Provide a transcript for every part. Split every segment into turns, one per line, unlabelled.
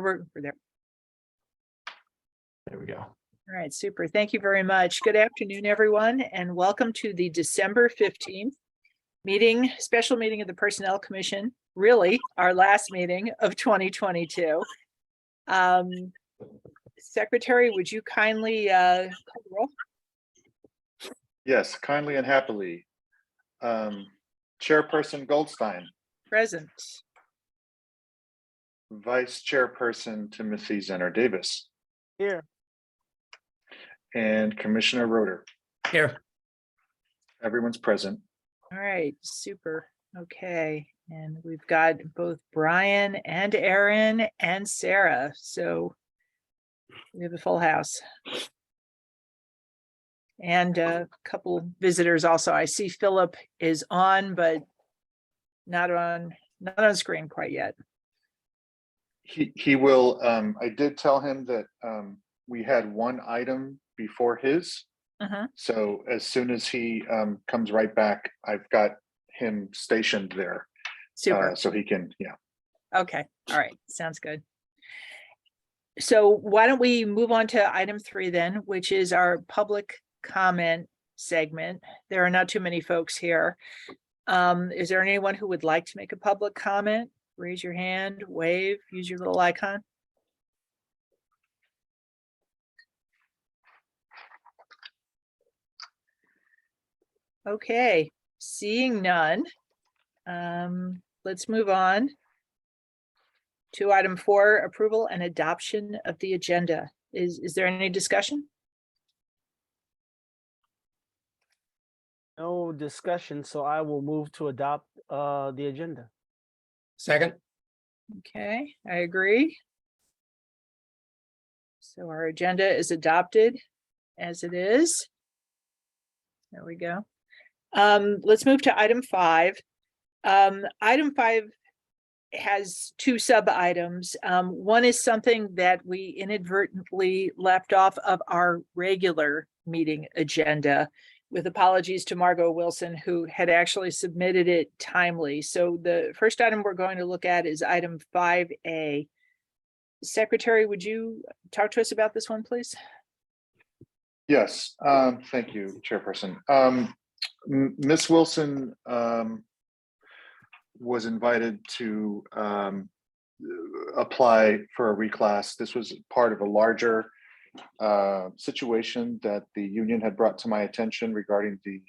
We're there.
There we go.
All right, super. Thank you very much. Good afternoon, everyone, and welcome to the December 15th meeting, special meeting of the Personnel Commission, really our last meeting of 2022. Secretary, would you kindly call the roll?
Yes, kindly and happily. Chairperson Goldstein,
Present.
Vice Chairperson Timothy Zenner Davis,
Here.
and Commissioner Roeder.
Here.
Everyone's present.
All right, super. Okay, and we've got both Brian and Aaron and Sarah, so we have a full house. And a couple visitors also. I see Philip is on, but not on screen quite yet.
He will, I did tell him that we had one item before his. So as soon as he comes right back, I've got him stationed there.
Super.
So he can, yeah.
Okay, all right, sounds good. So why don't we move on to item 3 then, which is our public comment segment. There are not too many folks here. Is there anyone who would like to make a public comment? Raise your hand, wave, use your little icon. Okay, seeing none, let's move on to item 4, approval and adoption of the agenda. Is there any discussion?
No discussion, so I will move to adopt the agenda.
Second.
Okay, I agree. So our agenda is adopted as it is. There we go. Let's move to item 5. Item 5 has 2 sub items. One is something that we inadvertently left off of our regular meeting agenda, with apologies to Margot Wilson, who had actually submitted it timely. So the first item we're going to look at is item 5A. Secretary, would you talk to us about this one, please?
Yes, thank you, Chairperson. Ms. Wilson was invited to apply for a reclass. This was part of a larger situation that the union had brought to my attention regarding the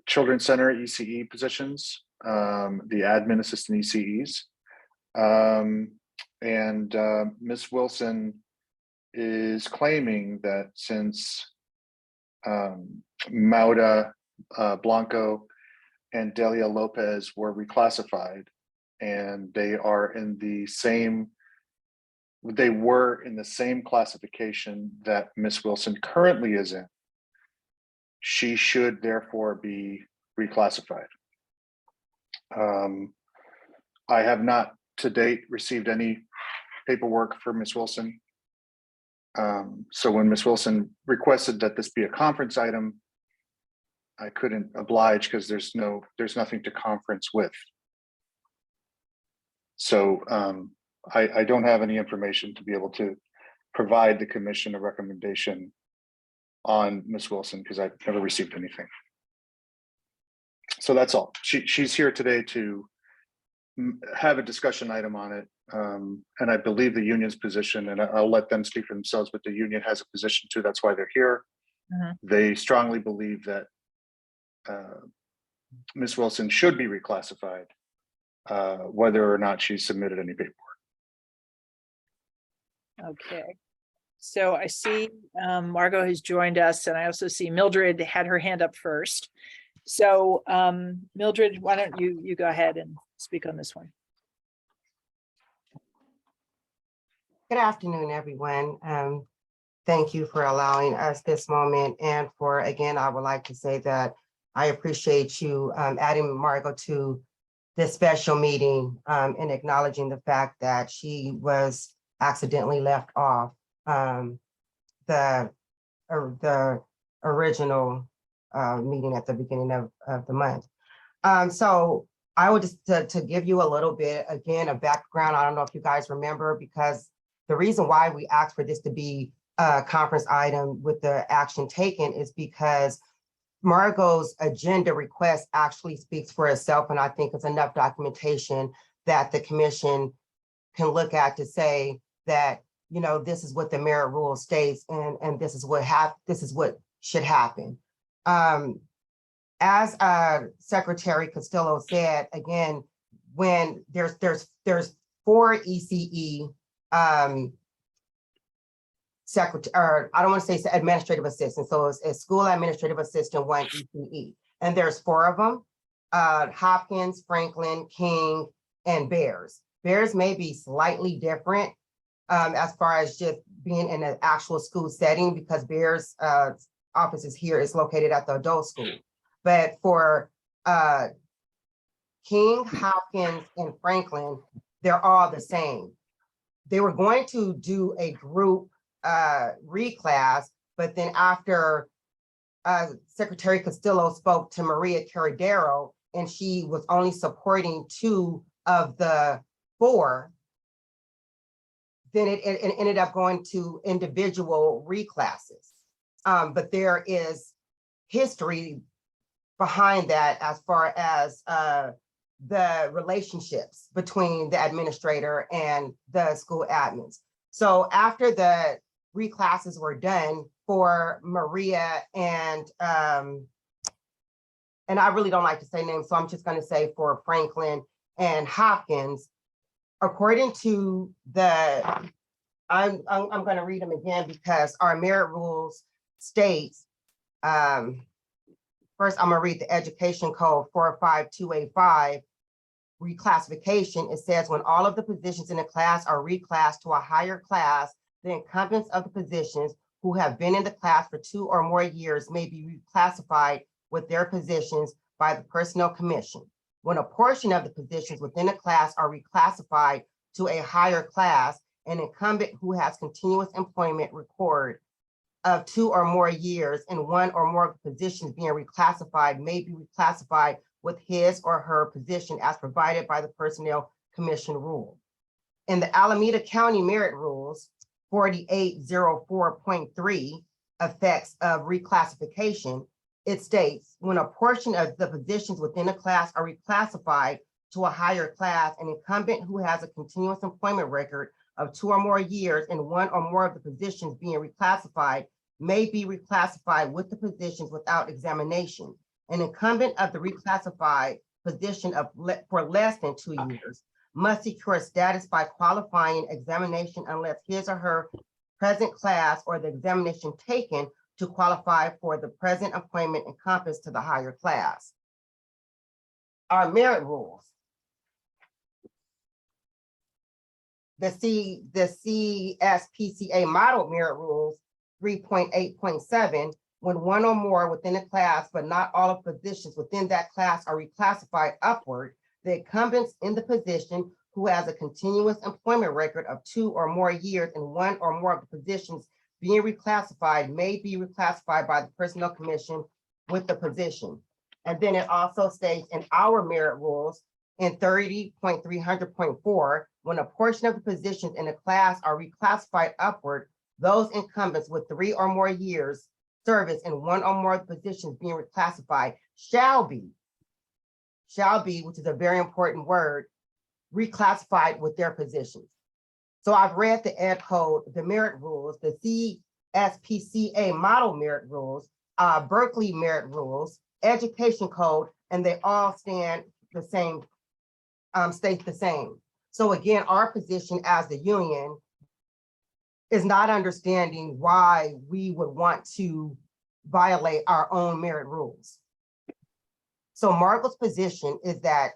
Children's Center ECE positions, the admin assistant ECEs. And Ms. Wilson is claiming that since Mauda Blanco and Delia Lopez were reclassified, and they were in the same classification that Ms. Wilson currently is in, she should therefore be reclassified. I have not to date received any paperwork for Ms. Wilson. So when Ms. Wilson requested that this be a conference item, I couldn't oblige because there's nothing to conference with. So I don't have any information to be able to provide the commission a recommendation on Ms. Wilson because I've never received anything. So that's all. She's here today to have a discussion item on it. And I believe the union's position, and I'll let them speak for themselves, but the union has a position too. That's why they're here. They strongly believe that Ms. Wilson should be reclassified, whether or not she submitted any paperwork.
Okay. So I see Margot has joined us, and I also see Mildred had her hand up first. So Mildred, why don't you go ahead and speak on this one?
Good afternoon, everyone. Thank you for allowing us this moment. And for, again, I would like to say that I appreciate you adding Margot to this special meeting and acknowledging the fact that she was accidentally left off the original meeting at the beginning of the month. So I would just to give you a little bit, again, of background. I don't know if you guys remember, because the reason why we asked for this to be a conference item with the action taken is because Margot's agenda request actually speaks for itself, and I think it's enough documentation that the commission can look at to say that, you know, this is what the merit rule states, and this is what should happen. As Secretary Castillo said, again, when there's 4 ECE secretary, or I don't want to say administrative assistant, so it's school administrative assistant 1 ECE, and there's 4 of them: Hopkins, Franklin, King, and Bears. Bears may be slightly different as far as just being in an actual school setting, because Bears office is located at the adult school. But for King, Hopkins, and Franklin, they're all the same. They were going to do a group reclass, but then after Secretary Castillo spoke to Maria Caradero, and she was only supporting 2 of the 4, then it ended up going to individual reclasses. But there is history behind that as far as the relationships between the administrator and the school admins. So after the reclasses were done for Maria and I really don't like to say names, so I'm just going to say for Franklin and Hopkins, according to the, I'm going to read them again because our merit rules states, first, I'm gonna read the education code 45285 reclassification. It says, when all of the positions in a class are reclassed to a higher class, the incumbents of the positions who have been in the class for 2 or more years may be reclassified with their positions by the Personnel Commission. When a portion of the positions within a class are reclassified to a higher class, an incumbent who has continuous employment record of 2 or more years in 1 or more of the positions being reclassified may be reclassified with his or her position as provided by the Personnel Commission rule. In the Alameda County Merit Rules 4804.3 effects of reclassification, it states, when a portion of the positions within a class are reclassified to a higher class, an incumbent who has a continuous employment record of 2 or more years in 1 or more of the positions being reclassified may be reclassified with the positions without examination. An incumbent of the reclassified position for less than 2 years must secure status by qualifying examination unless his or her present class or the examination taken to qualify for the present appointment encompassed to the higher class. Our merit rules. The CSPCA model merit rules 3.8.7, when 1 or more within a class, but not all of positions within that class are reclassified upward, the incumbents in the position who has a continuous employment record of 2 or more years in 1 or more of the positions being reclassified may be reclassified by the Personnel Commission with the position. And then it also states in our merit rules in 30.300.4, when a portion of the positions in a class are reclassified upward, those incumbents with 3 or more years service in 1 or more of the positions being reclassified shall be, which is a very important word, reclassified with their positions. So I've read the ed code, the merit rules, the CSPCA model merit rules, Berkeley merit rules, education code, and they all stand the same, state the same. So again, our position as the union is not understanding why we would want to violate our own merit rules. So Margot's position is that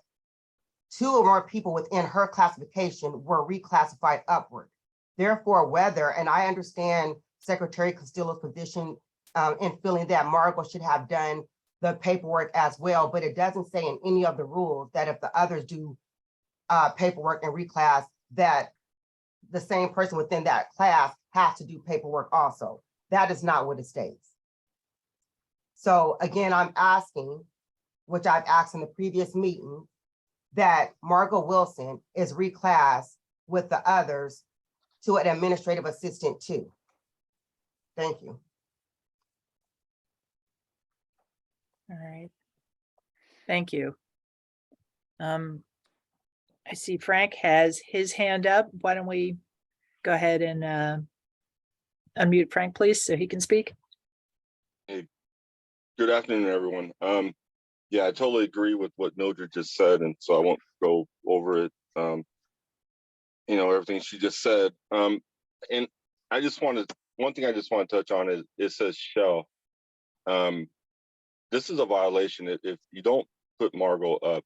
2 or more people within her classification were reclassified upward. Therefore, whether, and I understand Secretary Castillo's position in feeling that Margot should have done the paperwork as well, but it doesn't say in any of the rules that if the others do paperwork and reclass, that the same person within that class has to do paperwork also. That is not what it states. So again, I'm asking, which I've asked in the previous meeting, that Margot Wilson is reclassed with the others to an administrative assistant too. Thank you.
All right. Thank you. I see Frank has his hand up. Why don't we go ahead and unmute Frank, please, so he can speak?
Good afternoon, everyone. Yeah, I totally agree with what Mildred just said, and so I won't go over it. You know, everything she just said. And I just wanted, one thing I just want to touch on is it says shall. This is a violation. If you don't put Margot up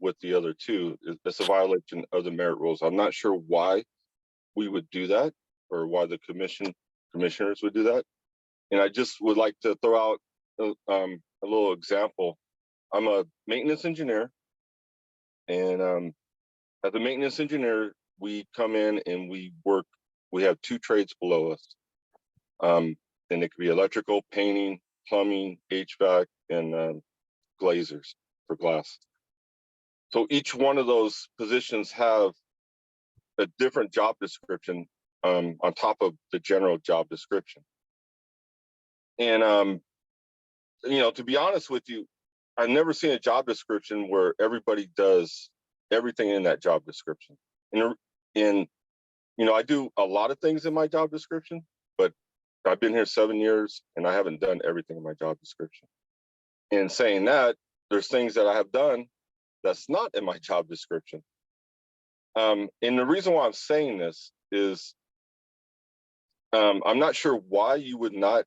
with the other two, it's a violation of the merit rules. I'm not sure why we would do that, or why the commissioners would do that. And I just would like to throw out a little example. I'm a maintenance engineer, and as a maintenance engineer, we come in and we work. We have two trades below us, and it could be electrical, painting, plumbing, HVAC, and glazers for glass. So each one of those positions have a different job description on top of the general job description. And you know, to be honest with you, I've never seen a job description where everybody does everything in that job description. And you know, I do a lot of things in my job description, but I've been here 7 years and I haven't done everything in my job description. In saying that, there's things that I have done that's not in my job description. And the reason why I'm saying this is I'm not sure why you would not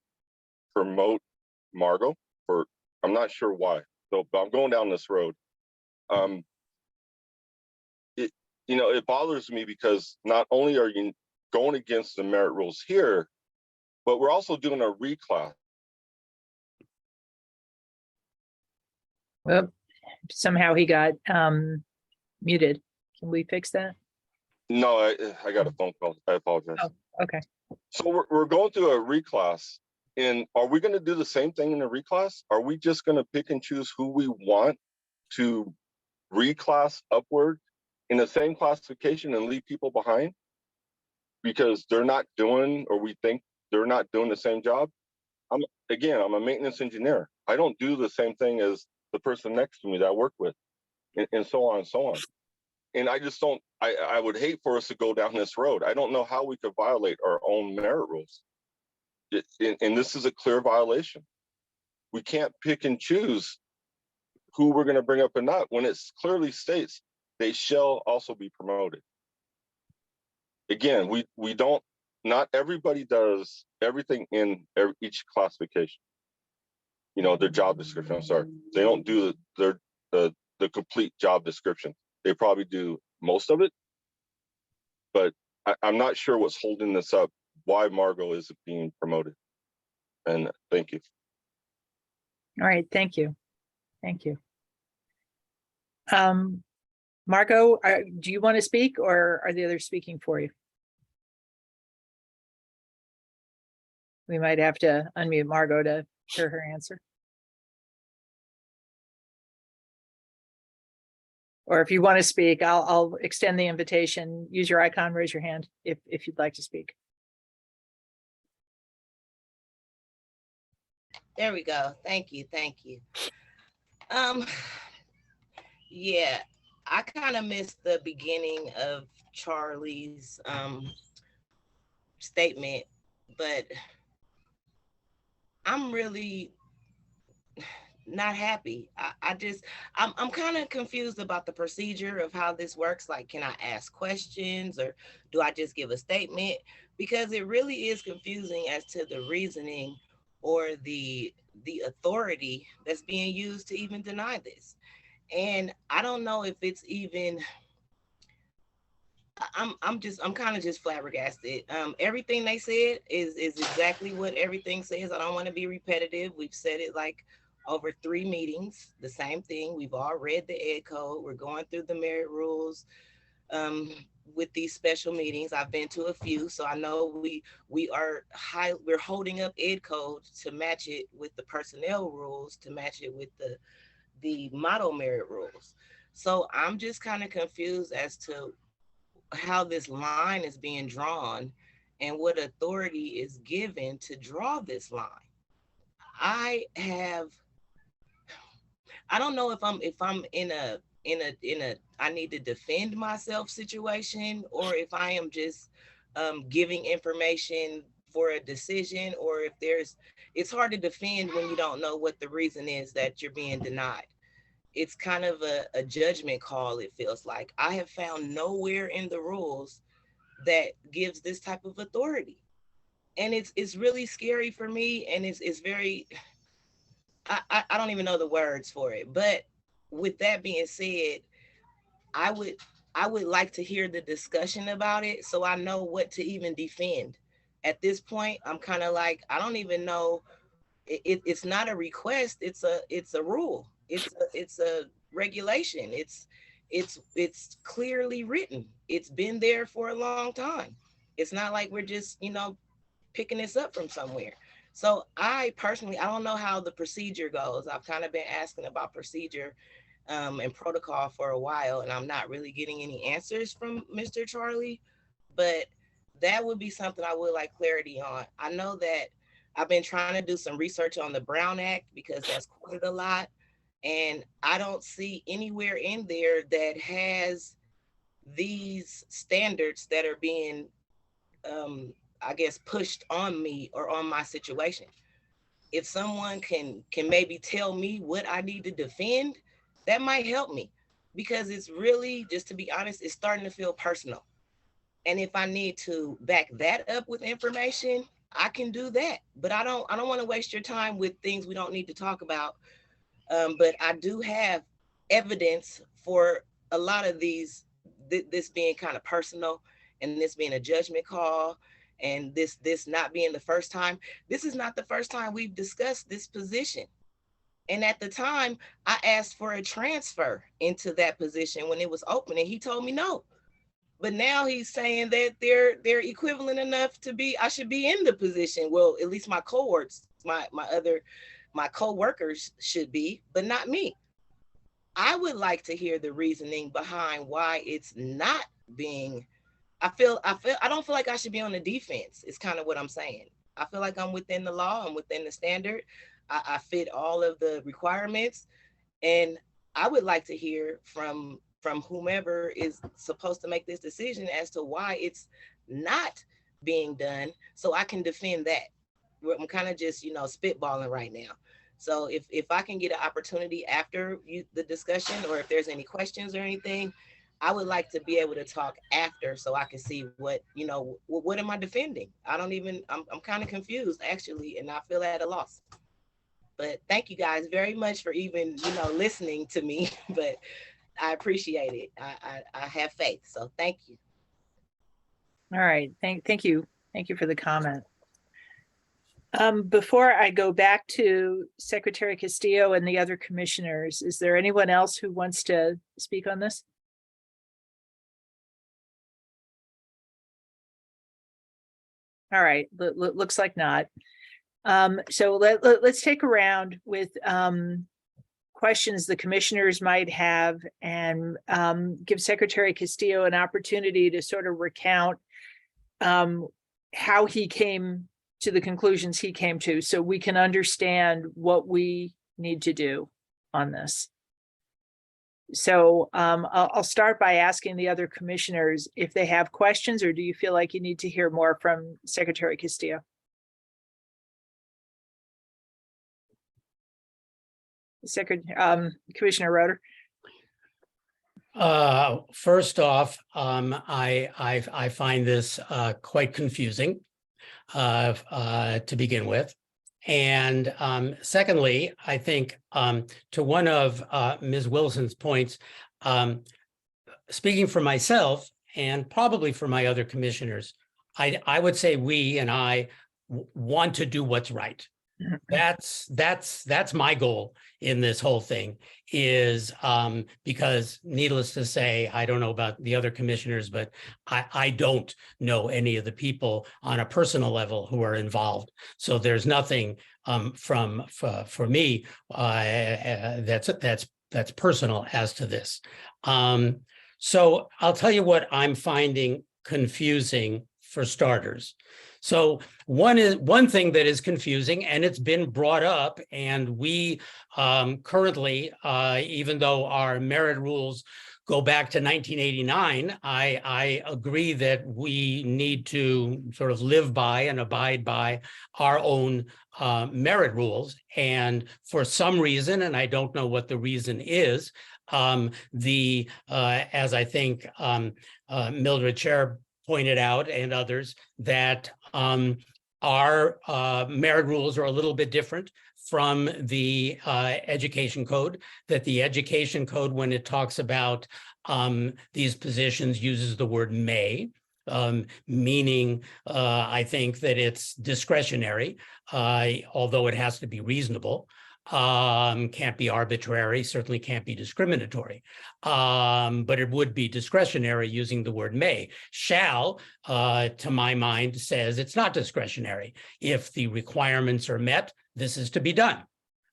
promote Margot, or I'm not sure why. So, but I'm going down this road. You know, it bothers me because not only are you going against the merit rules here, but we're also doing a reclass.
Well, somehow he got muted. Can we fix that?
No, I got a phone call. I apologize.
Oh, okay.
So we're going through a reclass, and are we going to do the same thing in the reclass? Are we just going to pick and choose who we want to reclass upward in the same classification and leave people behind because they're not doing, or we think they're not doing the same job? I'm a maintenance engineer. I don't do the same thing as the person next to me that I work with, and so on and so on. And I just don't, I would hate for us to go down this road. I don't know how we could violate our own merit rules. And this is a clear violation. We can't pick and choose who we're going to bring up or not when it clearly states they shall also be promoted. Again, we don't, not everybody does everything in each classification. You know, their job description, I'm sorry. They don't do the complete job description. They probably do most of it, but I'm not sure what's holding this up, why Margot isn't being promoted. And thank you.
All right, thank you. Thank you. Margot, do you want to speak, or are the others speaking for you? We might have to unmute Margot to hear her answer. Or if you want to speak, I'll extend the invitation. Use your icon, raise your hand if you'd like to speak.
There we go. Thank you. Thank you. Yeah, I kind of missed the beginning of Charlie's statement, but I'm really not happy. I'm kind of confused about the procedure of how this works. Like, can I ask questions, or do I just give a statement? Because it really is confusing as to the reasoning or the authority that's being used to even deny this. And I don't know if it's even, I'm kind of just flabbergasted. Everything they said is exactly what everything says. I don't want to be repetitive. We've said it like over 3 meetings, the same thing. We've all read the ed code. We're going through the merit rules with these special meetings. I've been to a few, so I know we're holding up ed code to match it with the personnel rules, to match it with the model merit rules. So I'm just kind of confused as to how this line is being drawn and what authority is given to draw this line. I don't know if I'm in a I need to defend myself situation, or if I am just giving information for a decision, or if it's hard to defend when you don't know what the reason is that you're being denied. It's kind of a judgment call, it feels like. I have found nowhere in the rules that gives this type of authority. And it's really scary for me, and it's very, I don't even know the words for it. But with that being said, I would like to hear the discussion about it so I know what to even defend. At this point, I'm kind of like, I don't even know. It's not a request. It's a rule. It's a regulation. It's clearly written. It's been there for a long time. It's not like we're just, picking this up from somewhere. So I personally, I don't know how the procedure goes. I've kind of been asking about procedure and protocol for a while, and I'm not really getting any answers from Mr. Charlie, but that would be something I would like clarity on. I know that I've been trying to do some research on the Brown Act because that's quoted a lot. And I don't see anywhere in there that has these standards that are being, I guess, pushed on me or on my situation. If someone can maybe tell me what I need to defend, that might help me, because it's really, just to be honest, it's starting to feel personal. And if I need to back that up with information, I can do that. But I don't want to waste your time with things we don't need to talk about. But I do have evidence for a lot of this being kind of personal, and this being a judgment call, and this not being the first time. This is not the first time we've discussed this position. And at the time, I asked for a transfer into that position when it was open, and he told me no. But now he's saying that they're equivalent enough to be, I should be in the position. Well, at least my cohorts, my co-workers should be, but not me. I would like to hear the reasoning behind why it's not being, I don't feel like I should be on the defense. It's kind of what I'm saying. I feel like I'm within the law, I'm within the standard. I fit all of the requirements, and I would like to hear from whomever is supposed to make this decision as to why it's not being done, so I can defend that. I'm kind of just, spitballing right now. So if I can get an opportunity after the discussion, or if there's any questions or anything, I would like to be able to talk after, so I can see what am I defending? I'm kind of confused, actually, and I feel at a loss. But thank you guys very much for even, listening to me, but I appreciate it. I have faith, so thank you.
All right, thank you. Thank you for the comment. Before I go back to Secretary Castillo and the other commissioners, is there anyone else who wants to speak on this? All right, looks like not. So let's take a round with questions the commissioners might have, and give Secretary Castillo an opportunity to sort of recount how he came to the conclusions he came to, so we can understand what we need to do on this. So I'll start by asking the other commissioners if they have questions, or do you feel like you need to hear more from Secretary Castillo? Commissioner Roeder.
First off, I find this quite confusing to begin with. And secondly, I think to one of Ms. Wilson's points, speaking for myself and probably for my other commissioners, I would say we and I want to do what's right. That's my goal in this whole thing, is because, needless to say, I don't know about the other commissioners, but I don't know any of the people on a personal level who are involved. So there's nothing for me that's that's personal as to this. So I'll tell you what I'm finding confusing for starters. So one thing that is confusing, and it's been brought up, and we currently, even though our merit rules go back to 1989, I agree that we need to sort of live by and abide by our own merit rules. And for some reason, and I don't know what the reason is, as I think Mildred Chair pointed out and others, that our merit rules are a little bit different from the education code, that the education code, when it talks about these positions, uses the word may, meaning I think that it's discretionary, although it has to be reasonable. Can't be arbitrary, certainly can't be discriminatory, but it would be discretionary using the word may. Shall, to my mind, says it's not discretionary. If the requirements are met, this is to be done.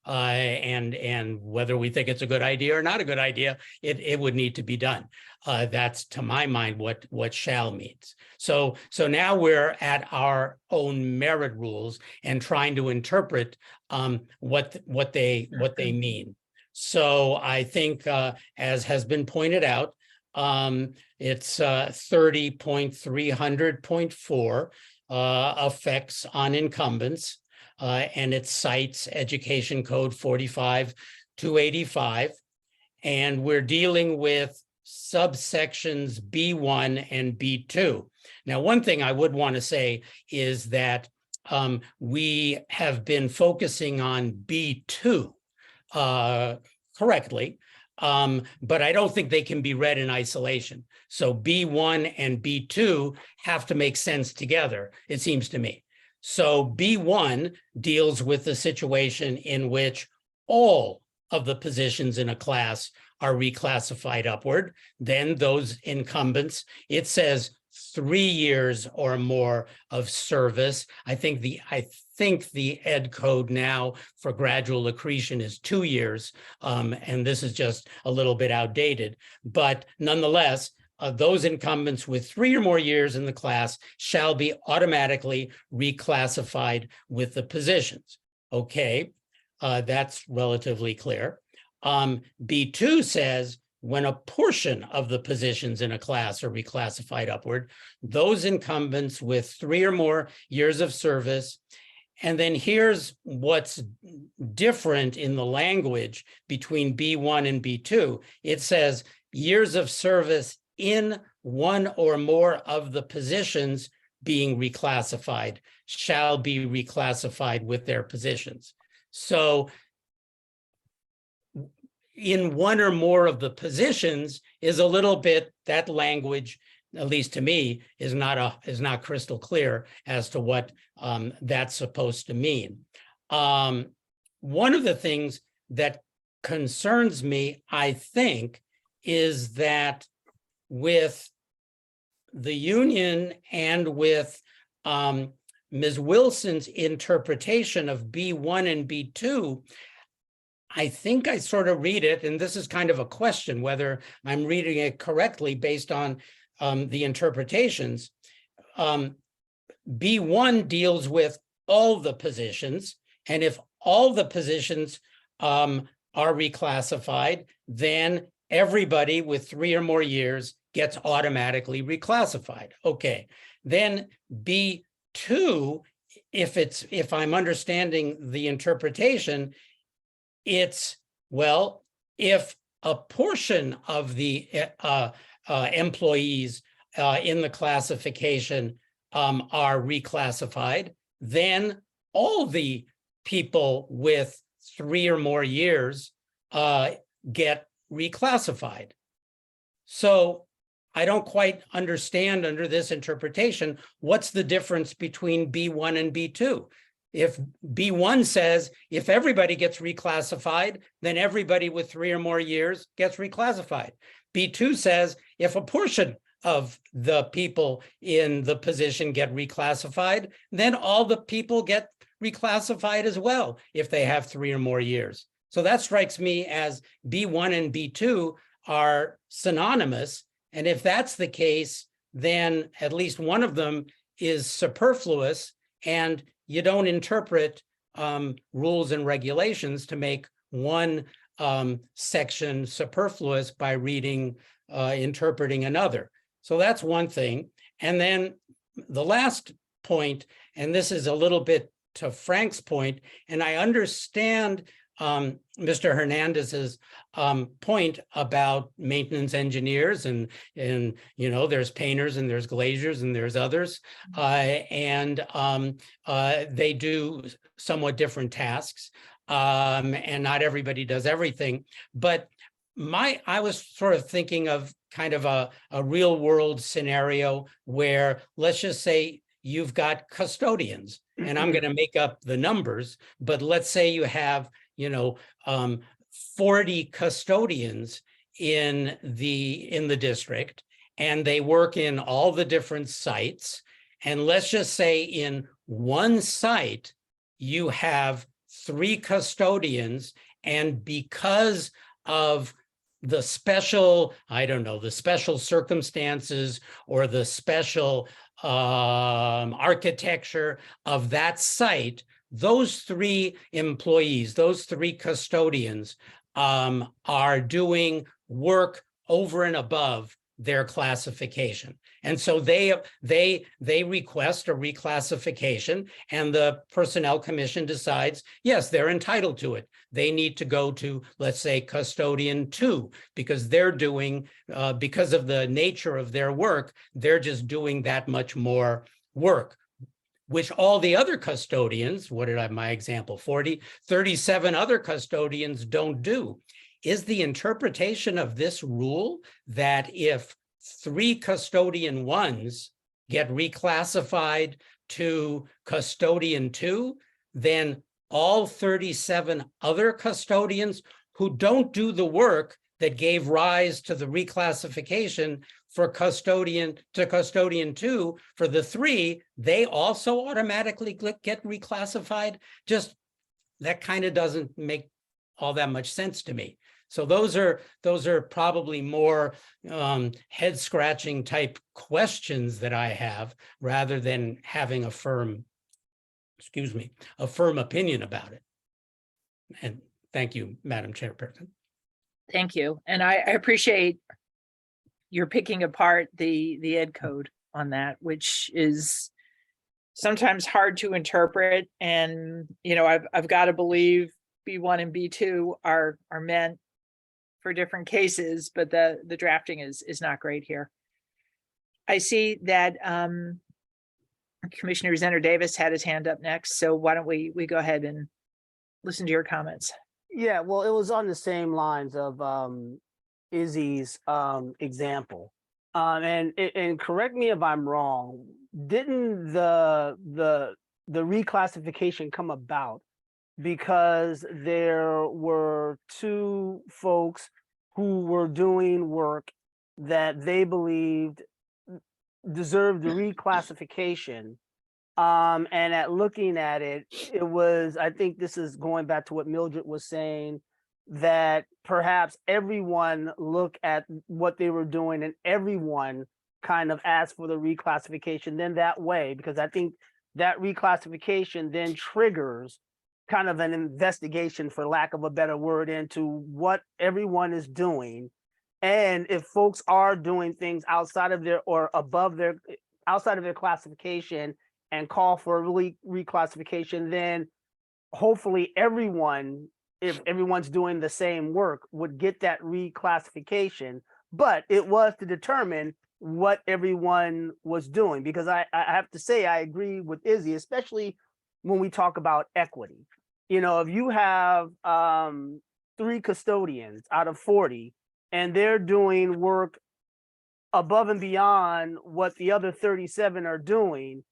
And whether we think it's a good idea or not a good idea, it would need to be done. That's, to my mind, what shall means. So now we're at our own merit rules and trying to interpret what they mean. So I think, as has been pointed out, it's 30.300.4 effects on incumbents. And it cites Education Code 45-285. And we're dealing with subsections B1 and B2. Now, one thing I would want to say is that we have been focusing on B2 correctly, but I don't think they can be read in isolation. So B1 and B2 have to make sense together, it seems to me. So B1 deals with the situation in which all of the positions in a class are reclassified upward. Then those incumbents, it says 3 years or more of service. I think the ed code now for gradual accretion is 2 years, and this is just a little bit outdated. But nonetheless, those incumbents with 3 or more years in the class shall be automatically reclassified with the positions. Okay, that's relatively clear. B2 says when a portion of the positions in a class are reclassified upward, those incumbents with 3 or more years of service. And then here's what's different in the language between B1 and B2. It says years of service in 1 or more of the positions being reclassified shall be reclassified with their positions. So in 1 or more of the positions is a little bit, that language, at least to me, is not crystal clear as to what that's supposed to mean. One of the things that concerns me, I think, is that with the union and with Ms. Wilson's interpretation of B1 and B2, I think I sort of read it, and this is kind of a question whether I'm reading it correctly based on the interpretations. B1 deals with all the positions, and if all the positions are reclassified, then everybody with 3 or more years gets automatically reclassified. Okay, then B2, if I'm understanding the interpretation, it's, well, if a portion of the employees in the classification are reclassified, then all the people with 3 or more years get reclassified. So I don't quite understand under this interpretation, what's the difference between B1 and B2? If B1 says, if everybody gets reclassified, then everybody with 3 or more years gets reclassified. B2 says, if a portion of the people in the position get reclassified, then all the people get reclassified as well, if they have 3 or more years. So that strikes me as B1 and B2 are synonymous. And if that's the case, then at least one of them is superfluous, and you don't interpret rules and regulations to make one section superfluous by interpreting another. So that's one thing. And then the last point, and this is a little bit to Frank's point, and I understand Mr. Hernandez's point about maintenance engineers and there's painters and there's glaziers and there's others, and they do somewhat different tasks, and not everybody does everything. But I was sort of thinking of kind of a real world scenario where, let's just say you've got custodians, and I'm going to make up the numbers, but let's say you have 40 custodians in the district, and they work in all the different sites. And let's just say in one site, you have 3 custodians, and because of the special, the special circumstances or the special architecture of that site, those 3 employees, those 3 custodians are doing work over and above their classification. And so they request a reclassification, and the Personnel Commission decides, yes, they're entitled to it. They need to go to, let's say, custodian 2, because they're doing, because of the nature of their work, they're just doing that much more work, which all the other custodians, what did I, my example, 37 other custodians don't do. Is the interpretation of this rule that if 3 custodian 1s get reclassified to custodian 2, then all 37 other custodians who don't do the work that gave rise to the reclassification for custodian 2, for the 3, they also automatically get reclassified? Just that kind of doesn't make all that much sense to me. So those are probably more head scratching type questions that I have, rather than having a firm opinion about it. And thank you, Madam Chairperson.
Thank you. And I appreciate you're picking apart the ed code on that, which is sometimes hard to interpret. And, I've got to believe B1 and B2 are meant for different cases, but the drafting is not great here. I see that Commissioner Representative Davis had his hand up next. So why don't we go ahead and listen to your comments?
Yeah, well, it was on the same lines of Izzy's example. And correct me if I'm wrong, didn't the reclassification come about because there were 2 folks who were doing work that they believed deserved the reclassification? And at looking at it, it was, I think this is going back to what Mildred was saying, that perhaps everyone looked at what they were doing and everyone kind of asked for the reclassification then that way, because I think that reclassification then triggers kind of an investigation, for lack of a better word, into what everyone is doing. And if folks are doing things outside of their or above their outside of their classification and call for reclassification, then hopefully everyone, if everyone's doing the same work, would get that reclassification. But it was to determine what everyone was doing, because I have to say, I agree with Izzy, especially when we talk about equity. If you have 3 custodians out of 40, and they're doing work above and beyond what the other 37 are doing,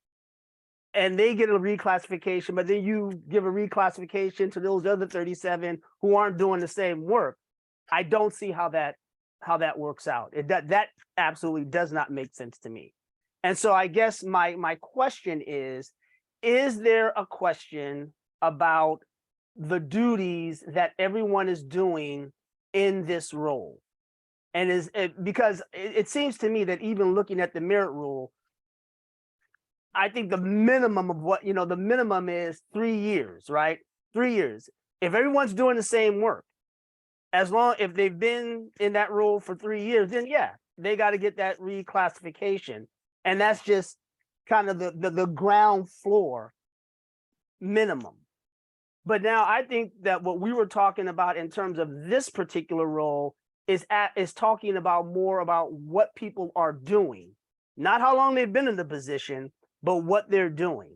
and they get a reclassification, but then you give a reclassification to those other 37 who aren't doing the same work, I don't see how that works out. That absolutely does not make sense to me. And so I guess my question is there a question about the duties that everyone is doing in this role. And because it seems to me that even looking at the merit rule, I think the minimum of what, the minimum is 3 years, right? 3 years. If everyone's doing the same work, if they've been in that role for 3 years, then yeah, they got to get that reclassification. And that's just kind of the ground floor minimum. But now I think that what we were talking about in terms of this particular role is talking about more about what people are doing, not how long they've been in the position, but what they're doing.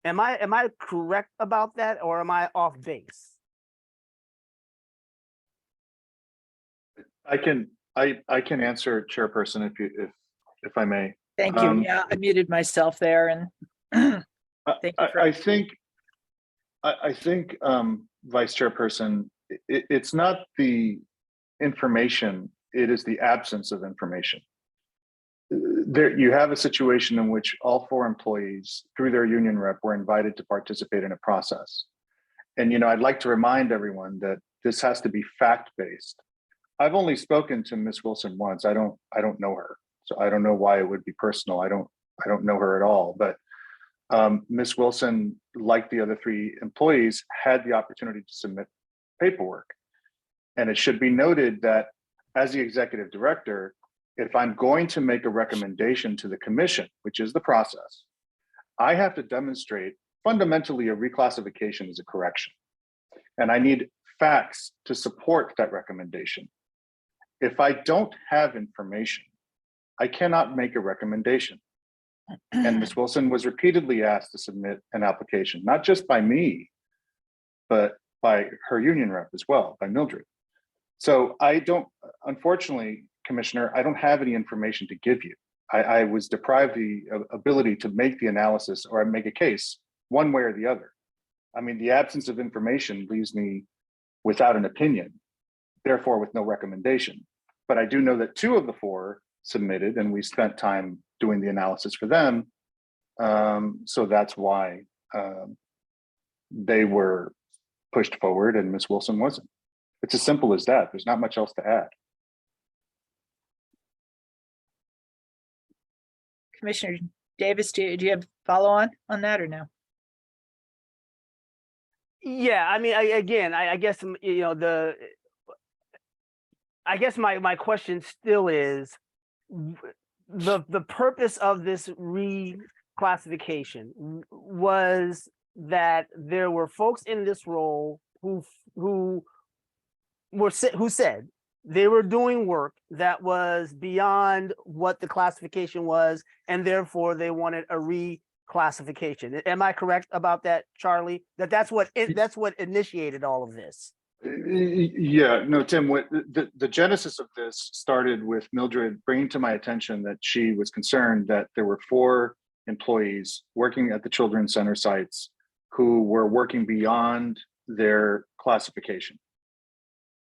Am I correct about that, or am I off base?
I can answer, Chairperson, if I may.
Thank you. Yeah, I muted myself there and thank you for.
I think, Vice Chairperson, it's not the information, it is the absence of information. There, you have a situation in which all 4 employees, through their union rep, were invited to participate in a process. And, I'd like to remind everyone that this has to be fact-based. I've only spoken to Ms. Wilson once. I don't know her, so I don't know why it would be personal. I don't know her at all. But Ms. Wilson, like the other 3 employees, had the opportunity to submit paperwork. And it should be noted that as the executive director, if I'm going to make a recommendation to the commission, which is the process, I have to demonstrate fundamentally a reclassification is a correction. And I need facts to support that recommendation. If I don't have information, I cannot make a recommendation. And Ms. Wilson was repeatedly asked to submit an application, not just by me, but by her union rep as well, by Mildred. So unfortunately, Commissioner, I don't have any information to give you. I was deprived the ability to make the analysis or make a case one way or the other. I mean, the absence of information leaves me without an opinion, therefore with no recommendation. But I do know that 2 of the 4 submitted, and we spent time doing the analysis for them. So that's why they were pushed forward and Ms. Wilson wasn't. It's as simple as that. There's not much else to add.
Commissioner Davis, do you have follow on that or no?
Yeah, I mean, I guess I guess my question still is the purpose of this reclassification was that there were folks in this role who said they were doing work that was beyond what the classification was, and therefore they wanted a reclassification. Am I correct about that, Charlie? That's what initiated all of this.
Yeah, no, Tim, what the genesis of this started with Mildred bringing to my attention that she was concerned that there were 4 employees working at the Children's Center sites who were working beyond their classification.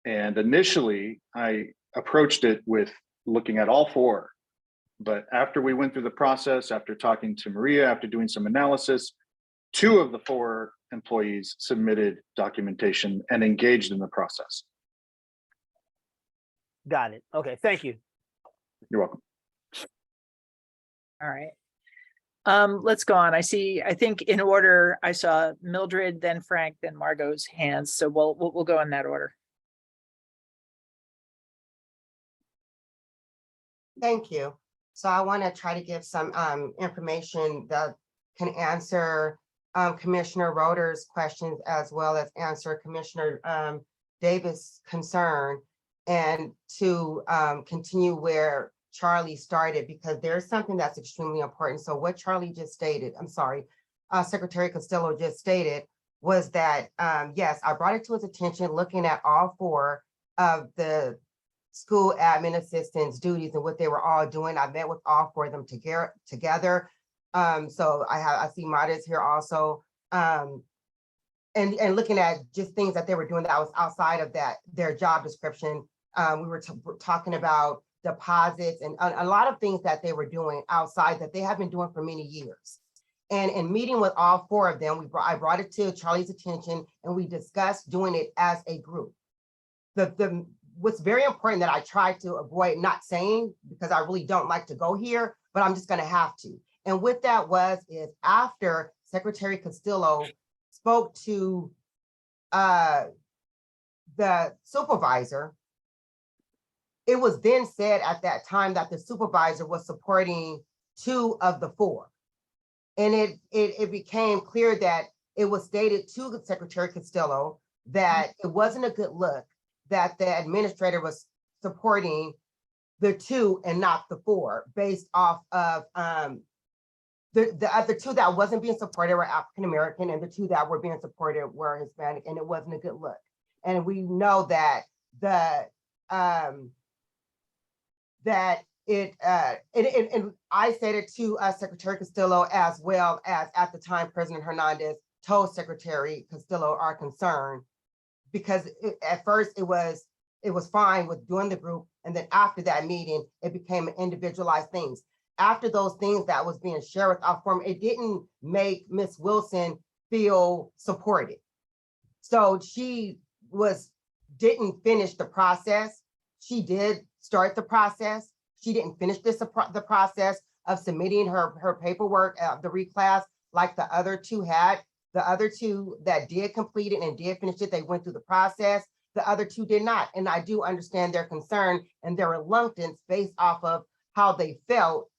And initially, I approached it with looking at all 4. But after we went through the process, after talking to Maria, after doing some analysis, 2 of the 4 employees submitted documentation and engaged in the process.
Got it. Okay, thank you.
You're welcome.
All right. Let's go on. I think in order, I saw Mildred, then Frank, then Margot's hands. So we'll go in that order.
Thank you. So I want to try to give some information that can answer Commissioner Roeder's questions, as well as answer Commissioner Davis' concern, and to continue where Charlie started, because there's something that's extremely important. So what Charlie just stated, Secretary Costello just stated, was that, yes, I brought it to his attention, looking at all 4 of the school admin assistants' duties and what they were all doing. I met with all 4 of them together. So I see Mada's here also. And looking at just things that they were doing that was outside of their job description. We were talking about deposits and a lot of things that they were doing outside that they have been doing for many years. And in meeting with all four of them, I brought it to Charlie's attention and we discussed doing it as a group. What's very important that I try to avoid not saying, because I really don't like to go here, but I'm just gonna have to. And what that is after Secretary Castillo spoke to the supervisor, it was then said at that time that the supervisor was supporting 2 of the 4. And it became clear that it was stated to Secretary Castillo that it wasn't a good look that the administrator was supporting the 2 and not the 4, based off of the other 2 that wasn't being supported were African-American, and the 2 that were being supported were Hispanic, and it wasn't a good look. And we know that and I said it to Secretary Castillo, as well as at the time President Hernandez told Secretary Castillo our concern, because at first it was fine with doing the group, and then after that meeting, it became individualized things. After those things that was being shared with our forum, it didn't make Ms. Wilson feel supported. So she didn't finish the process. She did start the process. She didn't finish the process of submitting her paperwork, the reclass, like the other 2 had. The other 2 that did complete it and did finish it, they went through the process. The other 2 did not. And I do understand their concern and their reluctance based off of how they felt,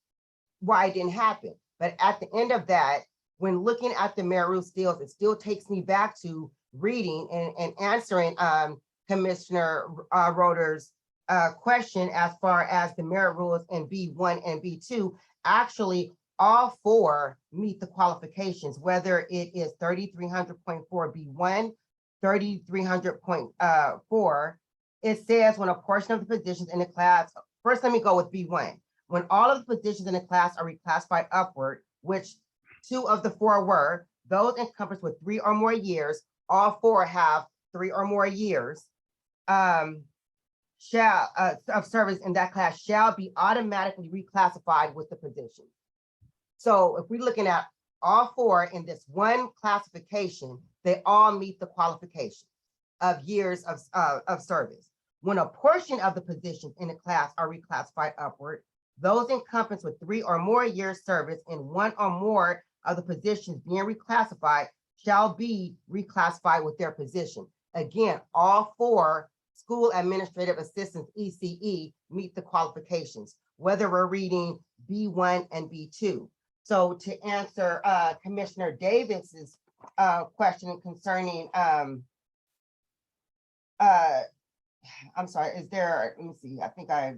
why it didn't happen. But at the end of that, when looking at the Mayor Ruth Steele, it still takes me back to reading and answering Commissioner Roeder's question as far as the merit rules in B1 and B2. Actually, all 4 meet the qualifications, whether it is 3300.4 B1, 3300.4. It says when a portion of the positions in the class, first let me go with B1. When all of the positions in the class are reclassified upward, which 2 of the 4 were, those encompassed with 3 or more years, all 4 have 3 or more years, of service in that class shall be automatically reclassified with the position. So if we're looking at all 4 in this one classification, they all meet the qualification of years of service. When a portion of the positions in the class are reclassified upward, those encompassed with 3 or more years service in one or more of the positions being reclassified shall be reclassified with their position. Again, all 4 school administrative assistants, ECE, meet the qualifications, whether we're reading B1 and B2. So to answer Commissioner Davis's question concerning, I'm sorry, is there, let me see, I think I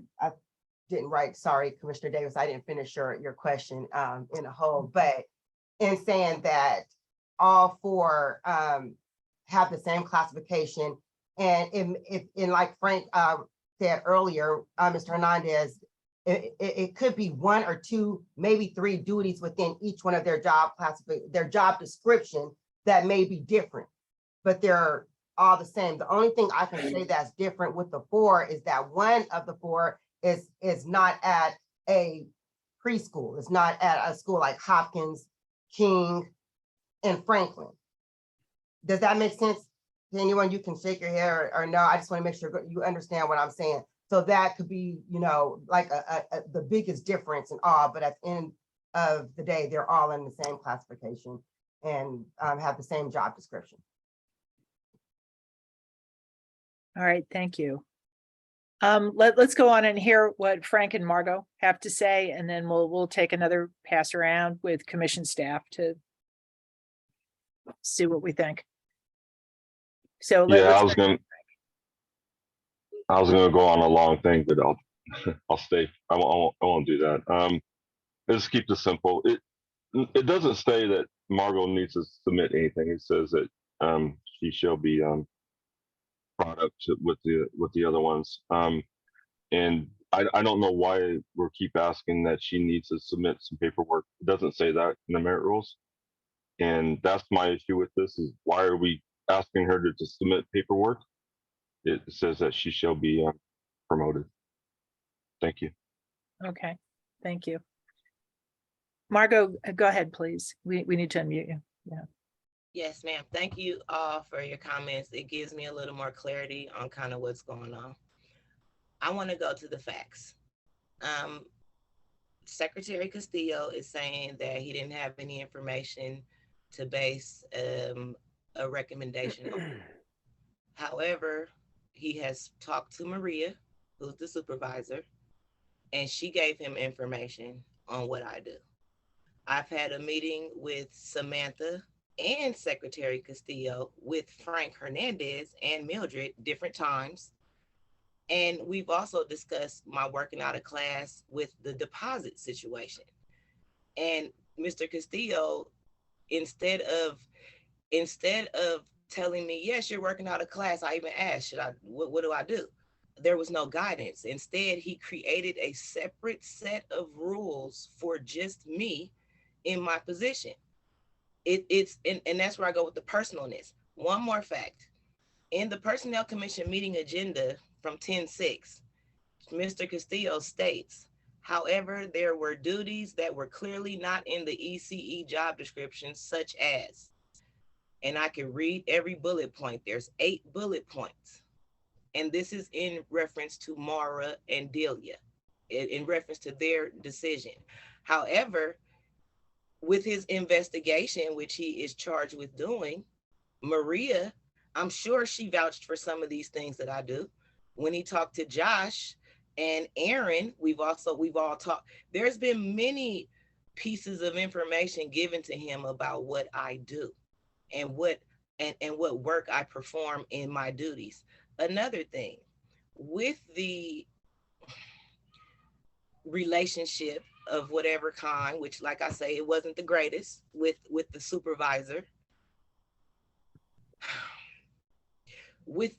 didn't write, sorry, Commissioner Davis, I didn't finish your question in a whole, but in saying that all 4 have the same classification, and if like Frank said earlier, Mr. Hernandez, it could be 1 or 2, maybe 3 duties within each one of their job their job description that may be different, but they're all the same. The only thing I can say that's different with the 4 is that 1 of the 4 is not at a preschool. It's not at a school like Hopkins, King, and Franklin. Does that make sense to anyone? You can shake your head or no. I just want to make sure you understand what I'm saying. So that could be, you know, like the biggest difference in all, but at the end of the day, they're all in the same classification and have the same job description.
All right, thank you. Let's go on and hear what Frank and Margot have to say, and then we'll take another pass around with commission staff to see what we think. So
Yeah,
let's
I was gonna go on a long thing, but I'll stay. I won't do that. Let's keep this simple. It doesn't say that Margot needs to submit anything. It says that she shall be brought up with the other ones. And I don't know why we keep asking that she needs to submit some paperwork. It doesn't say that in the merit rules. And that's my issue with this, is why are we asking her to submit paperwork? It says that she shall be promoted. Thank you.
Okay, thank you. Margot, go ahead, please. We need to unmute you.
Yes, ma'am. Thank you all for your comments. It gives me a little more clarity on kind of what's going on. I want to go to the facts. Secretary Castillo is saying that he didn't have any information to base a recommendation on. However, he has talked to Maria, who's the supervisor, and she gave him information on what I do. I've had a meeting with Samantha and Secretary Castillo with Frank Hernandez and Mildred different times. And we've also discussed my working out of class with the deposit situation. And Mr. Castillo, instead of telling me, yes, you're working out of class, I even asked, what do I do? There was no guidance. Instead, he created a separate set of rules for just me in my position. And that's where I go with the personalness. One more fact. In the Personnel Commission meeting agenda from 10-6, Mr. Castillo states, however, there were duties that were clearly not in the ECE job description, such as, and I can read every bullet point. There's 8 bullet points. And this is in reference to Mara and Delia, in reference to their decision. However, with his investigation, which he is charged with doing, Maria, I'm sure she vouched for some of these things that I do. When he talked to Josh and Aaron, we've all talked. There's been many pieces of information given to him about what I do and what work I perform in my duties. Another thing, with the relationship of whatever kind, which, like I say, it wasn't the greatest with the supervisor. With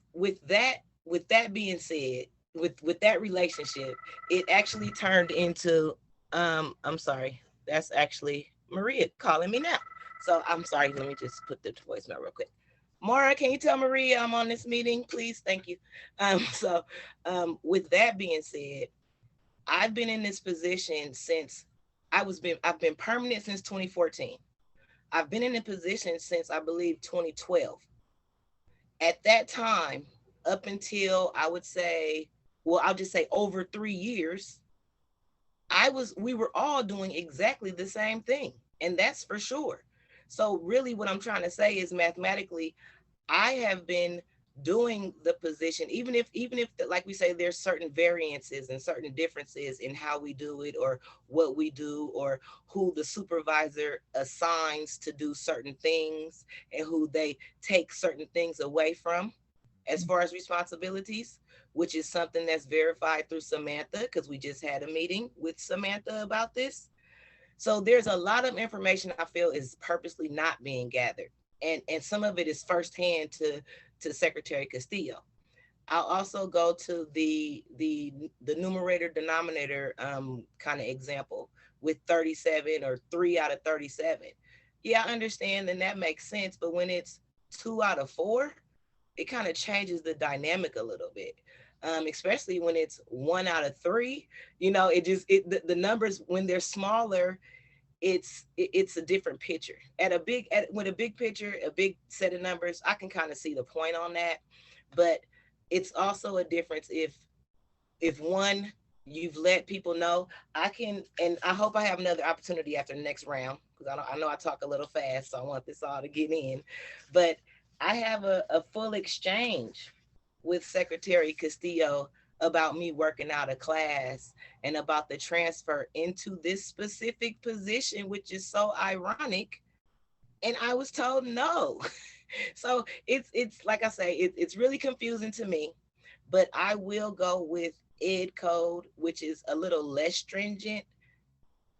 that being said, with that relationship, it actually turned into, I'm sorry, that's actually Maria calling me now. So I'm sorry, let me just put the voicemail real quick. Mara, can you tell Maria I'm on this meeting, please? Thank you. With that being said, I've been in this position since I've been permanent since 2014. I've been in a position since, I believe, 2012. At that time, up until I would say, well, I'll just say over 3 years, we were all doing exactly the same thing, and that's for sure. So really what I'm trying to say is, mathematically, I have been doing the position, even if like we say, there's certain variances and certain differences in how we do it, or what we do, or who the supervisor assigns to do certain things, and who they take certain things away from as far as responsibilities, which is something that's verified through Samantha, because we just had a meeting with Samantha about this. So there's a lot of information I feel is purposely not being gathered. And some of it is firsthand to Secretary Castillo. I'll also go to the numerator denominator kind of example with 37 or 3 out of 37. Yeah, I understand, and that makes sense. But when it's 2 out of 4, it kind of changes the dynamic a little bit. Especially when it's 1 out of 3, the numbers, when they're smaller, it's a different picture. With a big picture, a big set of numbers, I can kind of see the point on that. But it's also a difference if one, you've let people know. And I hope I have another opportunity after the next round, because I know I talk a little fast, so I want this all to get in. But I have a full exchange with Secretary Castillo about me working out of class and about the transfer into this specific position, which is so ironic. And I was told no. So it's like I say, it's really confusing to me, but I will go with Ed Code, which is a little less stringent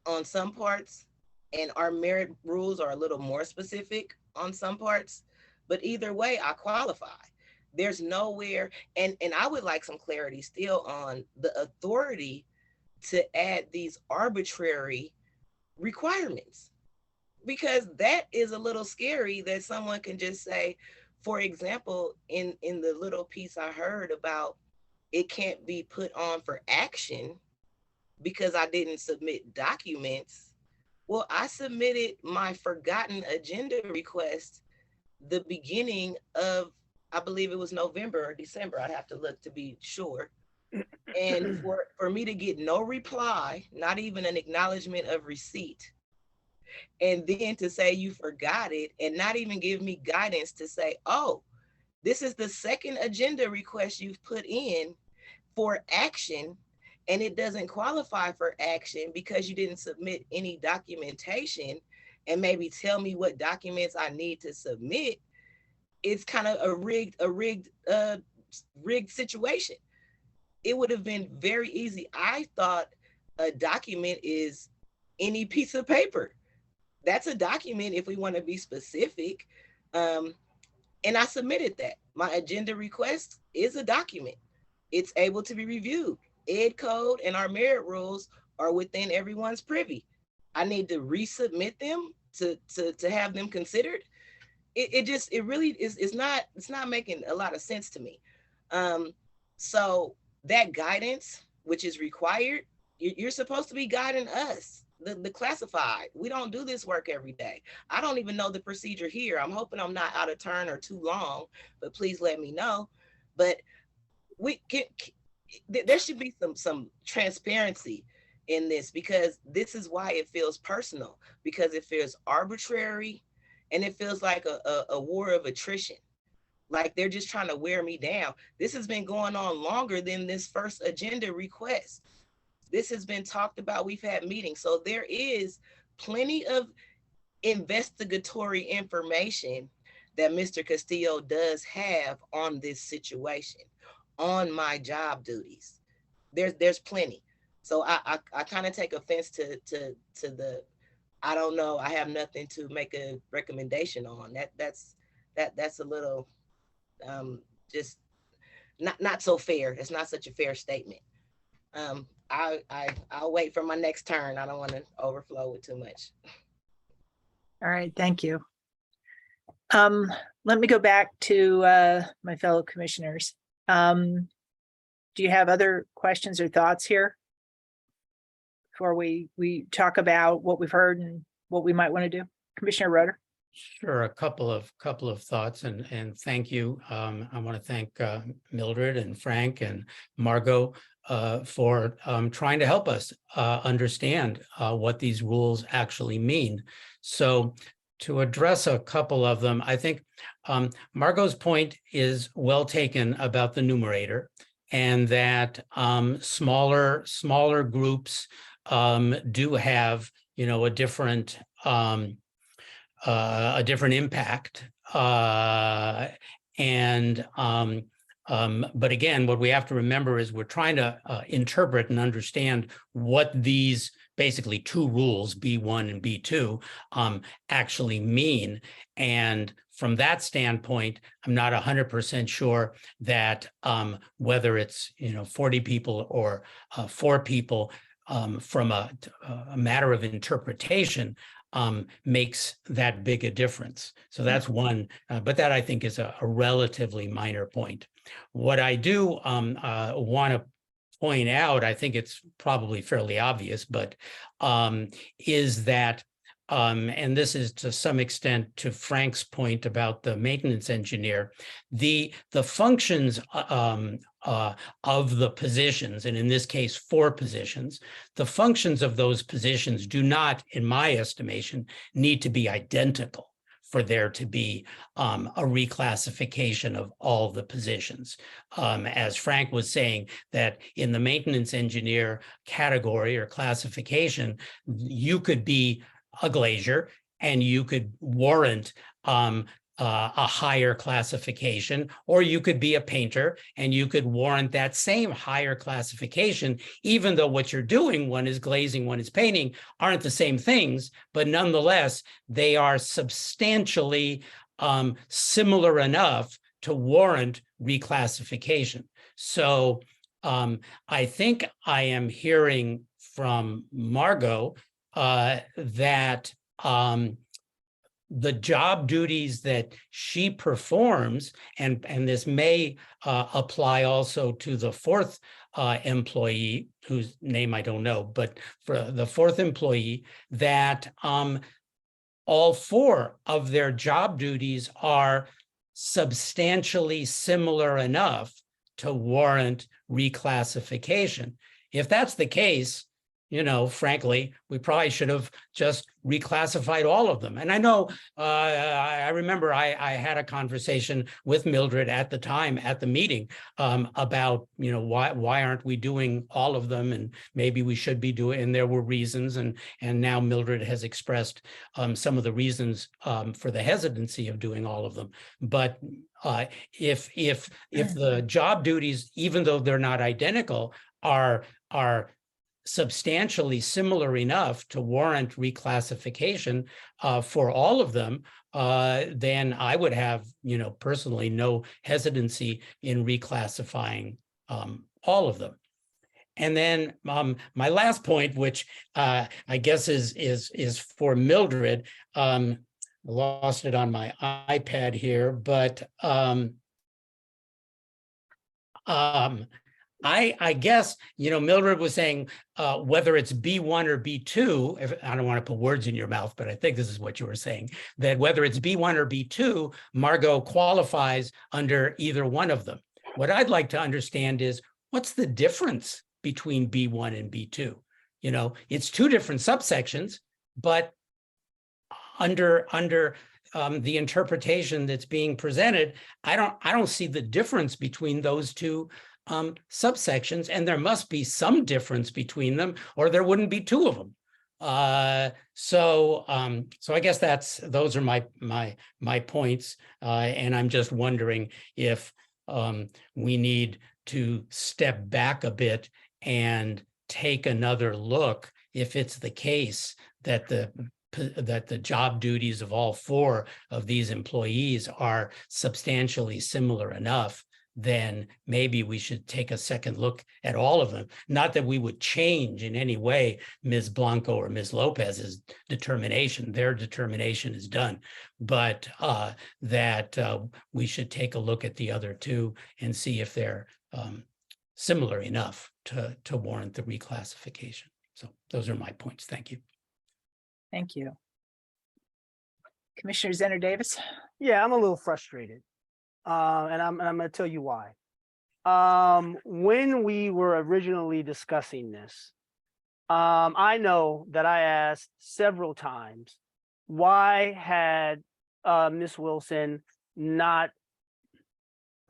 on some parts, and our merit rules are a little more specific on some parts. But either way, I qualify. There's nowhere, and I would like some clarity still on the authority to add these arbitrary requirements, because that is a little scary, that someone can just say, for example, in the little piece I heard about, it can't be put on for action because I didn't submit documents. Well, I submitted my forgotten agenda request the beginning of, I believe it was November or December. I'd have to look to be sure. And for me to get no reply, not even an acknowledgement of receipt, and then to say you forgot it and not even give me guidance to say, oh, this is the second agenda request you've put in for action, and it doesn't qualify for action because you didn't submit any documentation and maybe tell me what documents I need to submit. It's kind of a rigged situation. It would have been very easy. I thought a document is any piece of paper. That's a document if we want to be specific. And I submitted that. My agenda request is a document. It's able to be reviewed. Ed code and our merit rules are within everyone's privy. I need to resubmit them to have them considered. It really is, it's not making a lot of sense to me. So that guidance, which is required, you're supposed to be guiding us, the classified. We don't do this work every day. I don't even know the procedure here. I'm hoping I'm not out of turn or too long, but please let me know. But there should be some transparency in this, because this is why it feels personal, because it feels arbitrary and it feels like a war of attrition. Like they're just trying to wear me down. This has been going on longer than this first agenda request. This has been talked about. We've had meetings. So there is plenty of investigatory information that Mr. Castillo does have on this situation, on my job duties. There's plenty. So I kind of take offense to the, I don't know, I have nothing to make a recommendation on. That's a little just not so fair. It's not such a fair statement. I'll wait for my next turn. I don't want to overflow with too much.
All right, thank you. Let me go back to my fellow commissioners. Do you have other questions or thoughts here before we talk about what we've heard and what we might want to do? Commissioner Roeder?
Sure, a couple of thoughts, and thank you. I want to thank Mildred and Frank and Margot for trying to help us understand what these rules actually mean. So to address a couple of them, I think Margot's point is well taken about the numerator, and that smaller groups do have, a different impact. But again, what we have to remember is we're trying to interpret and understand what these basically two rules, B1 and B2, actually mean. And from that standpoint, I'm not 100% sure that whether it's 40 people or 4 people, from a matter of interpretation, makes that big a difference. So that's one, but that I think is a relatively minor point. What I do want to point out, I think it's probably fairly obvious, but is that, and this is to some extent to Frank's point about the maintenance engineer, the functions of the positions, and in this case, 4 positions, the functions of those positions do not, in my estimation, need to be identical for there to be a reclassification of all the positions. As Frank was saying, that in the maintenance engineer category or classification, you could be a glazier and you could warrant a higher classification, or you could be a painter and you could warrant that same higher classification, even though what you're doing, one is glazing, one is painting, aren't the same things, but nonetheless, they are substantially similar enough to warrant reclassification. So I think I am hearing from Margot that the job duties that she performs, and this may apply also to the fourth employee, whose name I don't know, but for the fourth employee, that all four of their job duties are substantially similar enough to warrant reclassification. If that's the case, you know, frankly, we probably should have just reclassified all of them. And I know, I remember I had a conversation with Mildred at the time at the meeting about, you know, why aren't we doing all of them? And maybe we should be doing, and there were reasons. And now Mildred has expressed some of the reasons for the hesitancy of doing all of them. But if the job duties, even though they're not identical, are substantially similar enough to warrant reclassification for all of them, then I would have, you know, personally no hesitancy in reclassifying all of them. And then my last point, which I guess is for Mildred, I lost it on my iPad here, but I guess, you know, Mildred was saying whether it's B1 or B2, I don't want to put words in your mouth, but I think this is what you were saying, that whether it's B1 or B2, Margot qualifies under either one of them. What I'd like to understand is, what's the difference between B1 and B2? You know, it's two different subsections, but under the interpretation that's being presented, I don't see the difference between those two subsections, and there must be some difference between them, or there wouldn't be two of them. So I guess those are my points, and I'm just wondering if we need to step back a bit and take another look if it's the case that the job duties of all four of these employees are substantially similar enough, then maybe we should take a second look at all of them. Not that we would change in any way Ms. Blanco or Ms. Lopez's determination. Their determination is done, but that we should take a look at the other two and see if they're similar enough to warrant the reclassification. So those are my points. Thank you.
Thank you. Commissioner Zenner Davis.
Yeah, I'm a little frustrated. And I'm going to tell you why. When we were originally discussing this, I know that I asked several times, why had Ms. Wilson not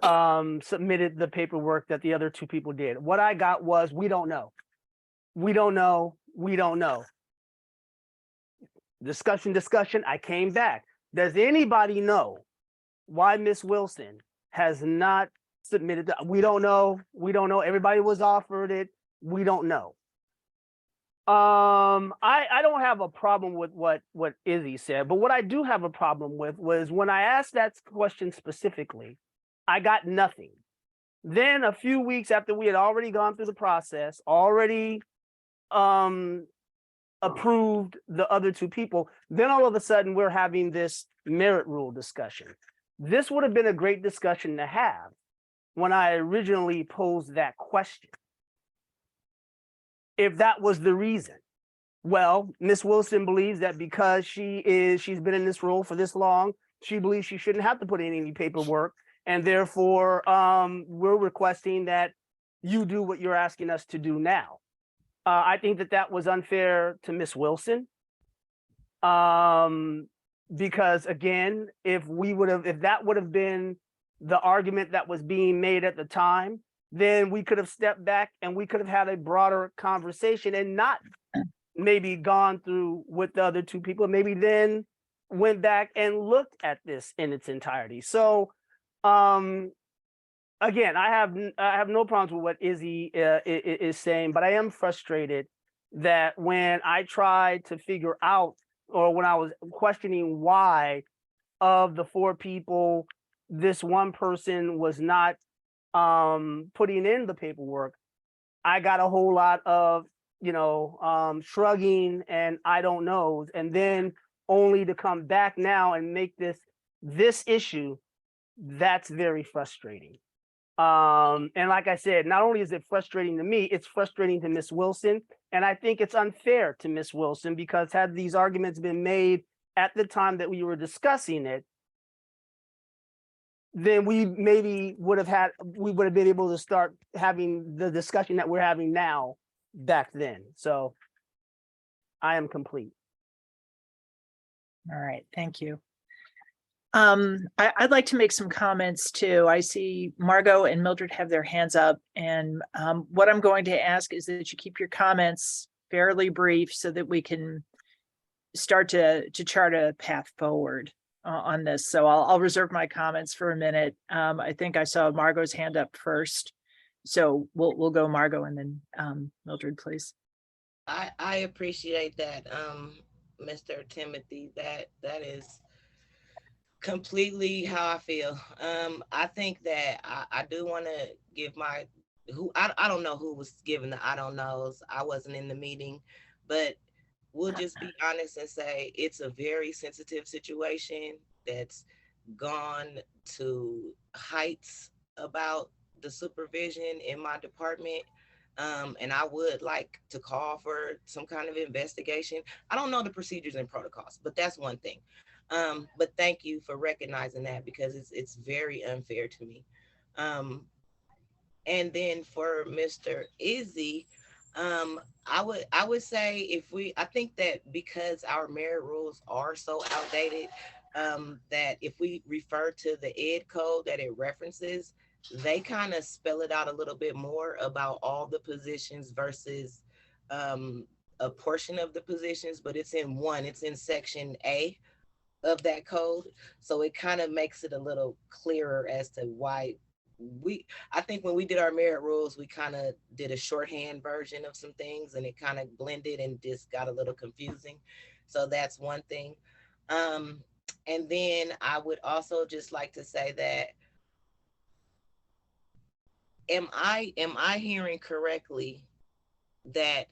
submitted the paperwork that the other two people did? What I got was, we don't know. We don't know. We don't know. Discussion. I came back. Does anybody know why Miss Wilson has not submitted? We don't know. We don't know. Everybody was offered it. We don't know. I don't have a problem with what Izzy said, but what I do have a problem with was when I asked that question specifically, I got nothing. Then a few weeks after we had already gone through the process, already approved the other two people, then all of a sudden we're having this merit rule discussion. This would have been a great discussion to have when I originally posed that question. If that was the reason. Well, Ms. Wilson believes that because she's been in this role for this long, she believes she shouldn't have to put in any paperwork. And therefore, we're requesting that you do what you're asking us to do now. I think that was unfair to Ms. Wilson. Because again, if that would have been the argument that was being made at the time, then we could have stepped back and we could have had a broader conversation and not maybe gone through with the other two people, maybe then went back and looked at this in its entirety. So again, I have no problems with what Izzy is saying, but I am frustrated that when I tried to figure out, or when I was questioning why of the four people, this one person was not putting in the paperwork, I got a whole lot of, shrugging and I don't know. And then only to come back now and make this issue, that's very frustrating. And like I said, not only is it frustrating to me, it's frustrating to Ms. Wilson. And I think it's unfair to Ms. Wilson, because had these arguments been made at the time that we were discussing it, then we maybe would have been able to start having the discussion that we're having now back then. So I am complete.
All right, thank you. I'd like to make some comments too. I see Margot and Mildred have their hands up, and what I'm going to ask is that you keep your comments fairly brief so that we can start to chart a path forward on this. So I'll reserve my comments for a minute. I think I saw Margot's hand up first. So we'll go Margot and then Mildred, please.
I appreciate that, Mr. Timothy. That is completely how I feel. I think that I do want to give I don't know who was giving the I don't knows. I wasn't in the meeting, but we'll just be honest and say it's a very sensitive situation that's gone to heights about the supervision in my department. And I would like to call for some kind of investigation. I don't know the procedures and protocols, but that's one thing. But thank you for recognizing that, because it's very unfair to me. And then for Mr. Izzy, I would say I think that because our merit rules are so outdated, that if we refer to the ed code that it references, they kind of spell it out a little bit more about all the positions versus a portion of the positions, but it's in section A of that code. So it kind of makes it a little clearer as to why I think when we did our merit rules, we kind of did a shorthand version of some things, and it kind of blended and just got a little confusing. So that's one thing. And then I would also just like to say that, am I hearing correctly that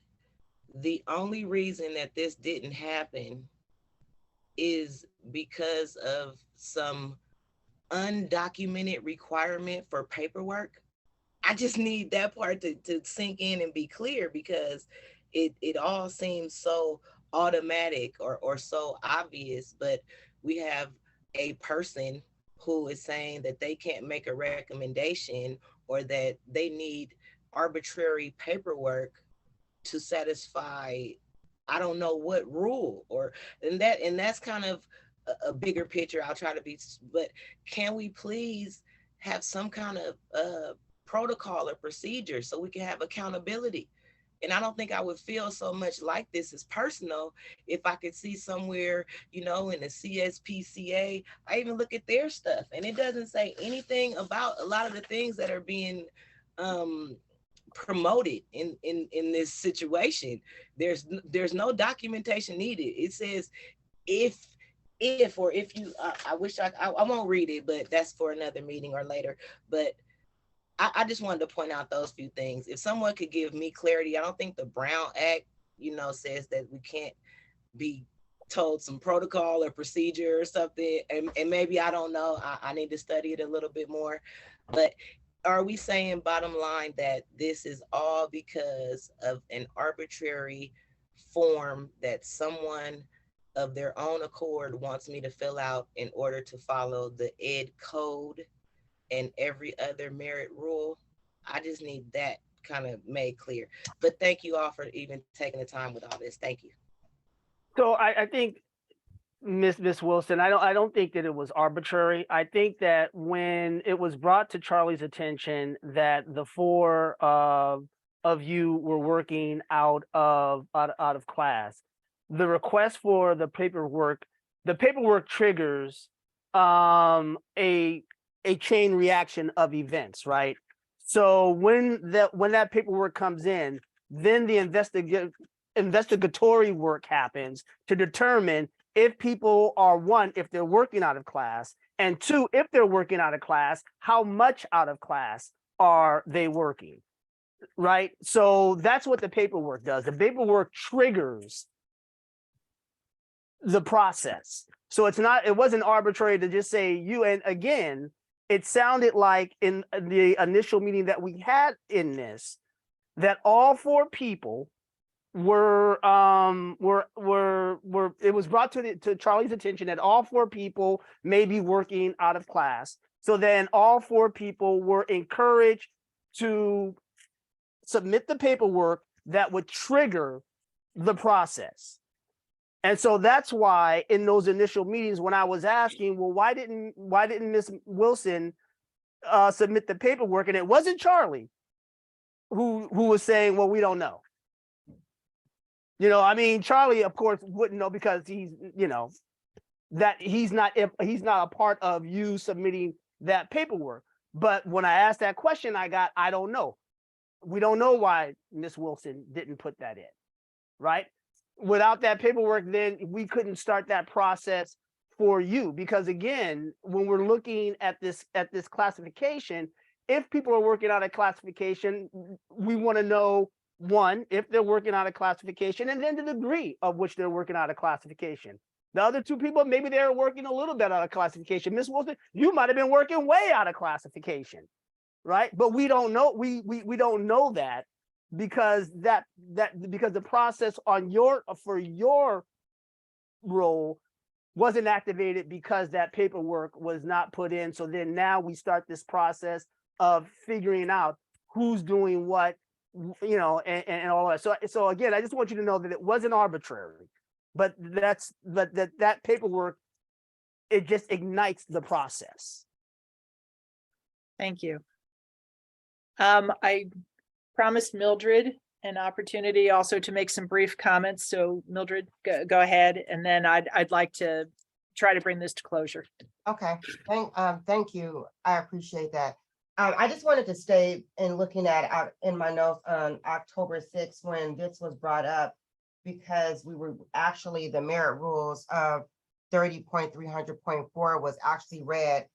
the only reason that this didn't happen is because of some undocumented requirement for paperwork? I just need that part to sink in and be clear, because it all seems so automatic or so obvious, but we have a person who is saying that they can't make a recommendation, or that they need arbitrary paperwork to satisfy I don't know what rule, and that's kind of a bigger picture. I'll try to be, but can we please have some kind of protocol or procedure so we can have accountability? And I don't think I would feel so much like this is personal if I could see somewhere, in the CSPCA, I even look at their stuff and it doesn't say anything about a lot of the things that are being promoted in this situation. There's no documentation needed. It says if you, I wish I won't read it, but that's for another meeting or later. But I just wanted to point out those few things. If someone could give me clarity, I don't think the Brown Act, says that we can't be told some protocol or procedure or something. And maybe, I don't know, I need to study it a little bit more. But are we saying bottom line that this is all because of an arbitrary form that someone of their own accord wants me to fill out in order to follow the ed code and every other merit rule? I just need that kind of made clear. But thank you all for even taking the time with all this. Thank you.
So I think, Miss Wilson, I don't think that it was arbitrary. I think that when it was brought to Charlie's attention that the four of you were working out of class, the request for the paperwork triggers a chain reaction of events, right? So when that paperwork comes in, then the investigatory work happens to determine if people are, one, if they're working out of class, and two, if they're working out of class, how much out of class are they working, right? So that's what the paperwork does. The paperwork triggers the process. So it wasn't arbitrary to just say you, and again, it sounded like in the initial meeting that we had in this, that all four people were it was brought to Charlie's attention that all four people may be working out of class. So then all four people were encouraged to submit the paperwork that would trigger the process. And so that's why in those initial meetings, when I was asking, well, why didn't Ms. Wilson submit the paperwork? And it wasn't Charlie who was saying, well, we don't know. You know, I mean, Charlie, of course, wouldn't know because he's, you know, that he's not a part of you submitting that paperwork. But when I asked that question, I don't know. We don't know why Ms. Wilson didn't put that in, right? Without that paperwork, then we couldn't start that process for you. Because again, when we're looking at this classification, if people are working out a classification, we want to know, one, if they're working out a classification, and then the degree of which they're working out a classification. The other two people, maybe they're working a little bit out of classification. Ms. Wilson, you might have been working way out of classification, right? But we don't know. We don't know that because because the process for your role wasn't activated because that paperwork was not put in. So then now we start this process of figuring out who's doing what, you know, and all that. So again, I just want you to know that it wasn't arbitrary, but that paperwork, it just ignites the process.
Thank you. I promised Mildred an opportunity also to make some brief comments. So Mildred, go ahead, and then I'd like to try to bring this to closure.
Okay, thank you. I appreciate that. I just wanted to stay in looking at in my notes on October 6th when this was brought up, because we were actually, the merit rules of 30.300.4 was actually read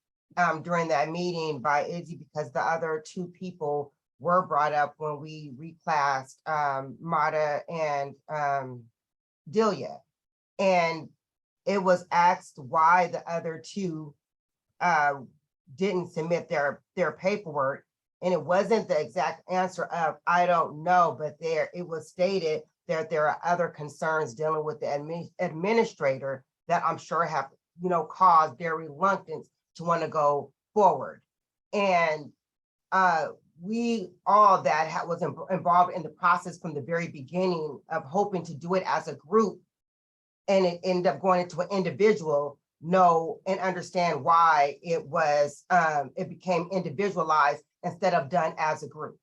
during that meeting by Izzy, because the other two people were brought up when we reclassed Mata and Delia. And it was asked why the other two didn't submit their paperwork, and it wasn't the exact answer of I don't know, but it was stated that there are other concerns dealing with the administrator that I'm sure have, you know, caused their reluctance to want to go forward. And we all that was involved in the process from the very beginning of hoping to do it as a group, and it ended up going into an individual, know and understand why it was it became individualized instead of done as a group.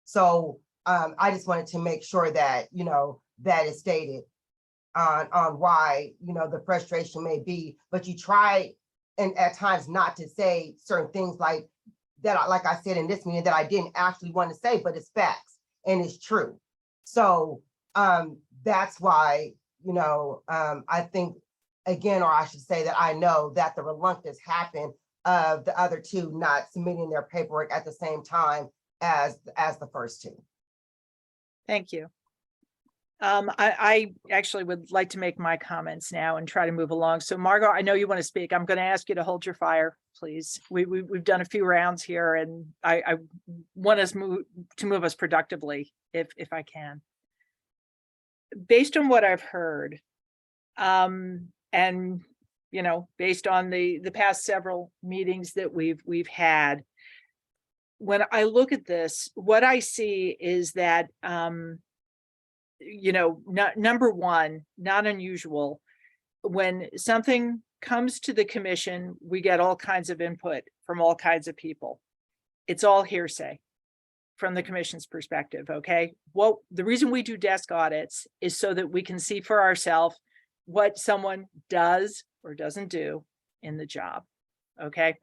So I just wanted to make sure that, you know, that is stated on why, you know, the frustration may be, but you try and at times not to say certain things like that, like I said in this meeting, that I didn't actually want to say, but it's facts and it's true. So that's why, you know, I think, again, or I should say that I know that the reluctance happened of the other two not submitting their paperwork at the same time as the first two.
Thank you. I actually would like to make my comments now and try to move along. So Margot, I know you want to speak. I'm going to ask you to hold your fire, please. We've done a few rounds here, and I want us to move us productively if I can. Based on what I've heard, and you know, based on the past several meetings that we've had, when I look at this, what I see is that you know, number one, not unusual. When something comes to the commission, we get all kinds of input from all kinds of people. It's all hearsay from the commission's perspective, okay? Well, the reason we do desk audits is so that we can see for ourselves what someone does or doesn't do in the job, okay?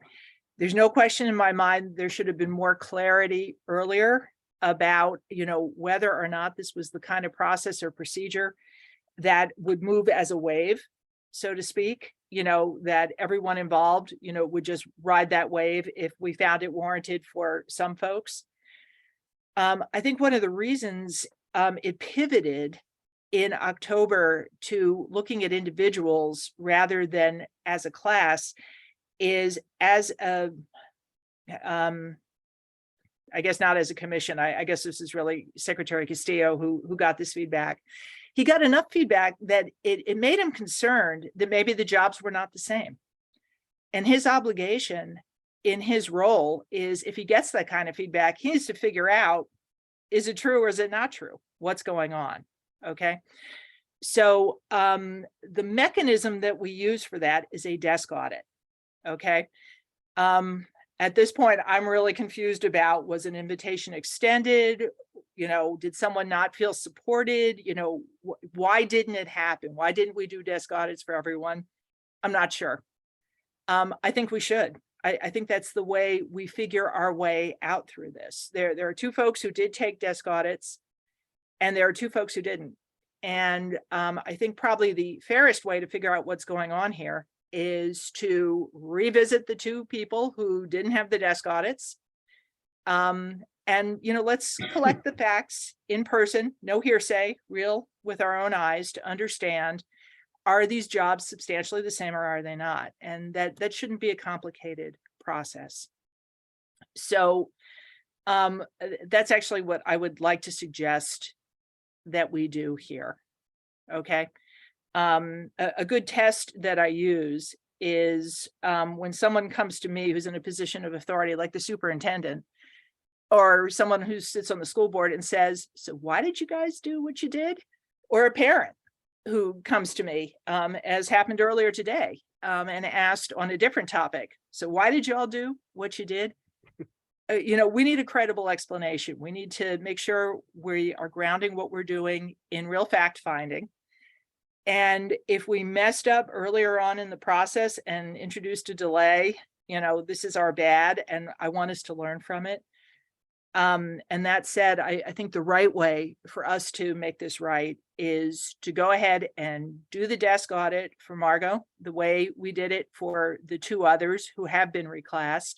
There's no question in my mind there should have been more clarity earlier about, you know, whether or not this was the kind of process or procedure that would move as a wave, so to speak, you know, that everyone involved, you know, would just ride that wave if we found it warranted for some folks. I think one of the reasons it pivoted in October to looking at individuals rather than as a class is as a, I guess not as a commission. I guess this is really Secretary Castillo who got this feedback. He got enough feedback that it made him concerned that maybe the jobs were not the same. And his obligation in his role is, if he gets that kind of feedback, he needs to figure out, is it true or is it not true? What's going on? Okay. So the mechanism that we use for that is a desk audit. Okay. At this point, I'm really confused about, was an invitation extended? Did someone not feel supported? Why didn't it happen? Why didn't we do desk audits for everyone? I'm not sure. I think we should. I think that's the way we figure our way out through this. There are two folks who did take desk audits, and there are two folks who didn't. And I think probably the fairest way to figure out what's going on here is to revisit the two people who didn't have the desk audits. And, let's collect the facts in person, no hearsay, real with our own eyes to understand, are these jobs substantially the same or are they not? And that shouldn't be a complicated process. So that's actually what I would like to suggest that we do here. Okay. A good test that I use is when someone comes to me who's in a position of authority, like the superintendent, or someone who sits on the school board and says, so why did you guys do what you did? Or a parent who comes to me, as happened earlier today, and asked on a different topic, so why did you all do what you did? We need a credible explanation. We need to make sure we are grounding what we're doing in real fact finding. And if we messed up earlier on in the process and introduced a delay, this is our bad, and I want us to learn from it. And that said, I think the right way for us to make this right is to go ahead and do the desk audit for Margot, the way we did it for the two others who have been reclassed.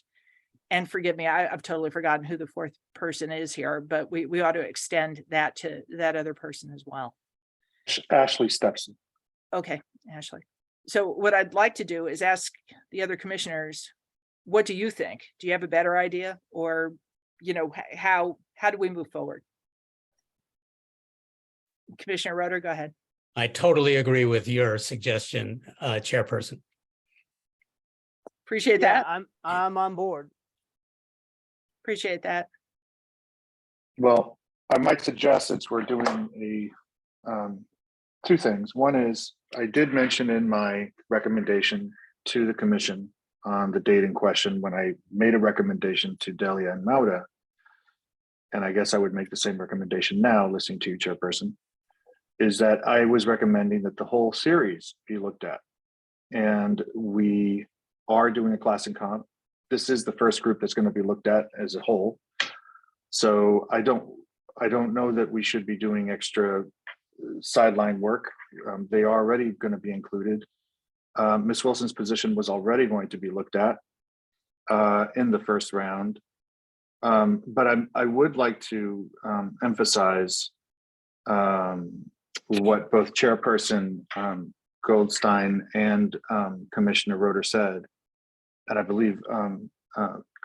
And forgive me, I've totally forgotten who the fourth person is here, but we ought to extend that to that other person as well.
Ashley Stepson.
Okay, Ashley. So what I'd like to do is ask the other commissioners, what do you think? Do you have a better idea? Or, how do we move forward? Commissioner Roeder, go ahead.
I totally agree with your suggestion, Chairperson.
Appreciate
Yeah,
that.
I'm on board.
Appreciate that.
Well, I might suggest, since we're doing two things. One is, I did mention in my recommendation to the commission on the date in question when I made a recommendation to Delia and Mauda, and I guess I would make the same recommendation now, listening to you, Chairperson, is that I was recommending that the whole series be looked at. And we are doing a class and comp. This is the first group that's going to be looked at as a whole. So I don't know that we should be doing extra sideline work. They are already going to be included. Ms. Wilson's position was already going to be looked at in the first round. But I would like to emphasize what both Chairperson Goldstein and Commissioner Roeder said, and I believe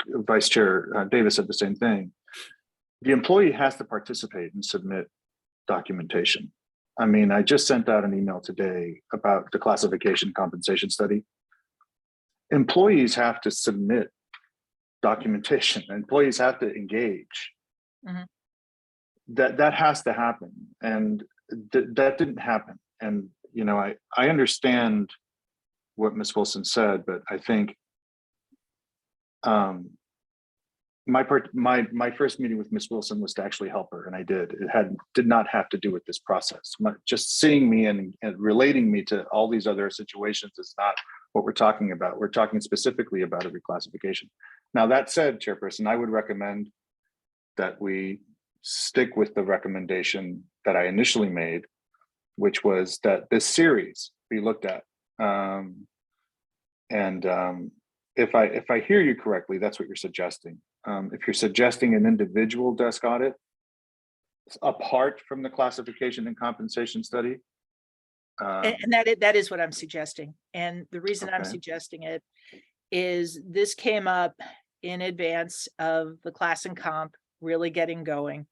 Vice Chair Davis said the same thing. The employee has to participate and submit documentation. I mean, I just sent out an email today about the classification compensation study. Employees have to submit documentation. Employees have to engage.
Mm-hmm.
That has to happen, and that didn't happen. And I understand what Ms. Wilson said, but I think my first meeting with Ms. Wilson was to actually help her, and I did. It did not have to do with this process. Just seeing me and relating me to all these other situations is not what we're talking about. We're talking specifically about a reclassification. Now, that said, Chairperson, I would recommend that we stick with the recommendation that I initially made, which was that this series be looked at. If I hear you correctly, that's what you're suggesting. If you're suggesting an individual desk audit, apart from the classification and compensation study.
And that is what I'm suggesting. And the reason I'm
Okay.
suggesting it is this came up in advance of the class and comp really getting going.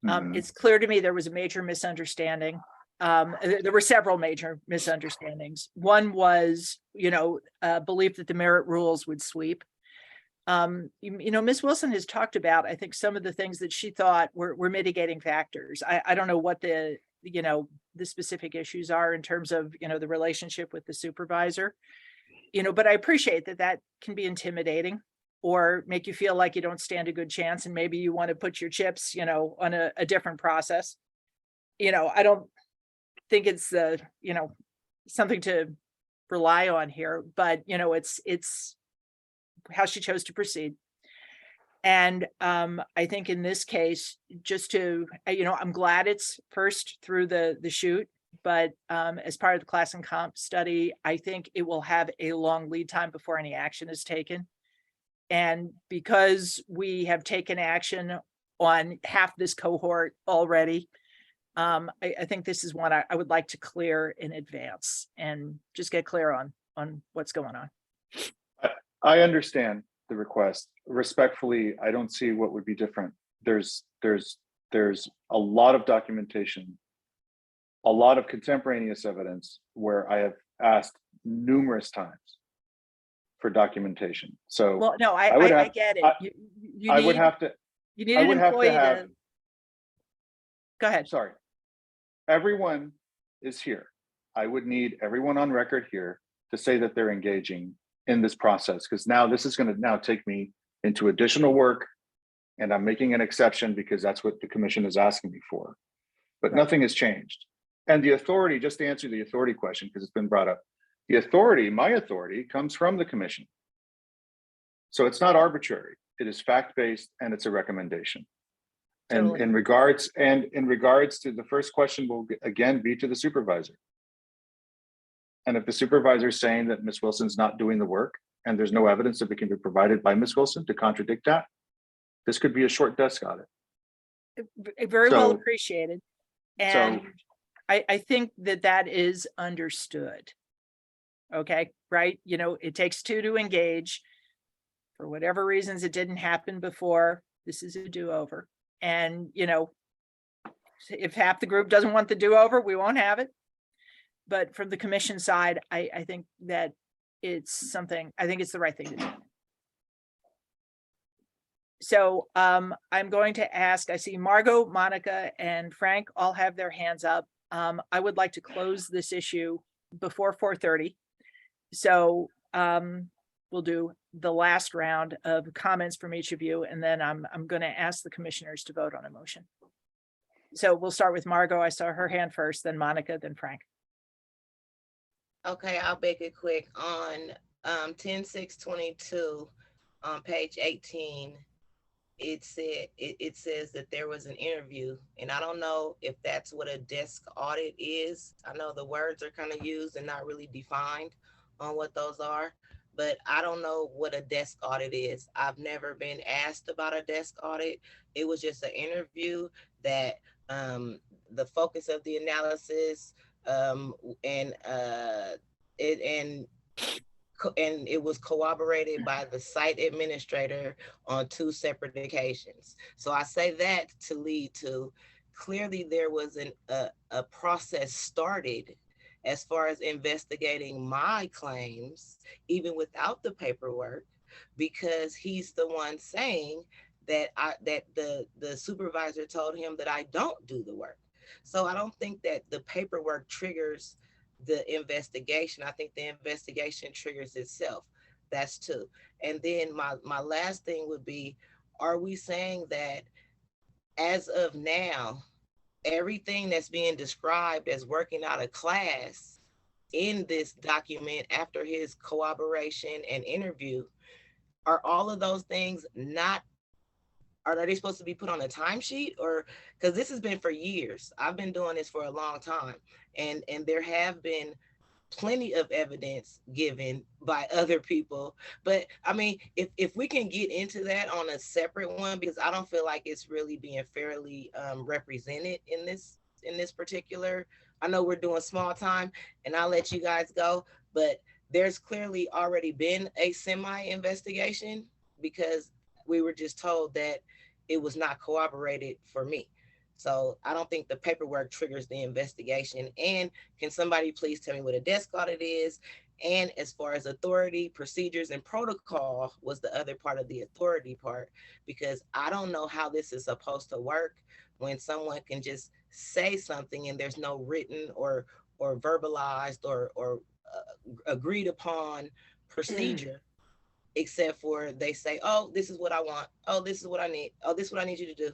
Mhm.
It's clear to me there was a major misunderstanding. There were several major misunderstandings. One was, belief that the merit rules would sweep. Ms. Wilson has talked about, I think, some of the things that she thought were mitigating factors. I don't know what the specific issues are in terms of, the relationship with the supervisor. But I appreciate that can be intimidating or make you feel like you don't stand a good chance and maybe you want to put your chips, on a different process. I don't think it's something to rely on here, but it's how she chose to proceed. And I think in this case, just to, I'm glad it's first through the chute, but as part of the class and comp study, I think it will have a long lead time before any action is taken. And because we have taken action on half this cohort already, I think this is one I would like to clear in advance and just get clear on what's going on.
I understand the request. Respectfully, I don't see what would be different. There's a lot of documentation, a lot of contemporaneous evidence where I have asked numerous times for documentation. So
Well, no,
I would
I
have-
get it.
I-
You
I would
need,
have to,
you need
I
an
would have
employee
to have,
go ahead.
sorry. Everyone is here. I would need everyone on record here to say that they're engaging in this process, because now this is going to now take me into additional work, and I'm making an exception because that's what the commission is asking me for. But
Right.
nothing has changed. And the authority, just to answer the authority question, because it's been brought up, the authority, my authority, comes from the commission. So it's not arbitrary. It is fact-based and it's a recommendation. And
Totally.
in regards to the first question will again be to the supervisor. And if the supervisor is saying that Ms. Wilson's not doing the work and there's no evidence that can be provided by Ms. Wilson to contradict that, this could be a short desk audit.
Very well
So-
appreciated. And I think that is understood. Okay, right? It takes two to engage. For whatever reasons, it didn't happen before. This is a do-over. And, if half the group doesn't want the do-over, we won't have it. But from the commission side, I think that I think it's the right thing to do. So I'm going to ask, I see Margot, Monica, and Frank all have their hands up. I would like to close this issue before 4:30. So we'll do the last round of comments from each of you, and then I'm going to ask the commissioners to vote on a motion. So we'll start with Margot. I saw her hand first, then Monica, then Frank.
Okay, I'll make it quick. On 10/6/22, on page 18, it says that there was an interview, and I don't know if that's what a desk audit is. I know the words are kind of used and not really defined on what those are, but I don't know what a desk audit is. I've never been asked about a desk audit. It was just an interview that the focus of the analysis and it was corroborated by the site administrator on 2 separate occasions. So I say that to lead to, clearly there was a process started as far as investigating my claims, even without the paperwork, because he's the one saying that the supervisor told him that I don't do the work. So I don't think that the paperwork triggers the investigation. I think the investigation triggers itself. That's 2. And then my last thing would be, are we saying that as of now, everything that's being described as working out a class in this document after his corroboration and interview, are all of those things not, are they supposed to be put on a timesheet? Or, because this has been for years. I've been doing this for a long time, and there have been plenty of evidence given by other people. But I mean, if we can get into that on a separate one, because I don't feel like it's really being fairly represented in this particular. I know we're doing small time, and I'll let you guys go, but there's clearly already been a semi investigation because we were just told that it was not corroborated for me. So I don't think the paperwork triggers the investigation. And can somebody please tell me what a desk audit is? And as far as authority, procedures, and protocol was the other part of the authority part, because I don't know how this is supposed to work when someone can just say something and there's no written or verbalized or agreed upon procedure, except for they say, oh, this is what I want. Oh, this is what I need. Oh, this is what I need you to do.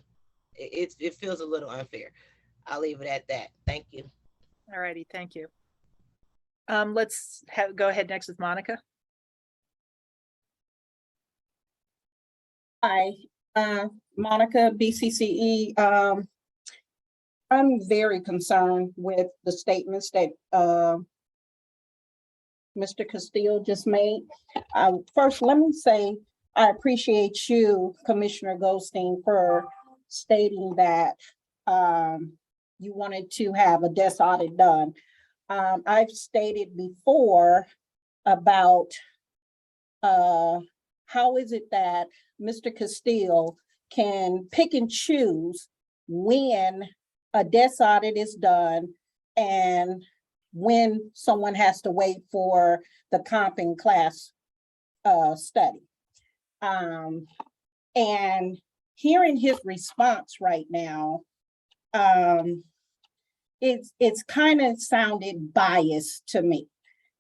It feels a little unfair. I'll leave it at that. Thank you.
All righty, thank you. Let's go ahead next with Monica.
Hi, Monica, BCCE. I'm very concerned with the statements that Mr. Castile just made. First, let me say, I appreciate you, Commissioner Goldstein, for stating that you wanted to have a desk audit done. I've stated before about how is it that Mr. Castile can pick and choose when a desk audit is done and when someone has to wait for the comp and class study. And hearing his response right now, it's kind of sounded biased to me,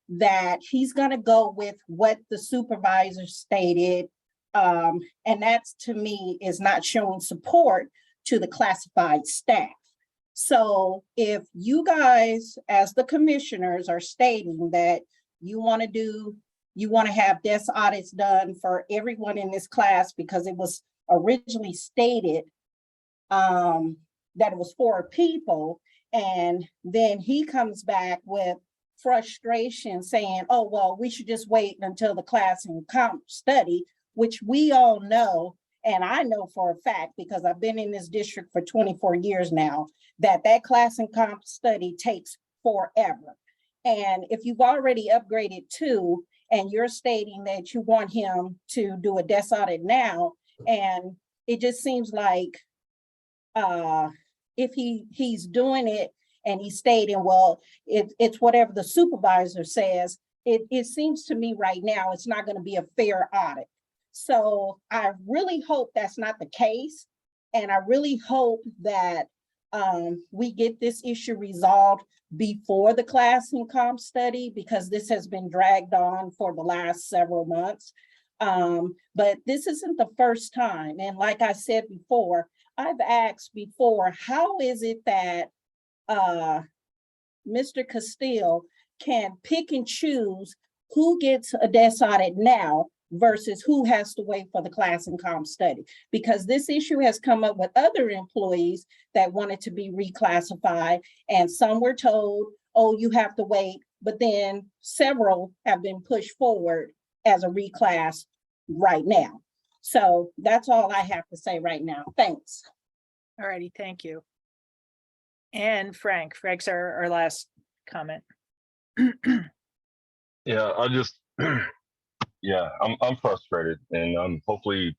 that he's going to go with what the supervisor stated. And that's, to me, is not showing support to the classified staff. So if you guys, as the commissioners, are stating that you want to have desk audits done for everyone in this class, because it was originally stated that it was 4 people, and then he comes back with frustration saying, oh, well, we should just wait until the class and comp study, which we all know, and I know for a fact, because I've been in this district for 24 years now, that class and comp study takes forever. And if you've already upgraded 2, and you're stating that you want him to do a desk audit now, and it just seems like if he's doing it and he's stating, well, it's whatever the supervisor says, it seems to me right now it's not going to be a fair audit. So I really hope that's not the case. And I really hope that we get this issue resolved before the class and comp study, because this has been dragged on for the last several months. But this isn't the first time. And like I said before, I've asked before, how is it that Mr. Castile can pick and choose who gets a desk audit now versus who has to wait for the class and comp study? Because this issue has come up with other employees that wanted to be reclassified, and some were told, oh, you have to wait, but then several have been pushed forward as a reclass right now. So that's all I have to say right now. Thanks.
All righty, thank you. And Frank's our last comment.
Yeah, I just, yeah, I'm frustrated, and hopefully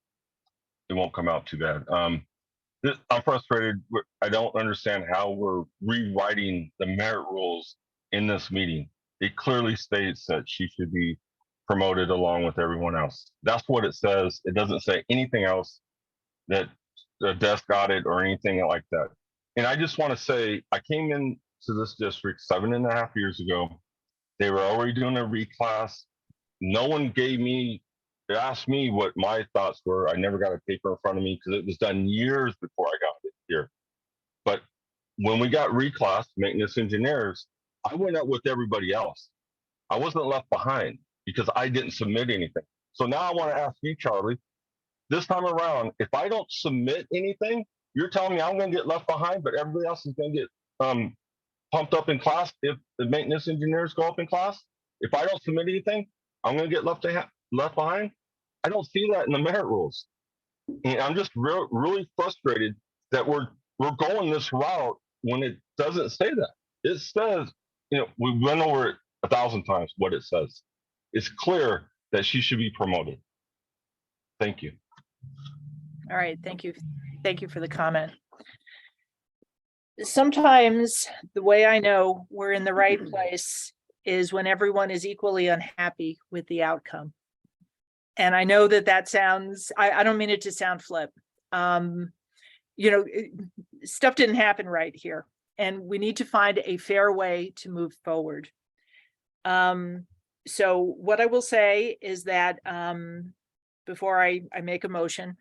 it won't come out too bad. I'm frustrated. I don't understand how we're rewriting the merit rules in this meeting. It clearly states that she should be promoted along with everyone else. That's what it says. It doesn't say anything else, that the desk audit or anything like that. And I just want to say, I came into this district 7.5 years ago. They were already doing a reclass. No one asked me what my thoughts were. I never got a paper in front of me because it was done years before I got here. But when we got reclass, maintenance engineers, I went out with everybody else. I wasn't left behind because I didn't submit anything. So now I want to ask you, Charlie, this time around, if I don't submit anything, you're telling me I'm going to get left behind, but everybody else is going to get pumped up in class if the maintenance engineers go up in class. If I don't submit anything, I'm going to get left behind. I don't see that in the merit rules. And I'm just really frustrated that we're going this route when it doesn't say that. It says, we went over it 1,000 times what it says. It's clear that she should be promoted. Thank you.
All right, thank you. Thank you for the comment. Sometimes the way I know we're in the right place is when everyone is equally unhappy with the outcome. And I know that sounds, I don't mean it to sound flip. Stuff didn't happen right here, and we need to find a fair way to move forward. So what I will say is that before I make a motion,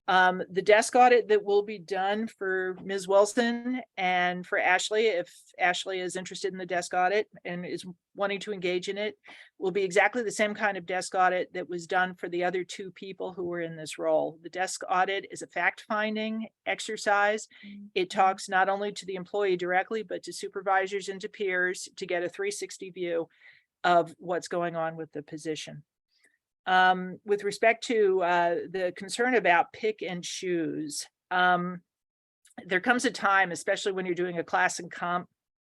the desk audit that will be done for Ms. Wilson and for Ashley, if Ashley is interested in the desk audit and is wanting to engage in it, will be exactly the same kind of desk audit that was done for the other two people who were in this role. The desk audit is a fact-finding exercise. It talks not only to the employee directly, but to supervisors and to peers to get a 360 view of what's going on with the position. With respect to the concern about pick and choose, there comes a time, especially when you're doing a class and comp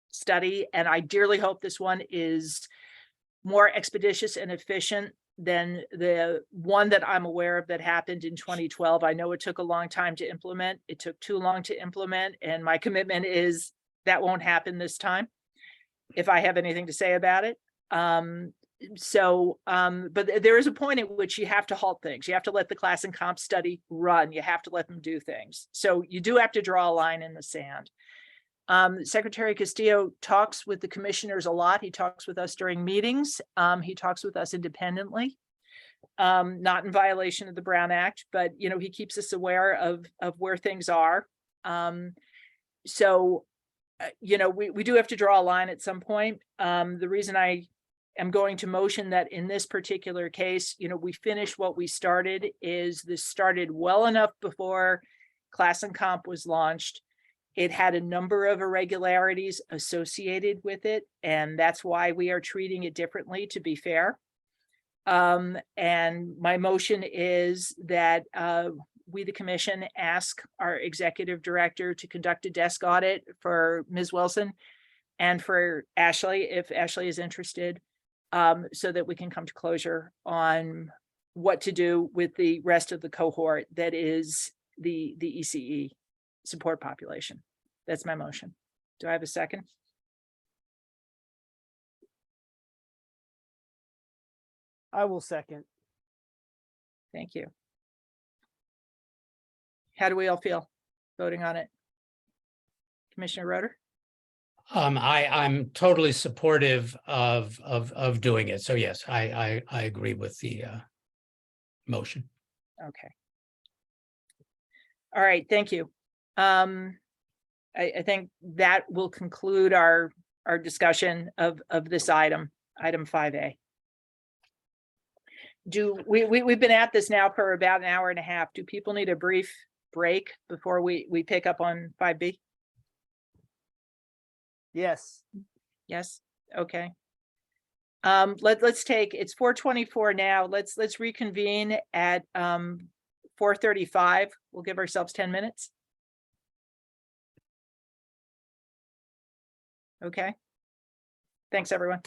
study, and I dearly hope this one is more expeditious and efficient than the one that I'm aware of that happened in 2012. I know it took a long time to implement. It took too long to implement, and my commitment is that won't happen this time, if I have anything to say about it. But there is a point at which you have to halt things. You have to let the class and comp study run. You have to let them do things. So you do have to draw a line in the sand. Secretary Castillo talks with the commissioners a lot. He talks with us during meetings. He talks with us independently, not in violation of the Brown Act, but he keeps us aware of where things are. We do have to draw a line at some point. The reason I am going to motion that in this particular case, we finish what we started is this started well enough before class and comp was launched. It had a number of irregularities associated with it, and that's why we are treating it differently, to be fair. And my motion is that we, the commission, ask our executive director to conduct a desk audit for Ms. Wilson and for Ashley, if Ashley is interested, so that we can come to closure on what to do with the rest of the cohort that is the ECE support population. That's my motion. Do I have a second?
I will second.
Thank you. How do we all feel voting on it? Commissioner Roeder?
I'm totally supportive of doing it. So yes, I agree with the motion.
Okay. All right, thank you. I think that will conclude our discussion of this item 5A. We've been at this now for about an hour and a half. Do people need a brief break before we pick up on 5B?
Yes.
Yes, okay. Let's take, it's 4:24 now. Let's reconvene at 4:35. We'll give ourselves 10 minutes. Okay. Thanks, everyone.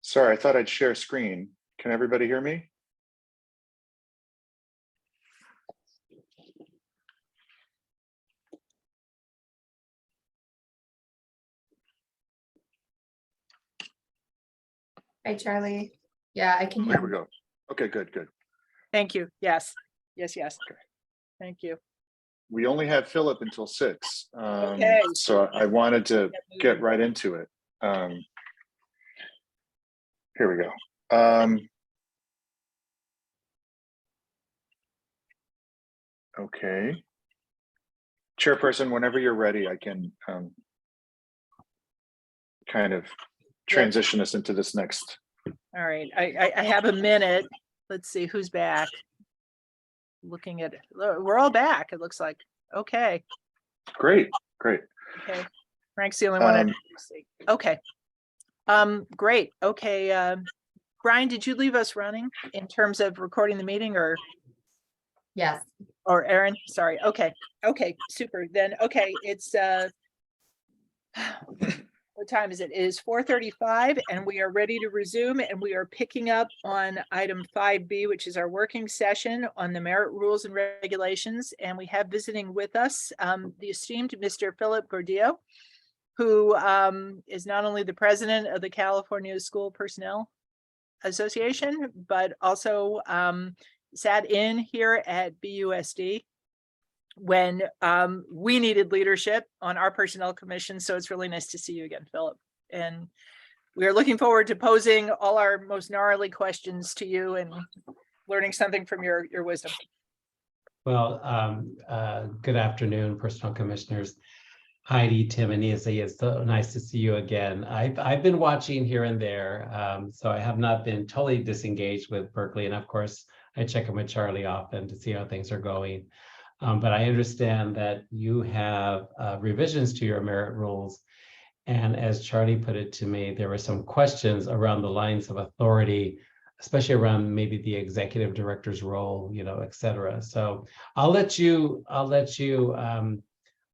Sorry, I thought I'd share screen. Can everybody hear me?
Hi, Charlie. Yeah, I can hear
There we
you.
go. Okay, good, good.
Thank you. Yes, yes.
Okay.
Thank you.
We only had Philip until 6.
Okay.
So I wanted to get right into it. Here we go. Okay. Chairperson, whenever you're ready, I can kind of transition us into this next.
All right, I have a minute. Let's see who's back. Looking at, we're all back, it looks like. Okay,
Great, great.
okay. Frank's the only one.
Um,
Okay. Great. Okay, Brian, did you leave us running in terms of recording the meeting
Yes.
or Aaron? Sorry. Okay. Okay, super. Then, okay, it's what time is it? It is 4:35 and we are ready to resume, and we are picking up on item 5B, which is our working session on the merit rules and regulations. And we have visiting with us the esteemed Mr. Philip Gordillo, who is not only the president of the California School Personnel Association, but also sat in here at BUSD when we needed leadership on our personnel commission. So it's really nice to see you again, Philip. And we are looking forward to posing all our most gnarly questions to you and learning something from your wisdom.
Well, good afternoon, Personnel Commissioners. Heidi, Tim, and Izzy, it's so nice to see you again. I've been watching here and there, so I have not been totally disengaged with Berkeley. And of course, I check in with Charlie often to see how things are going. But I understand that you have revisions to your merit rules. And as Charlie put it to me, there were some questions around the lines of authority, especially around maybe the executive director's role, et cetera. So I'll let you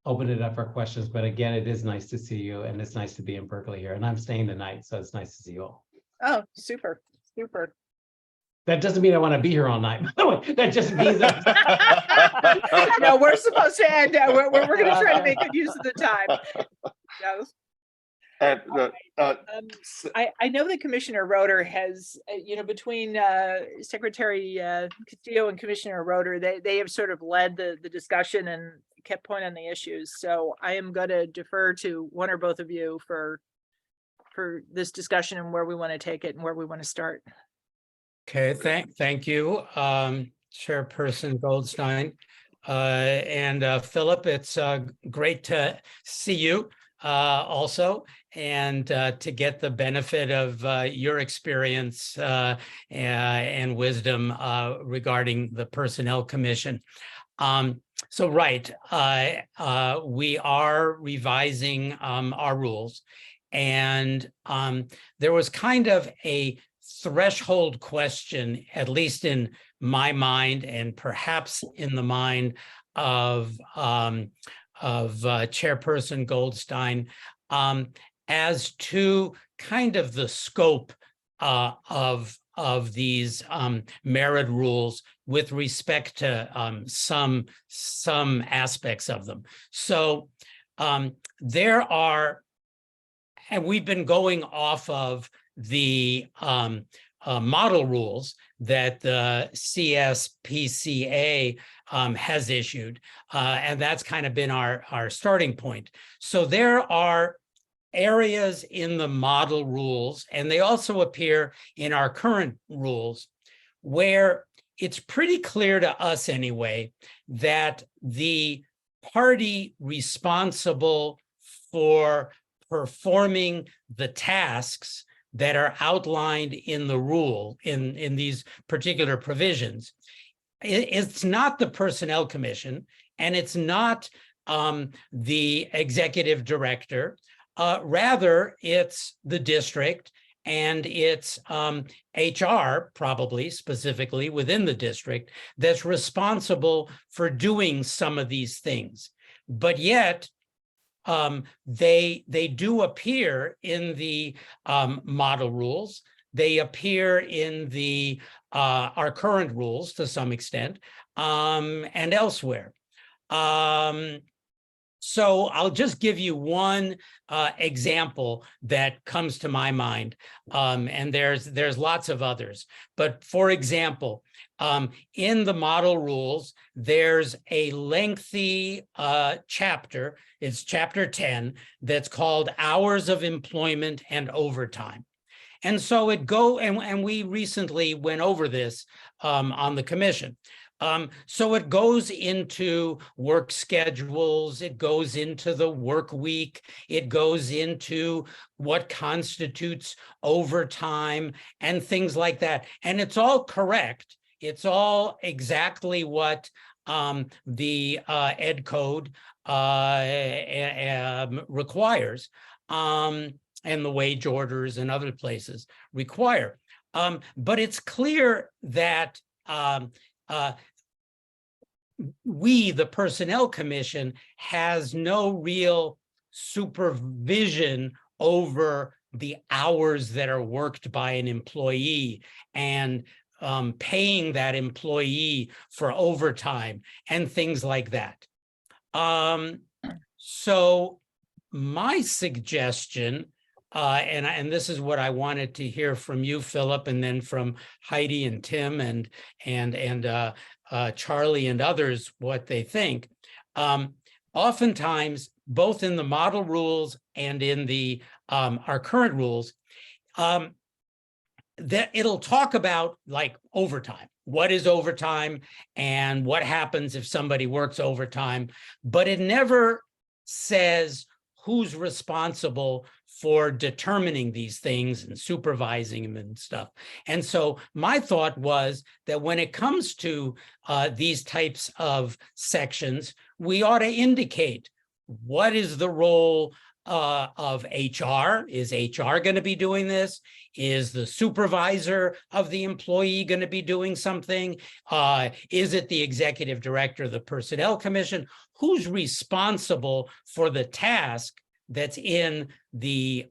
open it up for questions. But again, it is nice to see you, and it's nice to be in Berkeley here. And I'm staying tonight, so it's nice to see you all.
Oh, super, super.
That doesn't mean I want to be here all night. By the way, that just means
No, we're supposed to end. We're going to try to make good use of the time. No. I know that Commissioner Roeder has, between Secretary Castillo and Commissioner Roeder, they have sort of led the discussion and kept point on the issues. So I am going to defer to one or both of you for this discussion and where we want to take it and where we want to start.
Okay, thank you, Chairperson Goldstein. And Philip, it's great to see you also, and to get the benefit of your experience and wisdom regarding the Personnel Commission. So right, we are revising our rules, and there was kind of a threshold question, at least in my mind, and perhaps in the mind of Chairperson Goldstein, as to kind of the scope of these merit rules with respect to some aspects of them. So there are, and we've been going off of the model rules that the CSPCA has issued, and that's kind of been our starting point. So there are areas in the model rules, and they also appear in our current rules, where it's pretty clear to us anyway that the party responsible for performing the tasks that are outlined in the rule, in these particular provisions, it's not the Personnel Commission, and it's not the executive director. Rather, it's the district, and it's HR, probably specifically within the district, that's responsible for doing some of these things. But yet, they do appear in the model rules. They appear in the our current rules to some extent, and elsewhere. So I'll just give you one example that comes to my mind, and there's lots of others. But for example, in the model rules, there's a lengthy chapter, it's chapter 10, that's called Hours of Employment and Overtime. And so and we recently went over this on the commission. So it goes into work schedules, it goes into the work week, it goes into what constitutes overtime and things like that. And it's all correct. It's all exactly what the Ed Code requires, and the wage orders and other places require. But it's clear that we, the Personnel Commission, has no real supervision over the hours that are worked by an employee and paying that employee for overtime and things like that. So my suggestion, and this is what I wanted to hear from you, Philip, and then from Heidi and Tim and Charlie and others, what they think. Oftentimes, both in the model rules and in the our current rules, that it'll talk about like overtime. What is overtime and what happens if somebody works overtime, but it never says who's responsible for determining these things and supervising them and stuff. And so my thought was that when it comes to these types of sections, we ought to indicate what is the role of HR. Is HR going to be doing this? Is the supervisor of the employee going to be doing something? Is it the executive director of the Personnel Commission? Who's responsible for the task that's in the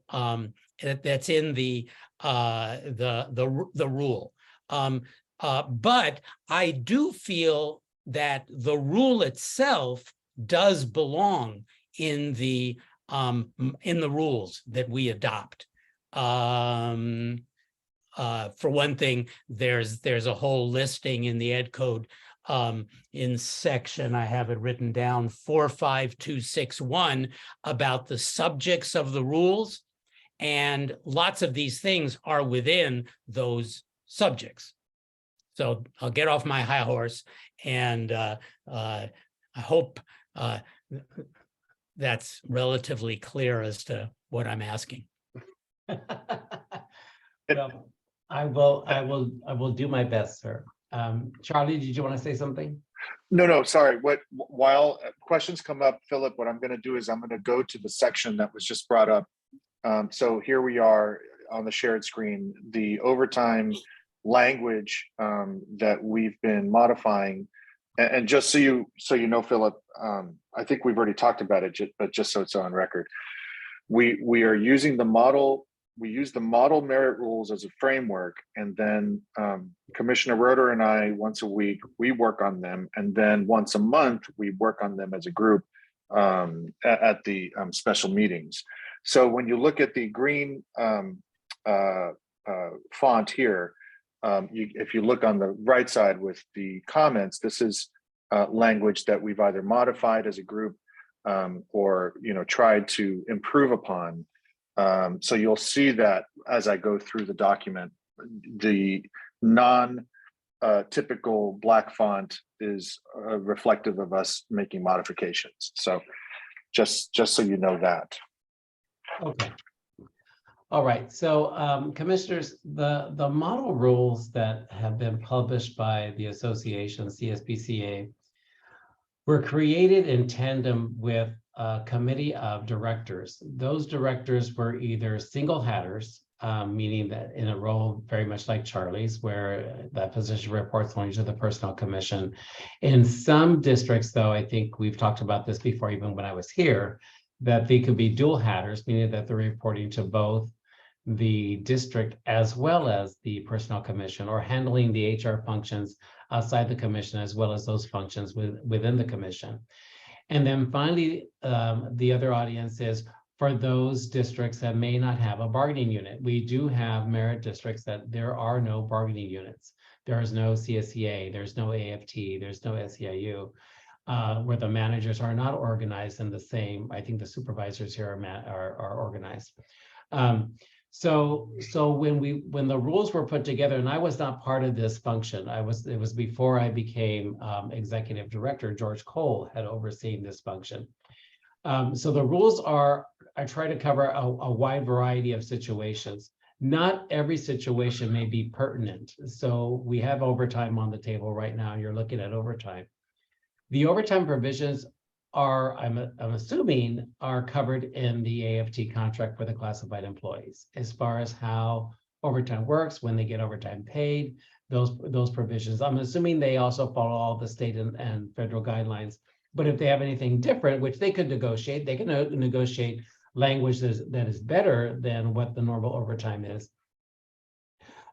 rule? But I do feel that the rule itself does belong in the rules that we adopt. For one thing, there's a whole listing in the Ed Code in section, I have it written down, 45261, about the subjects of the rules, and lots of these things are within those subjects. So I'll get off my high horse, and I hope that's relatively clear as to what I'm asking.
Well, I will do my best, sir. Charlie, did you want to say something?
No, sorry. While questions come up, Philip, what I'm going to do is I'm going to go to the section that was just brought up. So here we are on the shared screen, the overtime language that we've been modifying. And just so you know, Philip, I think we've already talked about it, but just so it's on record, we are using the model. We use the model merit rules as a framework, and then Commissioner Roeder and I, once a week, we work on them, and then once a month, we work on them as a group at the special meetings. So when you look at the green font here, if you look on the right side with the comments, this is language that we've either modified as a group or tried to improve upon. So you'll see that as I go through the document, the non-typical black font is reflective of us making modifications. So just so you know that.
Okay. All right. So commissioners, the model rules that have been published by the association, CSPCA, were created in tandem with a committee of directors. Those directors were either single hatters, meaning that in a role very much like Charlie's, where that position reports only to the Personnel Commission. In some districts, though, I think we've talked about this before, even when I was here, that they could be dual hatters, meaning that they're reporting to both the district as well as the Personnel Commission, or handling the HR functions outside the commission as well as those functions within the commission. And then finally, the other audience is for those districts that may not have a bargaining unit. We do have merit districts that there are no bargaining units. There is no CSEA, there's no AFT, there's no SEIU, where the managers are not organized in the same. I think the supervisors here are organized. So when the rules were put together, and I was not part of this function, it was before I became executive director. George Cole had overseen this function. So the rules I try to cover a wide variety of situations. Not every situation may be pertinent. So we have overtime on the table right now. You're looking at overtime. The overtime provisions are, I'm assuming, are covered in the AFT contract for the classified employees, as far as how overtime works, when they get overtime paid, those provisions. I'm assuming they also follow all the state and federal guidelines. But if they have anything different, which they could negotiate, they can negotiate language that is better than what the normal overtime is.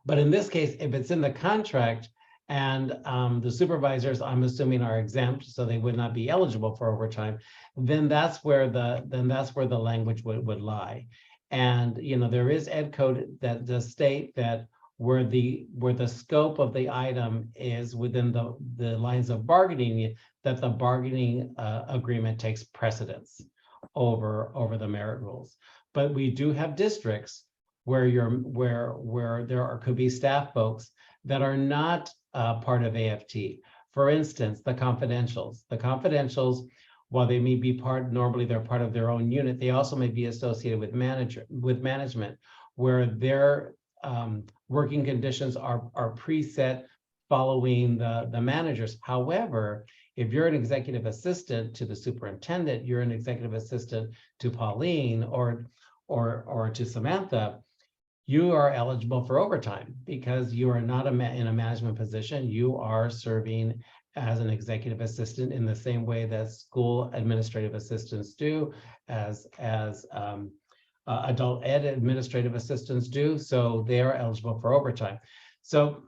But in this case, if it's in the contract, and the supervisors, I'm assuming, are exempt, so they would not be eligible for overtime, then that's where the language would lie. And there is ed code that does state that where the scope of the item is within the lines of bargaining, that the bargaining agreement takes precedence over the merit rules. But we do have districts where could be staff folks that are not part of AFT. For instance, the confidentials. The confidentials, while they may be normally they're part of their own unit, they also may be associated with management, where their working conditions are preset following the managers. However, if you're an executive assistant to the superintendent, you're an executive assistant to Pauline or to Samantha, you are eligible for overtime because you are not in a management position. You are serving as an executive assistant in the same way that school administrative assistants do, as adult ed administrative assistants do. So they are eligible for overtime. So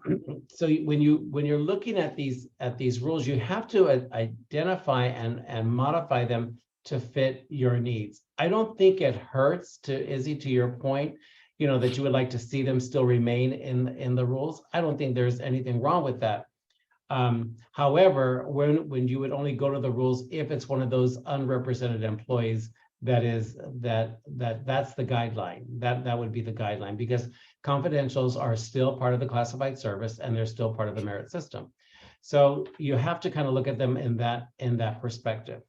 when you're looking at these rules, you have to identify and modify them to fit your needs. I don't think it hurts, Izzy, to your point, that you would like to see them still remain in the rules. I don't think there's anything wrong with that. However, when you would only go to the rules if it's one of those unrepresented employees, that's the guideline. That would be the guideline, because confidentials are still part of the classified service and they're still part of the merit system. So you have to kind of look at them in that perspective.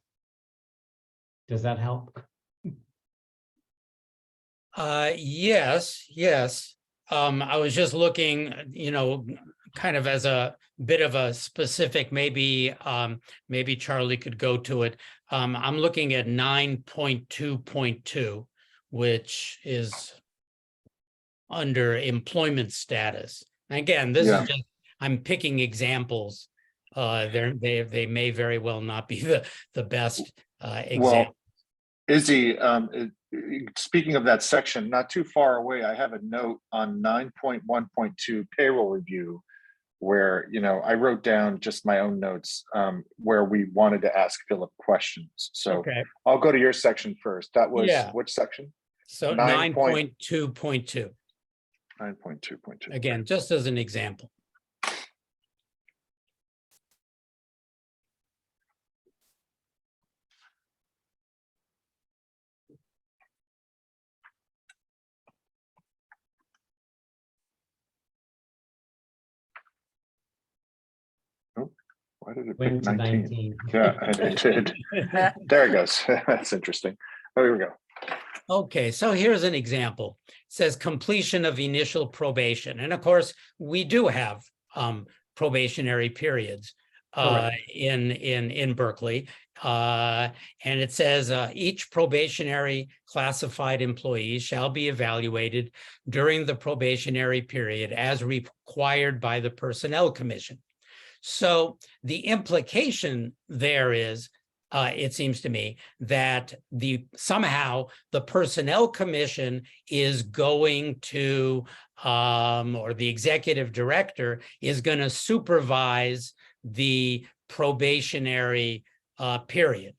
Does that help?
Yes. I was just looking, kind of as a bit of a specific, maybe Charlie could go to it. I'm looking at 9.2.2, which is under employment status. And again, this is just, I'm picking examples. They may very well not be the best example.
Well, Izzy, speaking of that section, not too far away, I have a note on 9.1.2 payroll review, where I wrote down just my own notes where we wanted to ask Philip questions. So okay. I'll go to your section first. That was which section?
So 9.2.2.
9.2.2.
Again, just as an example.
Why did it
Went
pick
to
19? Yeah, it did. There it goes. That's interesting. Oh, here we go.
Okay, so here's an example. It says completion of initial probation. And of course, we do have probationary periods in Berkeley. And it says each probationary classified employee shall be evaluated during the probationary period as required by the Personnel Commission. So the implication there is it seems to me, that somehow the Personnel Commission is going to, or the executive director is going to supervise the probationary period.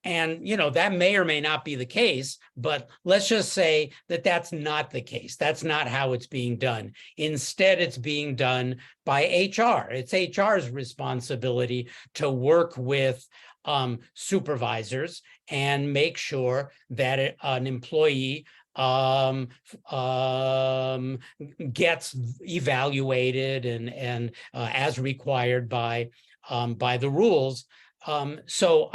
And, you know, that may or may not be the case, but let's just say that that's not the case. That's not how it's being done. Instead, it's being done by HR. It's HR's responsibility to work with supervisors and make sure that an employee gets evaluated and as required by the rules. So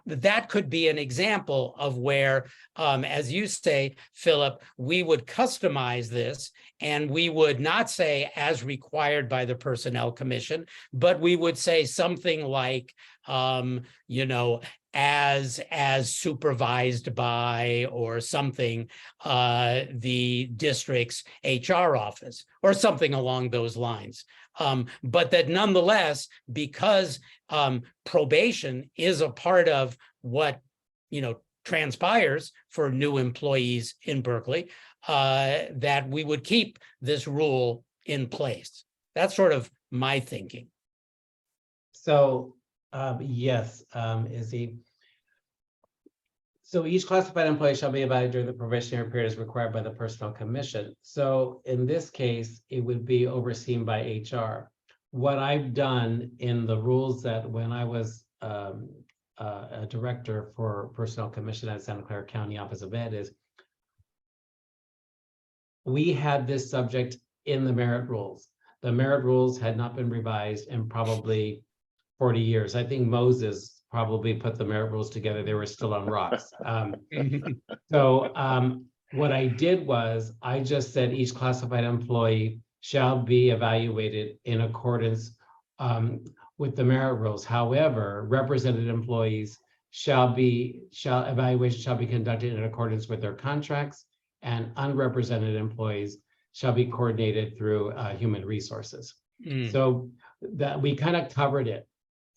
that could be an example of where, as you say, Philip, we would customize this and we would not say as required by the Personnel Commission, but we would say something like, you know, as supervised by or something, the district's HR office or something along those lines. But that nonetheless, because probation is a part of what, you know, transpires for new employees in Berkeley, that we would keep this rule in place. That's sort of my thinking.
So, yes, Izzy. So each classified employee shall be evaluated during the probationary period as required by the Personnel Commission. So in this case, it would be overseen by HR. What I've done in the rules that when I was a director for Personnel Commission at Santa Clara County Office of Ed is we had this subject in the merit rules. The merit rules had not been revised in probably 40 years. I think Moses probably put the merit rules together. They were still on rocks. So what I did was I just said each classified employee shall be evaluated in accordance with the merit rules. However, represented employees evaluation shall be conducted in accordance with their contracts, and unrepresented employees shall be coordinated through human resources. So that we kind of covered it.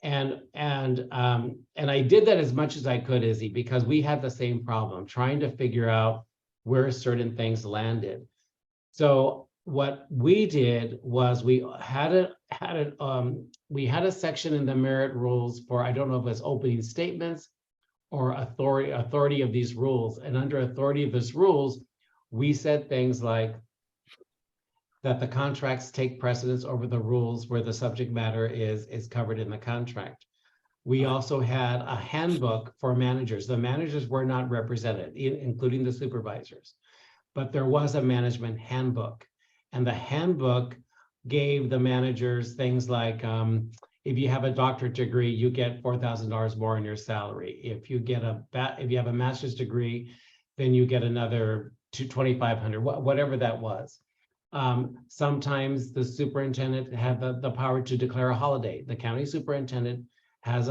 And I did that as much as I could, Izzy, because we had the same problem trying to figure out where certain things landed. So what we did was we had a section in the merit rules for, I don't know if it's opening statements or authority of these rules. And under authority of these rules, we said things like that the contracts take precedence over the rules where the subject matter is covered in the contract. We also had a handbook for managers. The managers were not represented, including the supervisors, but there was a management handbook. And the handbook gave the managers things like, if you have a doctorate degree, you get $4,000 more in your salary. If you have a master's degree, then you get another $2,500, whatever that was. Sometimes the superintendent had the power to declare a holiday. The county superintendent has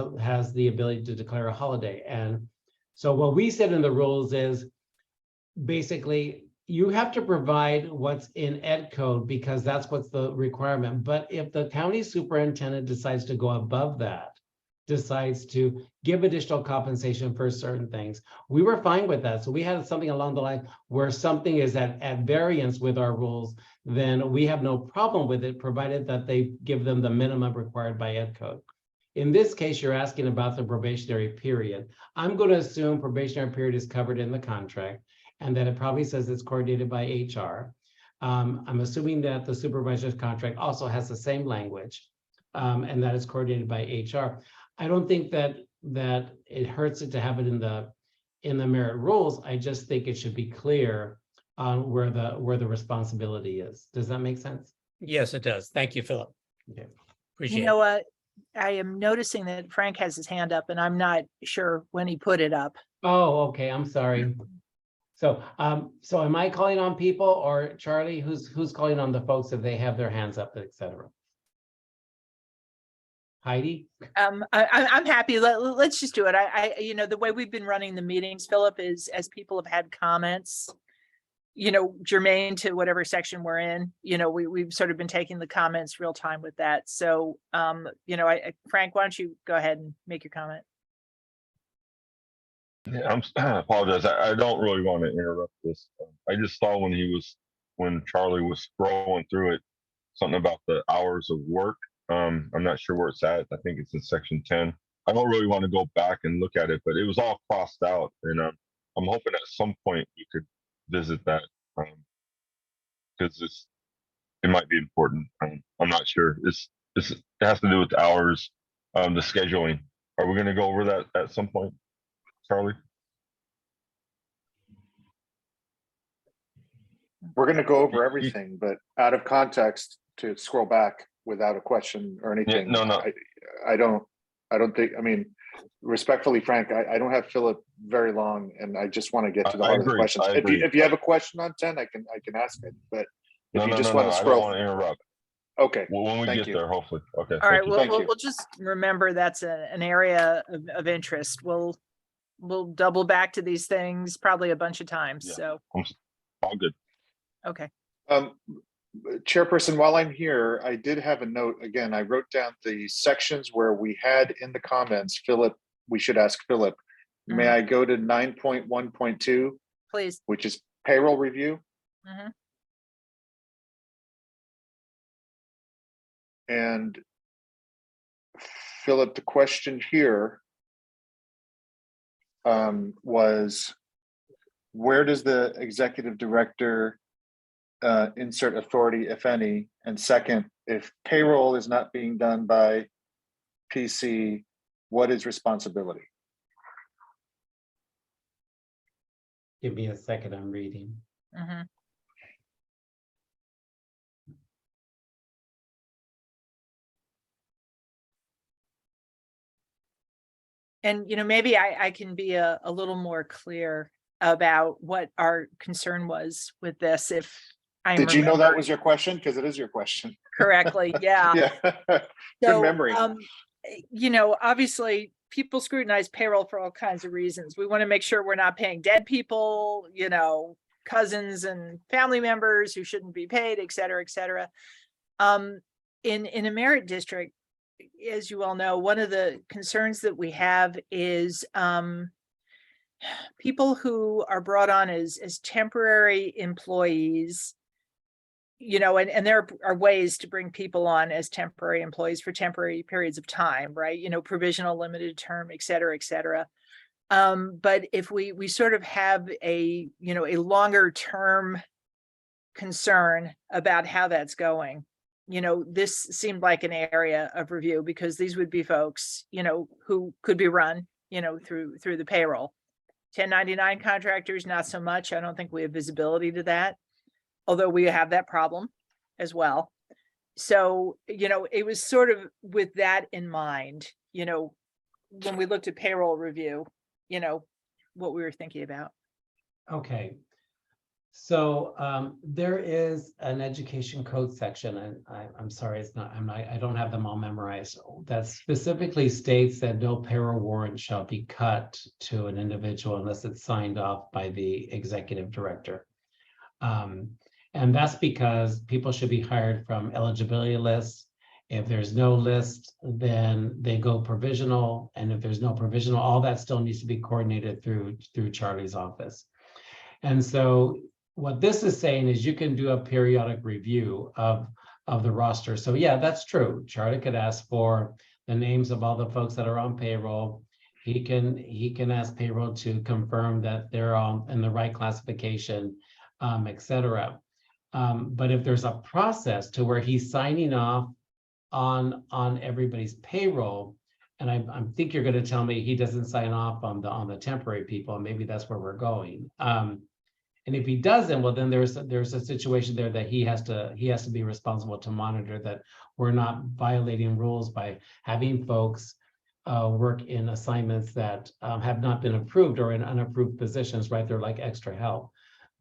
the ability to declare a holiday. And so what we said in the rules is basically you have to provide what's in Ed code because that's what's the requirement. But if the county superintendent decides to go above that, decides to give additional compensation for certain things, we were fine with that. So we had something along the line where something is at variance with our rules, then we have no problem with it, provided that they give them the minimum required by Ed code. In this case, you're asking about the probationary period. I'm going to assume probationary period is covered in the contract and that it probably says it's coordinated by HR. I'm assuming that the supervisor's contract also has the same language and that it's coordinated by HR. I don't think that it hurts it to have it in the merit rules. I just think it should be clear on where the responsibility is. Does that make sense?
Yes, it does. Thank you, Philip.
Okay.
Appreciate
You know what? I am noticing that Frank has his hand up and I'm not sure when he put it up.
Oh, okay. I'm sorry. So am I calling on people or Charlie? Who's calling on the folks if they have their hands up, etc.? Heidi?
I'm happy. Let's just do it. You know, the way we've been running the meetings, Philip, is as people have had comments, you know, germane to whatever section we're in, you know, we've sort of been taking the comments real time with that. So, you know, Frank, why don't you go ahead and make your comment?
Yeah, I apologize. I don't really want to interrupt this. I just saw when Charlie was scrolling through it, something about the hours of work. I'm not sure where it's at. I think it's in section 10. I don't really want to go back and look at it, but it was all crossed out, and I'm hoping at some point you could visit that because it might be important. I'm not sure. It has to do with hours, the scheduling. Are we going to go over that at some point, Charlie?
We're gonna go over everything, but out of context, to scroll back without a question or anything.
no.
I don't think, I mean, respectfully, Frank, I don't have Philip very long, and I just want to get to the
I
heart of the
agree,
questions.
I
If you,
agree.
if you have a question on 10, I can ask it, but if you just want to
I don't
scroll.
want to interrupt.
Okay,
Well, when we
Thank
get
you.
there, hopefully. Okay.
All right,
thank you.
Thank
we'll
you.
we'll just remember that's an area of interest. We'll double back to these things probably a bunch of times,
Yeah.
so,
All good.
okay.
Chairperson, while I'm here, I did have a note. Again, I wrote down the sections where we had in the comments, Philip, we should ask Philip. May
Mhm.
I go to 9.1.2,
Please.
which is payroll review?
Mhm.
And Philip, the question here was, where does the executive director insert authority, if any? And second, if payroll is not being done by PC, what is responsibility?
Give me a second, I'm reading.
Mhm. And, maybe I can be a little more clear about what our concern was with this, if I'm
Did you know that
remembering
was your question? Because it is your question.
correctly. Yeah.
Yeah, good
So,
memory.
Obviously, people scrutinize payroll for all kinds of reasons. We want to make sure we're not paying dead people, cousins and family members who shouldn't be paid, et cetera, et cetera. In a merit district, as you all know, one of the concerns that we have is people who are brought on as temporary employees, and there are ways to bring people on as temporary employees for temporary periods of time, right? Provisional, limited term, et cetera, et cetera. But if we sort of have a longer term concern about how that's going, this seemed like an area of review, because these would be folks, who could be run, through the payroll. 1099 contractors, not so much. I don't think we have visibility to that, although we have that problem as well. So, it was sort of with that in mind, when we looked at payroll review, what we were thinking about.
Okay. So there is an education code section, and I'm sorry, I don't have them all memorized, that specifically states that no payroll warrant shall be cut to an individual unless it's signed off by the executive director. And that's because people should be hired from eligibility lists. If there's no list, then they go provisional. And if there's no provisional, all that still needs to be coordinated through Charlie's office. And so what this is saying is you can do a periodic review of the roster. So yeah, that's true. Charlie could ask for the names of all the folks that are on payroll. He can ask payroll to confirm that they're all in the right classification, et cetera. But if there's a process to where he's signing off on everybody's payroll, and I think you're going to tell me he doesn't sign off on the temporary people, and maybe that's where we're going. And if he doesn't, well, then there's a situation there that he has to be responsible to monitor that we're not violating rules by having folks work in assignments that have not been approved or in unapproved positions, right? They're like extra help.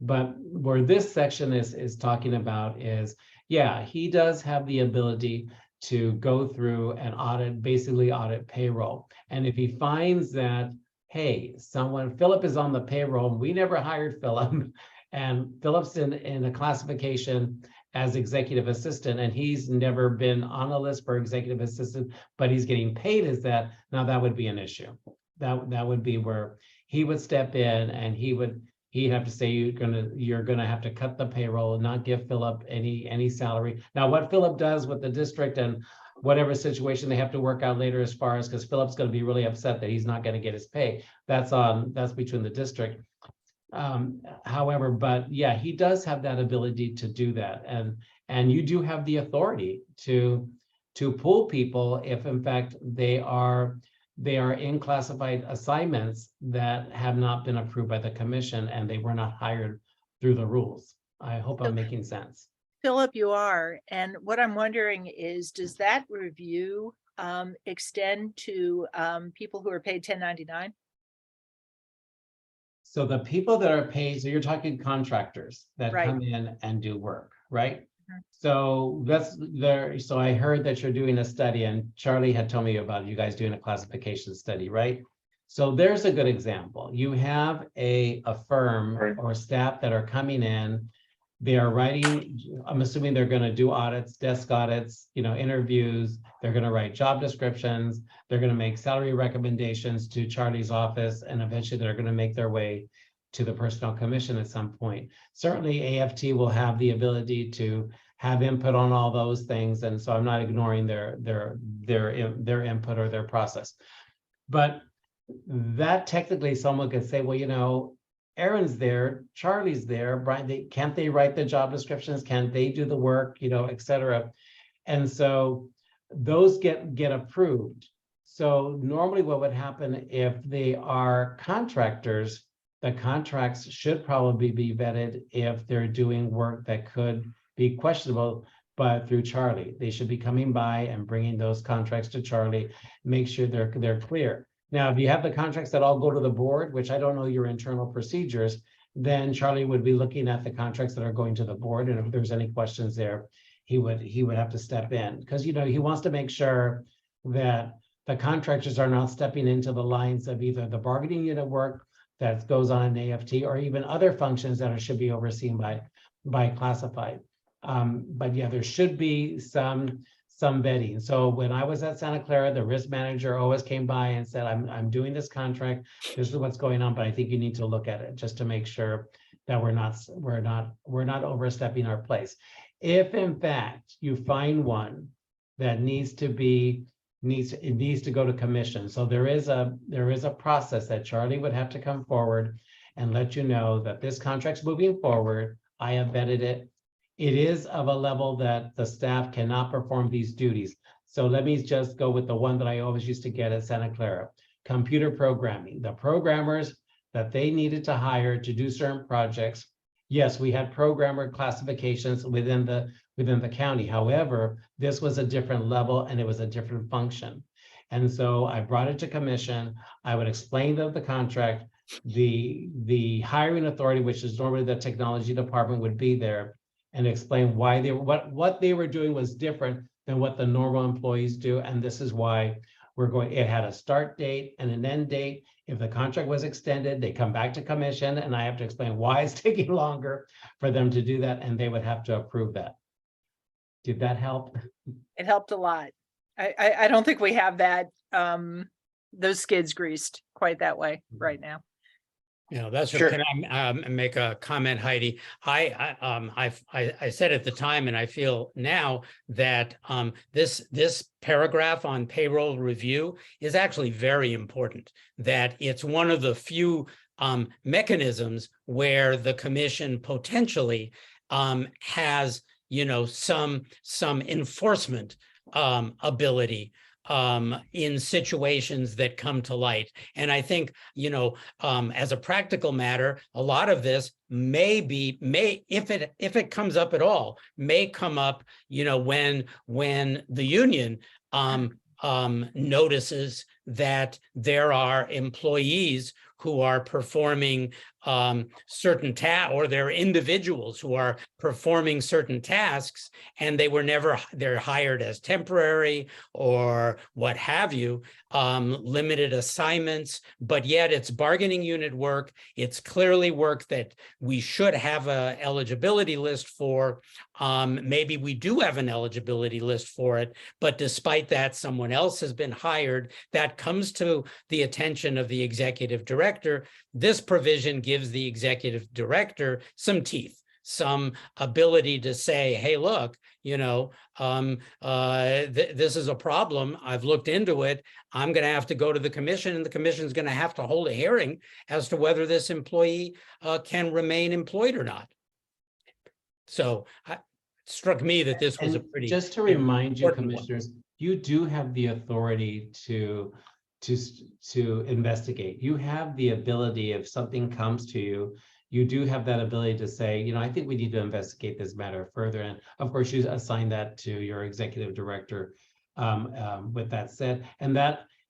But where this section is talking about is, yeah, he does have the ability to go through and basically audit payroll. And if he finds that, hey, Philip is on the payroll, we never hired Philip, and Philip's in a classification as executive assistant, and he's never been on a list for executive assistant, but he's getting paid as that, now that would be an issue. That would be where he would step in and he'd have to say, you're gonna have to cut the payroll and not give Philip any salary. Now, what Philip does with the district and whatever situation they have to work out later as far as, because Philip's gonna be really upset that he's not gonna get his pay. That's between the district. However, but yeah, he does have that ability to do that. And you do have the authority to pull people if in fact they are in classified assignments that have not been approved by the commission and they were not hired through the rules. I hope I'm making sense.
Philip, you are. And what I'm wondering is, does that review extend to people who are paid 1099?
So the people that are paid, so you're talking contractors that
Right.
come in and do work, right?
Mhm.
So that's there. So I heard that you're doing a study and Charlie had told me about you guys doing a classification study, right? So there's a good example. You have a firm
Right.
or staff that are coming in. They are writing, I'm assuming they're going to do audits, desk audits, interviews. They're going to write job descriptions. They're going to make salary recommendations to Charlie's office, and eventually they're going to make their way to the Personnel Commission at some point. Certainly AFT will have the ability to have input on all those things. And so I'm not ignoring their input or their process. But that technically someone could say, well, Aaron's there, Charlie's there, Brian, can't they write the job descriptions? Can't they do the work, et cetera? And so those get approved. So normally what would happen if they are contractors, the contracts should probably be vetted if they're doing work that could be questionable, but through Charlie. They should be coming by and bringing those contracts to Charlie, make sure they're clear. Now, if you have the contracts that all go to the board, which I don't know your internal procedures, then Charlie would be looking at the contracts that are going to the board. And if there's any questions there, he would have to step in because, he wants to make sure that the contractors are not stepping into the lines of either the bargaining unit work that goes on in AFT or even other functions that should be overseen by classified. But yeah, there should be some vetting. So when I was at Santa Clara, the risk manager always came by and said, I'm doing this contract. This is what's going on, but I think you need to look at it just to make sure that we're not overstepping our place. If in fact you find one that needs to go to commission. So there is a process that Charlie would have to come forward and let you know that this contract's moving forward. I have vetted it. It is of a level that the staff cannot perform these duties. So let me just go with the one that I always used to get at Santa Clara, computer programming. The programmers that they needed to hire to do certain projects. Yes, we had programmer classifications within the county. However, this was a different level and it was a different function. And so I brought it to commission. I would explain the contract, the hiring authority, which is normally the technology department, would be there and explain why what they were doing was different than what the normal employees do. And this is why it had a start date and an end date. If the contract was extended, they come back to commission and I have to explain why it's taking longer for them to do that. And they would have to approve that. Did that help?
It helped a lot. I don't think we have that, those skids greased quite that way right now.
That's
Sure.
Can I make a comment, Heidi? I said at the time, and I feel now that this paragraph on payroll review is actually very important. That it's one of the few mechanisms where the commission potentially has some enforcement ability in situations that come to light. And I think, as a practical matter, a lot of this may, if it comes up at all, may come up, when the union notices that there are employees who are performing certain or they're individuals who are performing certain tasks and they're hired as temporary or what have you, limited assignments, but yet it's bargaining unit work. It's clearly work that we should have a eligibility list for. Maybe we do have an eligibility list for it, but despite that, someone else has been hired. That comes to the attention of the executive director. This provision gives the executive director some teeth, some ability to say, hey, look, this is a problem. I've looked into it. I'm going to have to go to the commission, and the commission is going to have to hold a hearing as to whether this employee can remain employed or not. So it struck me that this was a
And
pretty.
just to remind you,
important one.
commissioners, you do have the authority to investigate. You have the ability, if something comes to you, you do have that ability to say, I think we need to investigate this matter further. And of course, you assign that to your executive director. With that said, and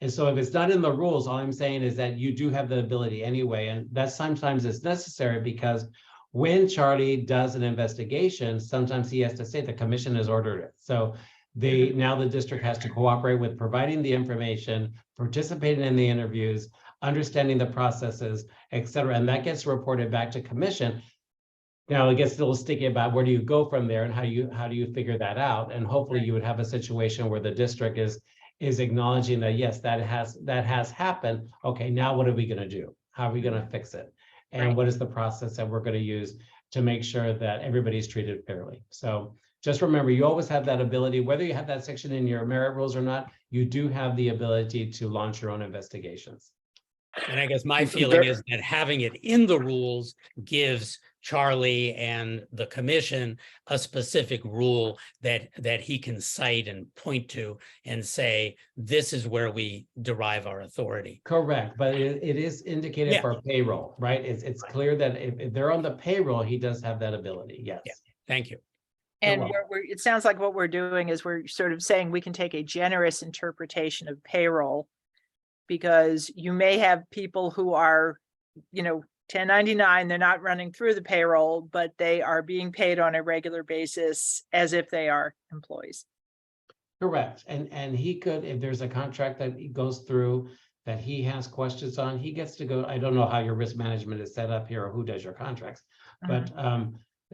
so if it's not in the rules, all I'm saying is that you do have the ability anyway, and that sometimes is necessary because when Charlie does an investigation, sometimes he has to say the commission has ordered it. So now the district has to cooperate with providing the information, participating in the interviews, understanding the processes, et cetera. And that gets reported back to commission. Now it gets a little sticky about where do you go from there and how do you figure that out? And hopefully you would have a situation where the district is acknowledging that, yes, that has happened. Okay, now what are we going to do? How are we going to fix it? And what is the process that we're going to use to make sure that everybody's treated fairly? So just remember, you always have that ability, whether you have that section in your merit rules or not, you do have the ability to launch your own investigations.
And I guess my feeling is that having it in the rules gives Charlie and the commission a specific rule that he can cite and point to and say, this is where we derive our authority.
Correct, but it is indicated for payroll, right? It's clear that if they're on the payroll, he does have that ability, yes.
Yeah. Thank you.
And it sounds like what we're doing is we're sort of saying we can take a generous interpretation of payroll, because you may have people who are, 1099, they're not running through the payroll, but they are being paid on a regular basis as if they are employees.
Correct, and he could, if there's a contract that he goes through that he has questions on, he gets to go. I don't know how your risk management is set up here or who does your contracts, but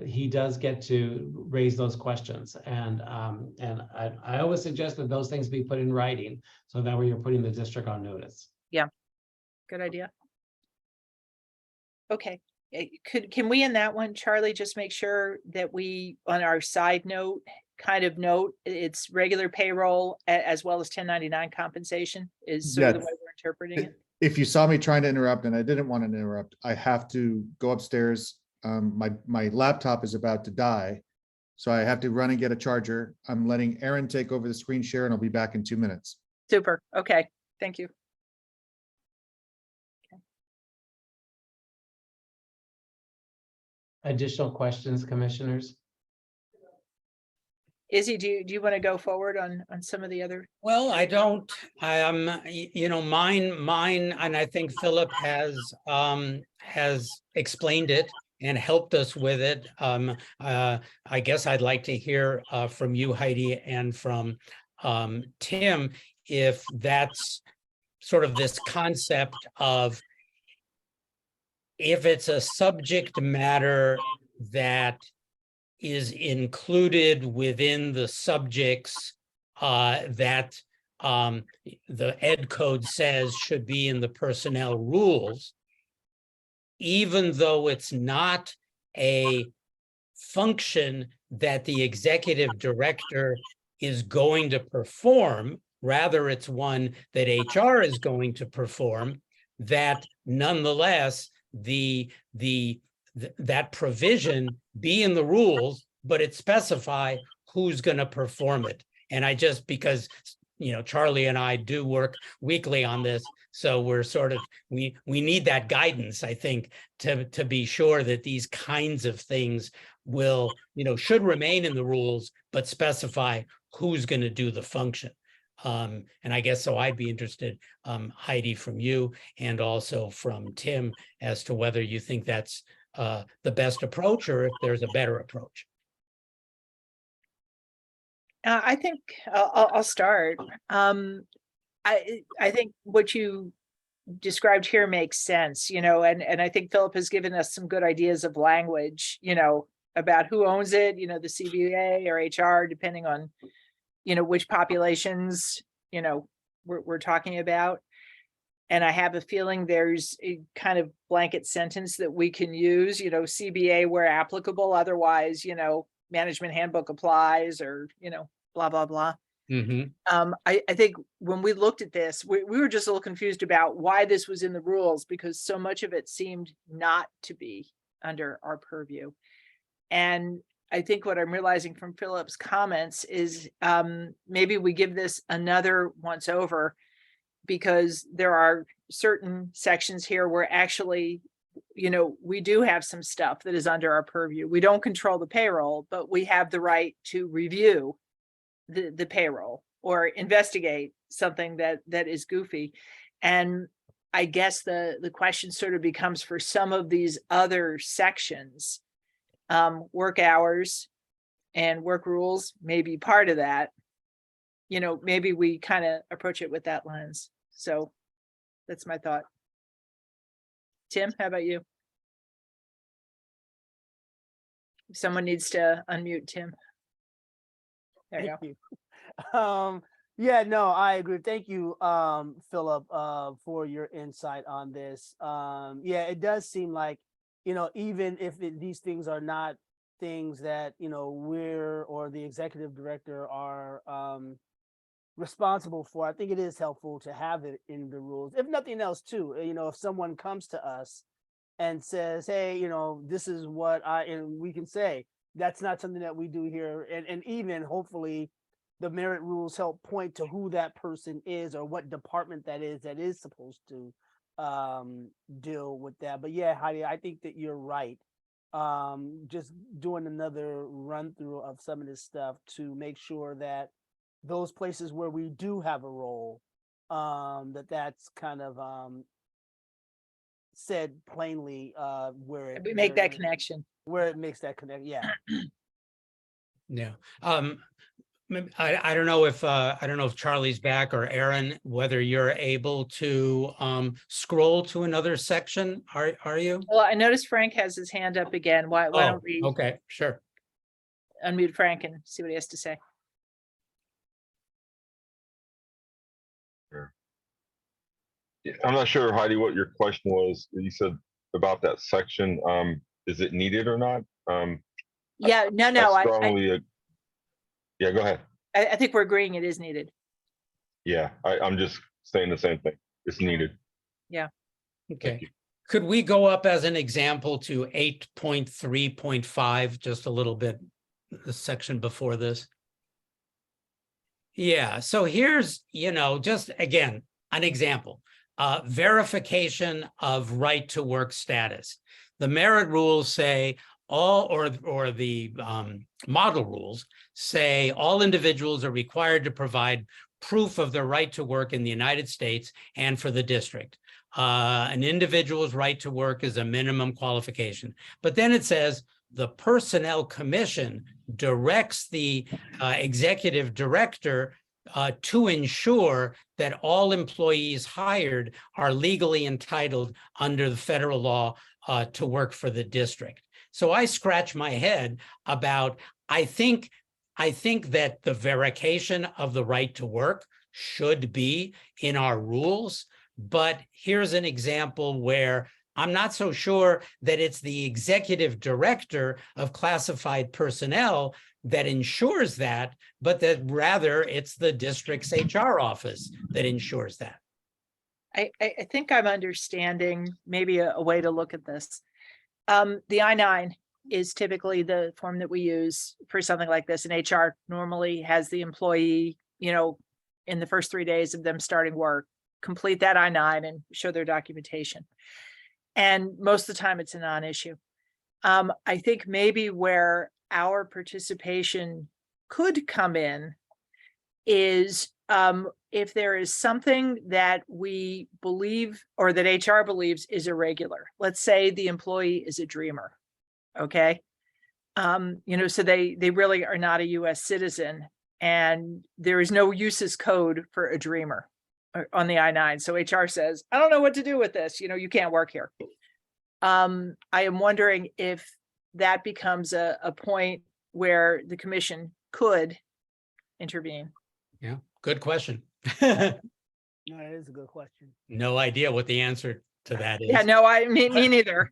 he does get to raise those questions. And I always suggest that those things be put in writing, so that way you're putting the district on notice.
Yeah, good idea. Okay, can we in that one, Charlie, just make sure that we, on our side note, kind of note it's regular payroll as well as 1099 compensation is sort of the way we're interpreting it?
If you saw me trying to interrupt and I didn't want to interrupt, I have to go upstairs. My laptop is about to die, so I have to run and get a charger. I'm letting Aaron take over the screen share and I'll be back in 2 minutes.
Super. Okay, thank you.
Additional questions, commissioners?
Izzy, do you want to go forward on some of the other?
Well, I don't, mine, and I think Philip has explained it and helped us with it. I guess I'd like to hear from you, Heidi, and from Tim, if that's sort of this concept of, if it's a subject matter that is included within the subjects that the Ed Code says should be in the personnel rules, even though it's not a function that the executive director is going to perform, rather it's one that HR is going to perform, that nonetheless that provision be in the rules, but it specify who's going to perform it. And I just, because Charlie and I do work weekly on this, so we're sort of, we need that guidance, I think, to be sure that these kinds of things will, should remain in the rules, but specify who's going to do the function. And I guess so I'd be interested, Heidi, from you and also from Tim as to whether you think that's the best approach or if there's a better approach.
I think I'll start. I think what you described here makes sense, you know, and I think Philip has given us some good ideas of language, you know, about who owns it, you know, the CBA or HR, depending on, you know, which populations, you know, we're talking about. And I have a feeling there's a kind of blanket sentence that we can use, you know, CBA where applicable, otherwise, you know, management handbook applies, or, you know, blah, blah, blah. I think when we looked at this, we were just a little confused about why this was in the rules, because so much of it seemed not to be under our purview. And I think what I'm realizing from Philip's comments is maybe we give this another once over, because there are certain sections here where actually, you know, we do have some stuff that is under our purview. We don't control the payroll, but we have the right to review the payroll or investigate something that is goofy. And I guess the question sort of becomes, for some of these other sections, work hours and work rules may be part of that. You know, maybe we kind of approach it with that lens. So that's my thought. Tim, how about you? Someone needs to unmute Tim. There you go.
Thank you. Yeah, no, I agree. Thank you, Philip, for your insight on this. Yeah, it does seem like, you know, even if these things are not things that, you know, we're or the executive director are responsible for, I think it is helpful to have it in the rules. If nothing else, too, you know, if someone comes to us and says, hey, you know, this is what and we can say, that's not something that we do here. And even hopefully the merit rules help point to who that person is or what department that is supposed to deal with that. But yeah, Heidi, I think that you're right. Just doing another run through of some of this stuff to make sure that those places where we do have a role, that's kind of said plainly where
We make that connection.
where it makes that connect. Yeah.
Yeah. I don't know if Charlie's back, or Aaron, whether you're able to scroll to another section. Are you?
Well, I noticed Frank has his hand up again. Why don't we
Okay, sure.
unmute Frank and see what he has to say?
Yeah, I'm not sure, Heidi, what your question was. You said about that section. Is it needed or not?
Yeah, no,
I strongly, yeah, go ahead.
I think we're agreeing it is needed.
Yeah, I'm just saying the same thing. It's needed.
Yeah.
Okay. Could we go up as an example to 8.3.5, just a little bit, the section before this? Yeah, so here's, you know, just again, an example. Verification of right to work status. The merit rules say or the model rules say all individuals are required to provide proof of their right to work in the United States and for the district. An individual's right to work is a minimum qualification. But then it says the Personnel Commission directs the executive director to ensure that all employees hired are legally entitled under the federal law to work for the district. So I scratch my head about, I think that the verification of the right to work should be in our rules, but here's an example where I'm not so sure that it's the executive director of classified personnel that ensures that, but that rather it's the district's HR office that ensures that.
I think I'm understanding maybe a way to look at this. The I-9 is typically the form that we use for something like this, and HR normally has the employee, you know, in the first 3 days of them starting work, complete that I-9 and show their documentation. And most of the time it's a non-issue. I think maybe where our participation could come in is if there is something that we believe or that HR believes is irregular, let's say the employee is a dreamer, okay? So they really are not a US citizen, and there is no uses code for a dreamer on the I-9. So HR says, I don't know what to do with this. You can't work here. I am wondering if that becomes a point where the commission could intervene.
Yeah, good question.
That is a good question.
No idea what the answer to that is.
Yeah, no, me neither.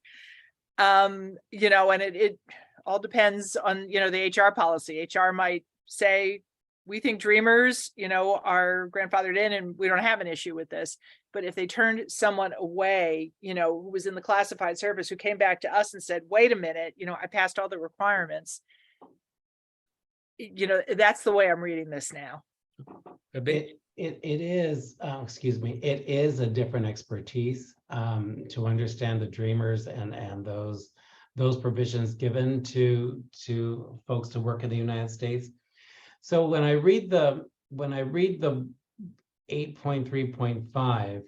And it all depends on, the HR policy. HR might say, we think dreamers, are grandfathered in and we don't have an issue with this. But if they turned someone away, who was in the classified service, who came back to us and said, wait a minute, I passed all the requirements. That's the way I'm reading this now.
Could be.
It is, excuse me, it is a different expertise to understand the dreamers and those provisions given to folks to work in the United States. So when I read the 8.3.5,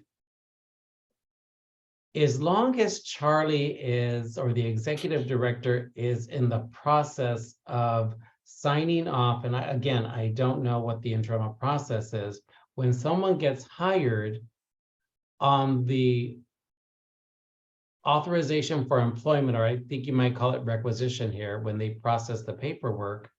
as long as Charlie is, or the executive director is in the process of signing off, and I don't know what the internal process is, when someone gets hired on the authorization for employment, or I think you might call it requisition here, when they process the paperwork,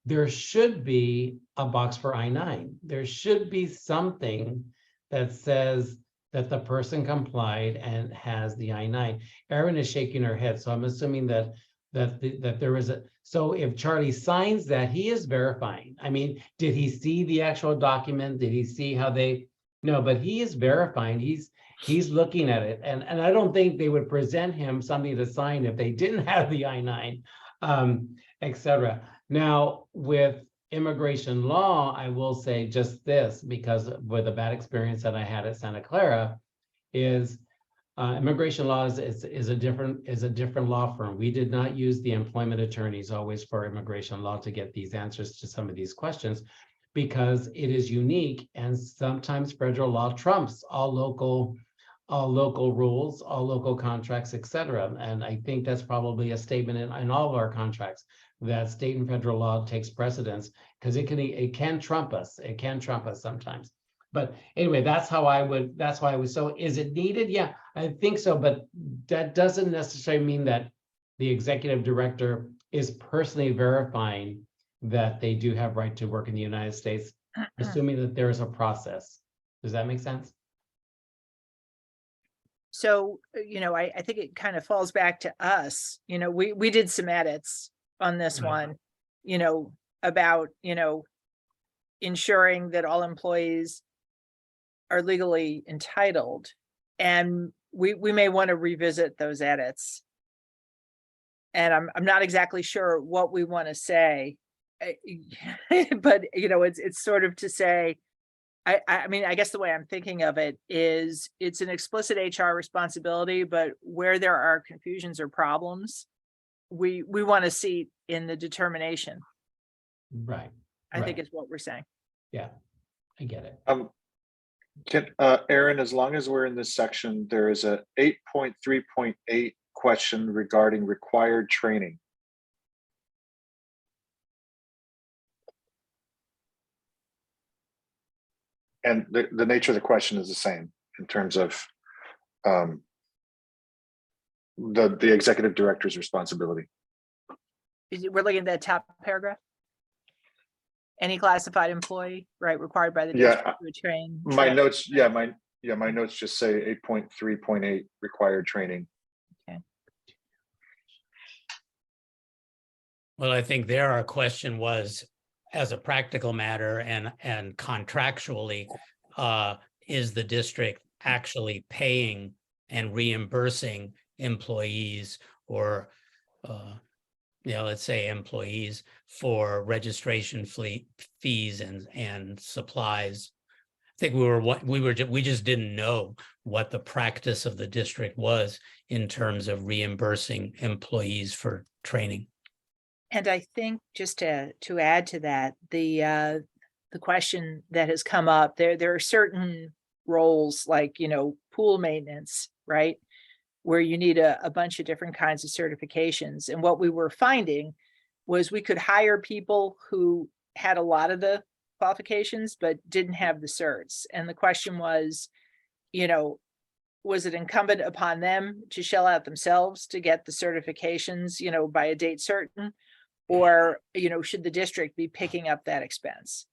there should be a box for I-9. There should be something that says that the person complied and has the I-9. Erin is shaking her head, so I'm assuming that there is a, so if Charlie signs that, he is verifying. I mean, did he see the actual document? Did he see how they, no, but he is verifying. He's looking at it. And I don't think they would present him something to sign if they didn't have the I-9, et cetera. Now, with immigration law, I will say just this, because with a bad experience that I had at Santa Clara, is immigration law is a different law firm. We did not use the employment attorneys always for immigration law to get these answers to some of these questions, because it is unique, and sometimes federal law trumps all local rules, all local contracts, et cetera. And I think that's probably a statement in all of our contracts, that state and federal law takes precedence, because it can trump us. It can trump us sometimes. But anyway, that's why I was, so is it needed? Yeah, I think so, but that doesn't necessarily mean that the executive director is personally verifying that they do have right to work in the United States, assuming that there is a process. Does that make sense?
So, I think it kind of falls back to us. We did some edits on this
Right.
one, about, ensuring that all employees are legally entitled. And we may want to revisit those edits. And I'm not exactly sure what we want to say. But, it's sort of to say, I mean, I guess the way I'm thinking of it is it's an explicit HR responsibility, but where there are confusions or problems, we want to see in the determination,
Right.
I think
Right.
is what we're saying.
Yeah, I get it.
Aaron, as long as we're in this section, there is a 8.3.8 question regarding required training. And the nature of the question is the same in terms of the executive director's responsibility.
We're looking at that top paragraph. Any classified employee, right, required by the
Yeah,
district to train.
My notes, my notes just say 8.3.8 required training.
Well, I think there our question was, as a practical matter and contractually, is the district actually paying and reimbursing employees or, let's say employees for registration fees and supplies? I think we just didn't know what the practice of the district was in terms of reimbursing employees for training.
And I think just to add to that, the the question that has come up. There are certain roles like, pool maintenance, right? Where you need a bunch of different kinds of certifications. And what we were finding was we could hire people who had a lot of the qualifications, but didn't have the certs. And the question was, was it incumbent upon them to shell out themselves to get the certifications, by a date certain? Or, should the district be picking up that expense?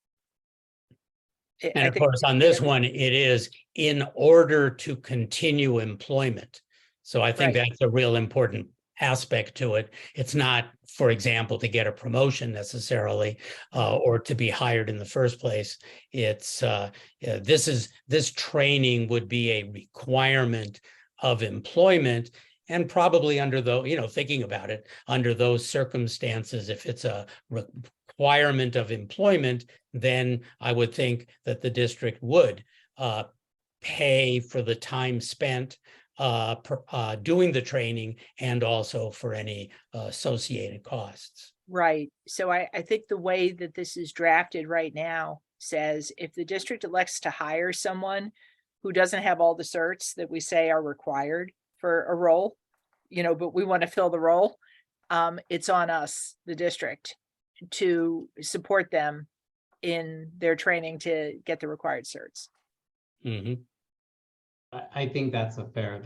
And of course, on this one, it is in order to continue employment. So I think
Right.
that's a real important aspect to it. It's not, for example, to get a promotion necessarily, or to be hired in the first place. It's this training would be a requirement of employment, and probably under thinking about it, under those circumstances, if it's a requirement of employment, then I would think that the district would pay for the time spent doing the training, and also for any associated costs.
Right. So I think the way that this is drafted right now says if the district elects to hire someone who doesn't have all the certs that we say are required for a role, but we want to fill the role, it's on us, the district, to support them in their training to get the required certs.
Mhm.
I think that's a fair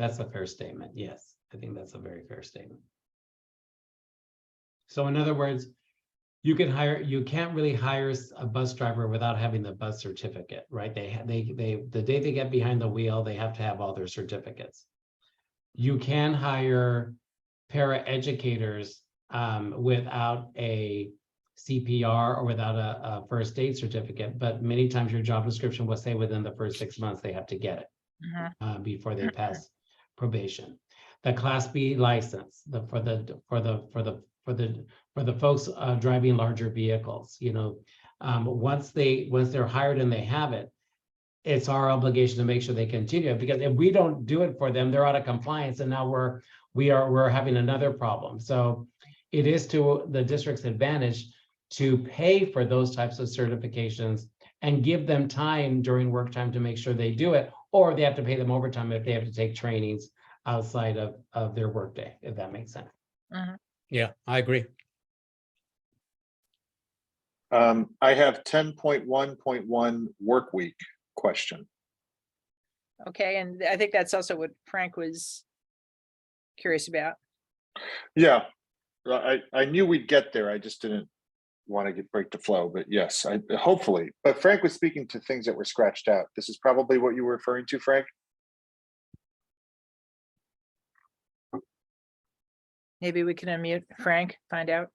statement. Yes, I think that's a very fair statement. So in other words, you can't really hire a bus driver without having the bus certificate, right? The day they get behind the wheel, they have to have all their certificates. You can hire paraeducators without a CPR or without a first aid certificate, but many times your job description will say within the first 6 months they have to get it. Before they pass probation. The Class B license, for the folks driving larger vehicles, once they're hired and they have it, it's our obligation to make sure they continue it, because if we don't do it for them, they're out of compliance, and now we're having another problem. So it is to the district's advantage to pay for those types of certifications and give them time during work time to make sure they do it, or they have to pay them overtime if they have to take trainings outside of their workday, if that makes sense.
Yeah, I agree.
I have 10.1.1 work week question.
Okay, and I think that's also what Frank was curious about.
Yeah, I knew we'd get there. I just didn't want to break the flow, but yes, hopefully. But Frank was speaking to things that were scratched out. This is probably what you were referring to, Frank?
Maybe we can unmute Frank, find out.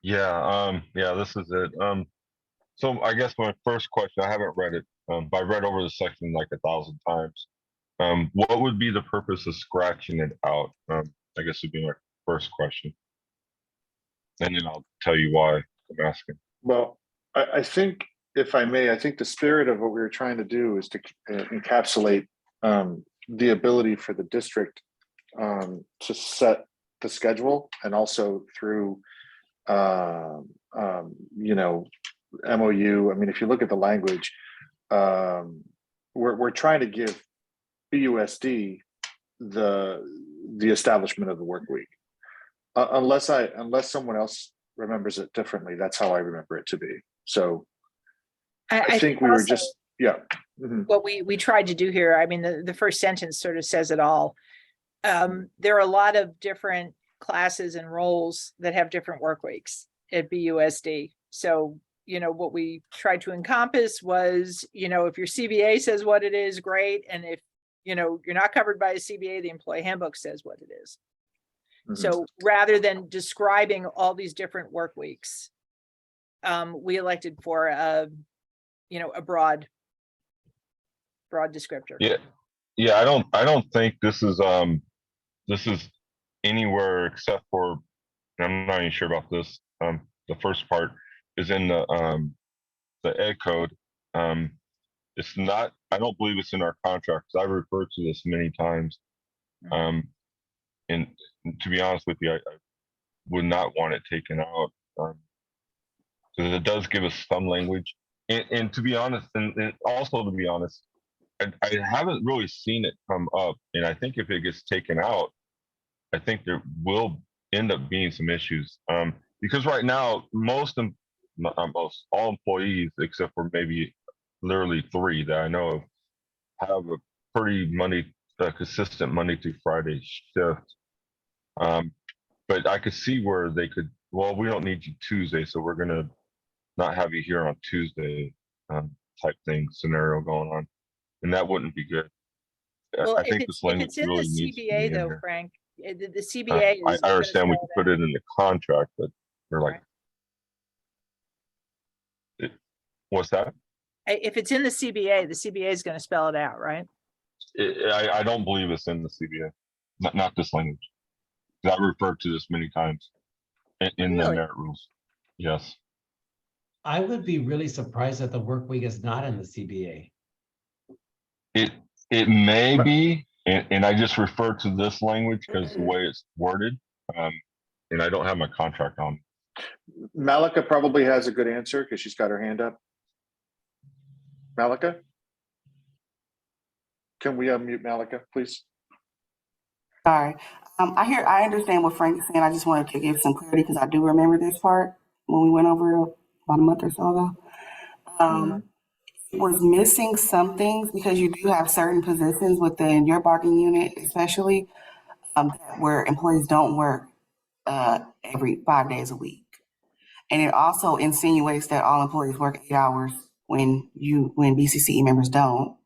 Yeah, this is it. So I guess my first question, I haven't read it, but I read over the section like 1,000 times. What would be the purpose of scratching it out? I guess would be my first question. And then I'll tell you why I'm asking.
Well, I think, if I may, I think the spirit of what we were trying to do is to encapsulate the ability for the district to set the schedule, and also through MOU. I mean, if you look at the language, we're trying to give BUSD the establishment of the work week. Unless someone else remembers it differently, that's how I remember it to be. So I think we were
also
just, yeah. Mhm.
What we tried to do here, I mean, the first sentence sort of says it all. There are a lot of different classes and roles that have different work weeks at BUSD. So, what we tried to encompass was, if your CBA says what it is, great. And if, you're not covered by a CBA, the employee handbook says what it is.
Mhm.
So rather than describing all these different work weeks, we elected for a broad descriptor.
Yeah, I don't think this is anywhere except for, I'm not even sure about this. The first part is in the ed code. It's not, I don't believe it's in our contracts. I've referred to this many times. And to be honest with you, would not want it taken out. Because it does give us some language. And to be honest, and also to be honest, I haven't really seen it come up. And I think if it gets taken out, I think there will end up being some issues. Because right now, all employees, except for maybe literally 3 that I know of, have a pretty consistent Monday through Friday shift. But I could see where they could, well, we don't need you Tuesday, so we're gonna not have you here on Tuesday, type thing scenario going on, and that wouldn't be good.
Well,
I
if
think
it's,
this
if
language
it's in the
really needs to be
CBA
in
though,
here.
Frank, the CBA
I
is. gonna
understand we
spell
can put it in the contract, but we're like, what's that?
out. If it's in the CBA is gonna spell it out, right?
I don't believe it's in the CBA, not this language. 'Cause I referred to this many times in the
Really?
merit rules. Yes.
I would be really surprised that the work week is not in the CBA.
It may be, and I just refer to this language because the way it's worded, and I don't have my contract on.
Malika probably has a good answer because she's got her hand up. Malika? Can we unmute Malika, please?
Sorry. I understand what Frank is saying. I just wanted to give some clarity because I do remember this part when we went over it about a month or so ago. It was missing some things because you do have certain positions within your bargaining unit, especially where employees don't work every 5 days a week. And it also insinuates that all employees work 8 hours when BCCE members don't.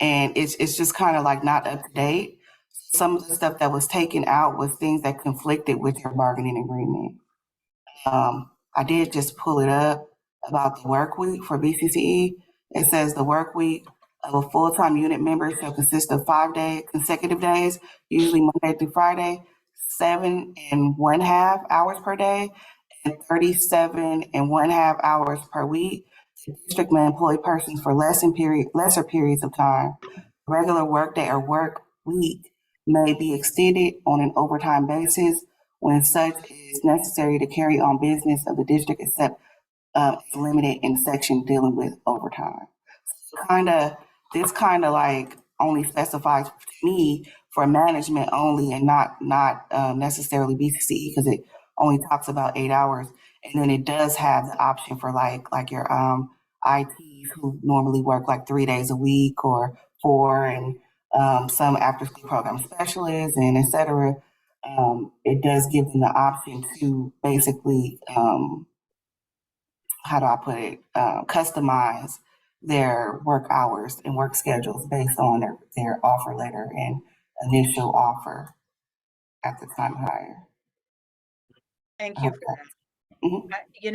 And it's just kind of like not up to date. Some of the stuff that was taken out was things that conflicted with your bargaining agreement. I did just pull it up about the work week for BCCE. It says the work week of a full-time unit member shall consist of 5 consecutive days, usually Monday through Friday, 7.5 hours per day, and 37.5 hours per week. District may employ persons for lesser periods of time. Regular workday or work week may be extended on an overtime basis when such is necessary to carry on business of the district, except limited in section dealing with overtime. This kind of like only specifies to me for management only and not necessarily BCCE because it only talks about 8 hours. And then it does have the option for like your ITs who normally work like 3 days a week or 4, and some after school program specialists and et cetera. It does give them the option to basically, how do I put it, customize their work hours and work schedules based on their offer letter and initial offer at the time of hire.
Thank you for that.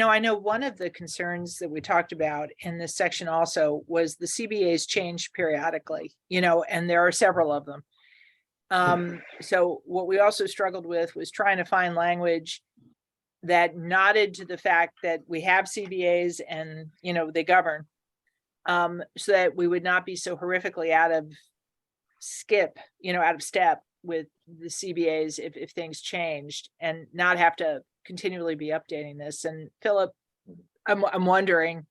I know one of the concerns that we talked about in this section also was the CBAs change periodically, and there are several of them. So what we also struggled with was trying to find language that nodded to the fact that we have CBAs and, they govern, so that we would not be so horrifically out of step with the CBAs if things changed, and not have to continually be updating this. And Philip, I'm wondering,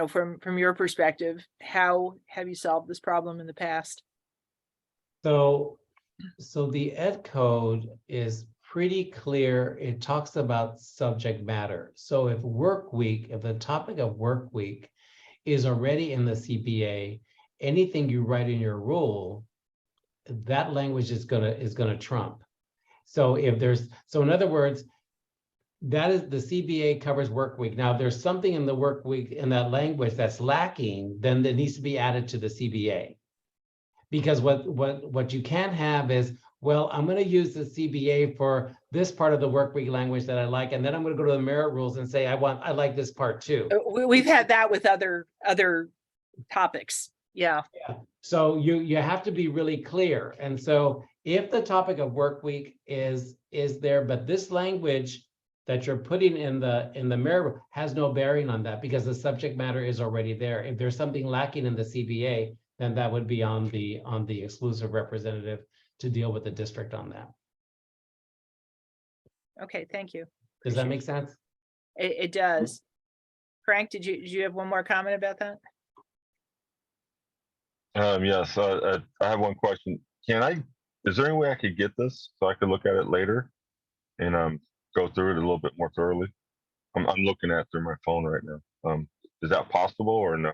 from your perspective, how have you solved this problem in the past?
So the Ed Code is pretty clear. It talks about subject matter. So if the topic of work week is already in the CBA, anything you write in your rule, that language is gonna trump. So in other words, that is the CBA covers work week. Now, if there's something in the work week in that language that's lacking, then it needs to be added to the CBA. Because what you can't have is, well, I'm going to use the CBA for this part of the work week language that I like, and then I'm going to go to the merit rules and say I like this part too.
We've had that with other topics. Yeah.
So you have to be really clear. And so if the topic of work week is there, but this language that you're putting in the merit has no bearing on that because the subject matter is already there. If there's something lacking in the CBA, then that would be on the exclusive representative to deal with the district on that.
Okay, thank you.
Does that
Appreciate
make sense?
It does. Frank, did you have one more comment about that?
Yes, I have one question. Is there any way I could get this so I could look at it later and go through it a little bit more thoroughly? I'm looking at it through my phone right now. Is that possible or no?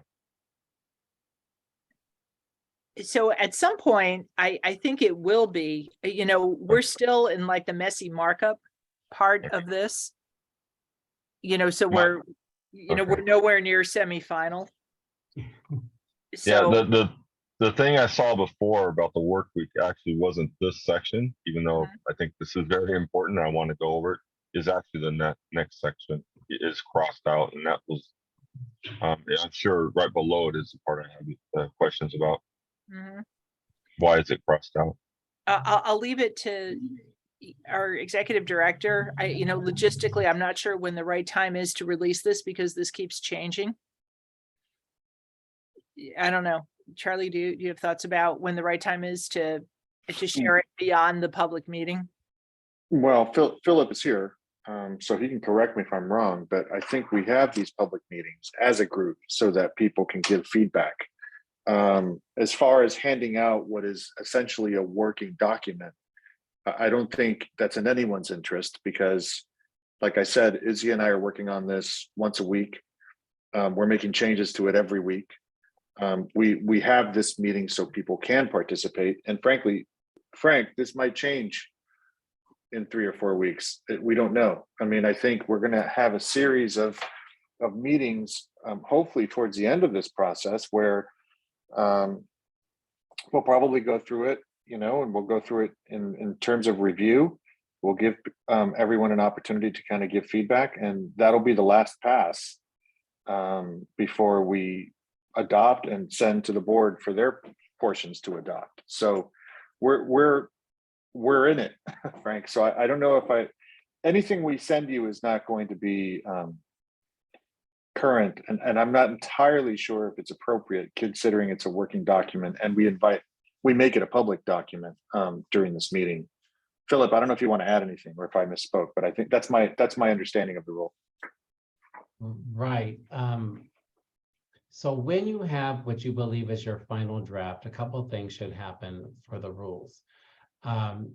So at some point, I think it will be, we're still in like the messy markup part of this. So
My-
we're
Okay.
nowhere near semifinal.
Yeah,
So,
the thing I saw before about the work week actually wasn't this section, even though
Mhm.
I think this is very important. I want to go over it. Is actually the next section is crossed out, and that was yeah, I'm sure right below it is the part I have questions about.
mhm.
Why is it crossed out?
I'll leave it to our executive director. Logistically, I'm not sure when the right time is to release this because this keeps changing. I don't know. Charlie, do you have thoughts about when the right time is to share it beyond the public meeting?
Well, Philip is here, so he can correct me if I'm wrong, but I think we have these public meetings as a group so that people can give feedback. As far as handing out what is essentially a working document, I don't think that's in anyone's interest because, like I said, Izzy and I are working on this once a week. We're making changes to it every week. We have this meeting so people can participate. And frankly, Frank, this might change in 3 or 4 weeks. We don't know. I mean, I think we're going to have a series of meetings, hopefully towards the end of this process, where we'll probably go through it, and we'll go through it in terms of review. We'll give everyone an opportunity to kind of give feedback, and that'll be the last pass before we adopt and send to the board for their portions to adopt. So we're in it, Frank. So I don't know if anything we send you is not going to be current, and I'm not entirely sure if it's appropriate considering it's a working document and we make it a public document during this meeting. Philip, I don't know if you want to add anything or if I misspoke, but I think that's my understanding of the rule.
Right. So when you have what you believe is your final draft, a couple of things should happen for the rules.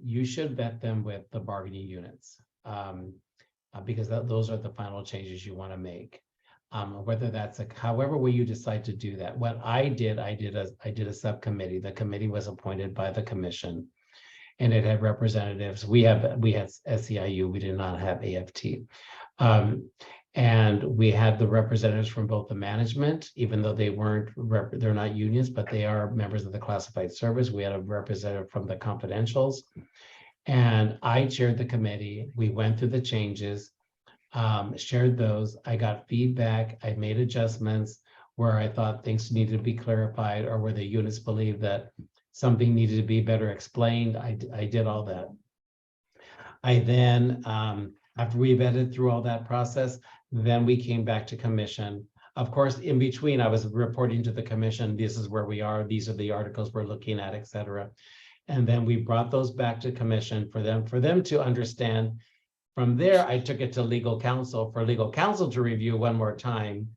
You should vet them with the bargaining units because those are the final changes you want to make. Whether that's however way you decide to do that. What I did a subcommittee. The committee was appointed by the commission, and it had representatives. We had SEIU. We did not have AFT. And we had the representatives from both the management, even though they're not unions, but they are members of the classified service. We had a representative from the confidentials, and I chaired the committee. We went through the changes, shared those. I got feedback. I made adjustments where I thought things needed to be clarified or where the units believed that something needed to be better explained. I did all that. I then, after we vetted through all that process, then we came back to commission. Of course, in between, I was reporting to the commission, this is where we are, these are the articles we're looking at, et cetera. And then we brought those back to commission for them to understand. From there, I took it to legal counsel for legal counsel to review one more time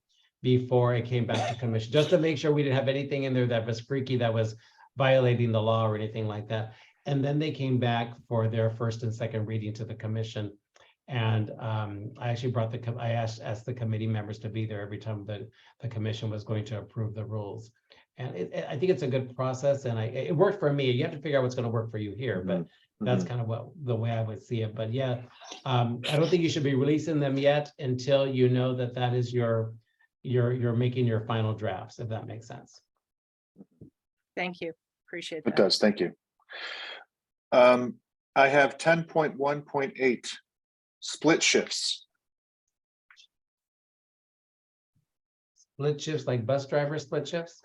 before it came back to commission, just to make sure we didn't have anything in there that was freaky, that was violating the law or anything like that. And then they came back for their first and second reading to the commission. And I actually I asked the committee members to be there every time the commission was going to approve the rules. And I think it's a good process, and it worked for me. You have to figure out what's going to work for you here, but that's kind of the way I would see it. But yeah, I don't think you should be releasing them yet until you know that is you're making your final drafts, if that makes sense.
Thank you. Appreciate
It
that.
does. Thank you. I have 10.1.8 split shifts.
Split shifts, like bus driver split shifts?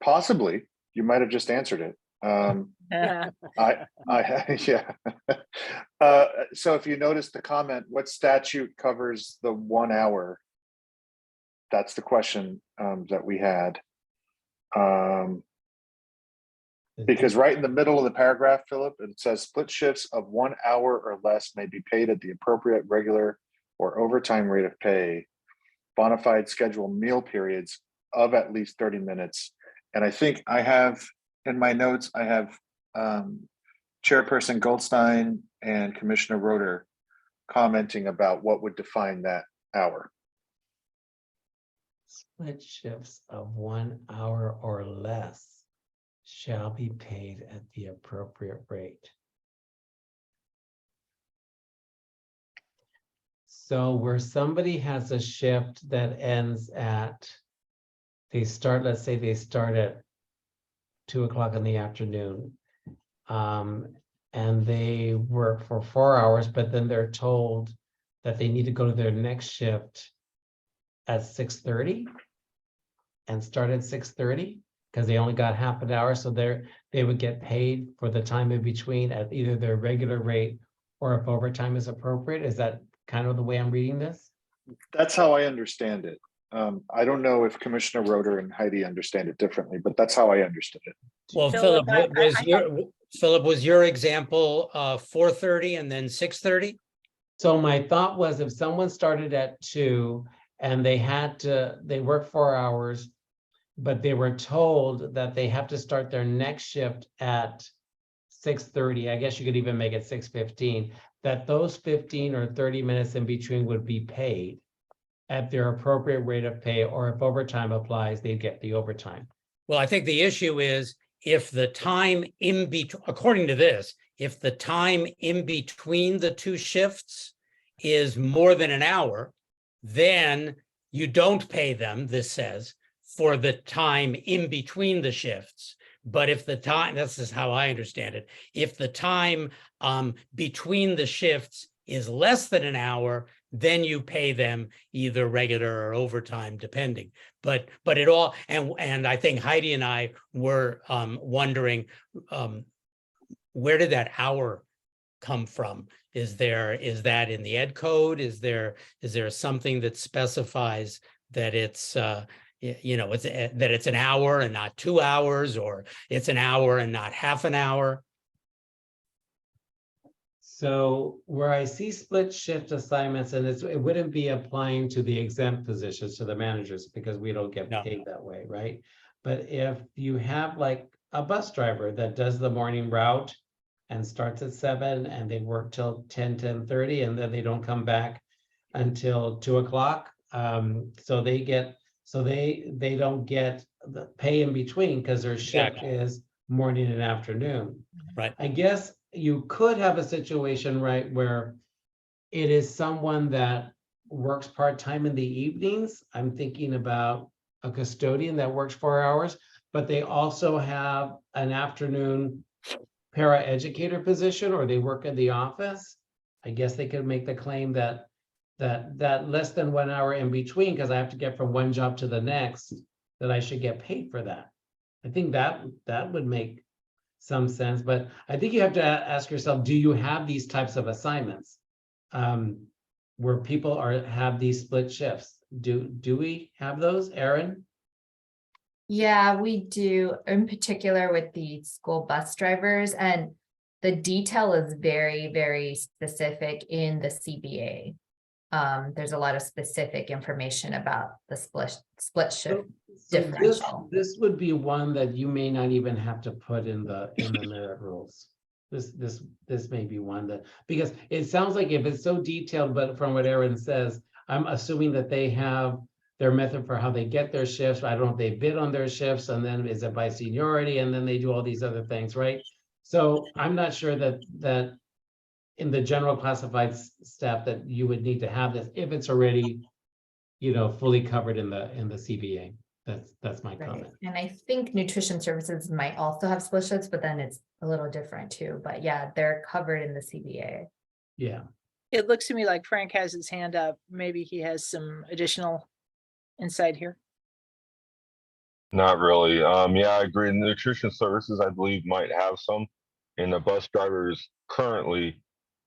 Possibly. You might have just answered it. Yeah. So if you notice the comment, what statute covers the 1 hour? That's the question that we had. Because right in the middle of the paragraph, Philip, it says split shifts of 1 hour or less may be paid at the appropriate regular or overtime rate of pay. Bona fide scheduled meal periods of at least 30 minutes. And I think I have in my notes, I have Chairperson Goldstein and Commissioner Roeder commenting about what would define that hour.
Split shifts of 1 hour or less shall be paid at the appropriate rate. So where somebody has a shift that ends at, let's say they start at 2 o'clock in the afternoon. And they work for 4 hours, but then they're told that they need to go to their next shift at 6:30 and start at 6:30 because they only got half an hour. So they would get paid for the time in between at either their regular rate or if overtime is appropriate. Is that kind of the way I'm reading this?
That's how I understand it. I don't know if Commissioner Roeder and Heidi understand it differently, but that's how I understood it.
Well,
Philip,
Philip, was your example 4:30 and then 6:30?
So my thought was if someone started at 2 and they work 4 hours, but they were told that they have to start their next shift at 6:30, I guess you could even make it 6:15, that those 15 or 30 minutes in between would be paid at their appropriate rate of pay, or if overtime applies, they'd get the overtime.
Well, I think the issue is if the time in between, according to this, if the time in between the two shifts is more than an hour, then you don't pay them, this says, for the time in between the shifts. But if the time, this is how I understand it, if the time between the shifts is less than an hour, then you pay them either regular or overtime, depending. But it all, and I think Heidi and I were wondering, where did that hour come from? Is that in the ed code? Is there something that specifies that it's that it's an hour and not 2 hours, or it's an hour and not half an hour?
So where I see split shift assignments, and it wouldn't be applying to the exempt positions, to the managers, because we don't get
No.
paid that way, right? But if you have like a bus driver that does the morning route and starts at 7 and they work till 10:30, and then they don't come back until 2 o'clock. So they don't get the pay in between because their shift
Exactly.
is morning and afternoon.
Right.
I guess you could have a situation, right, where it is someone that works part-time in the evenings. I'm thinking about a custodian that works 4 hours, but they also have an afternoon para-educator position, or they work in the office. I guess they could make the claim that less than 1 hour in between, because I have to get from one job to the next, that I should get paid for that. I think that would make some sense, but I think you have to ask yourself, do you have these types of assignments where people have these split shifts? Do we have those, Erin?
Yeah, we do, in particular with the school bus drivers, and the detail is very, very specific in the CBA. There's a lot of specific information about the split shift differential.
This would be one that you may not even have to put in the merit rules. This may be one that, because it sounds like if it's so detailed, but from what Erin says, I'm assuming that they have their method for how they get their shifts. I don't know if they bid on their shifts, and then is it by seniority, and then they do all these other things, right? So I'm not sure that in the general classified staff that you would need to have this if it's already, fully covered in the CBA. That's my comment.
And I think nutrition services might also have split shifts, but then it's a little different too. But yeah, they're covered in the CBA.
Yeah.
It looks to me like Frank has his hand up. Maybe he has some additional insight here.
Not really. Yeah, I agree. Nutrition services, I believe, might have some. And the bus drivers currently,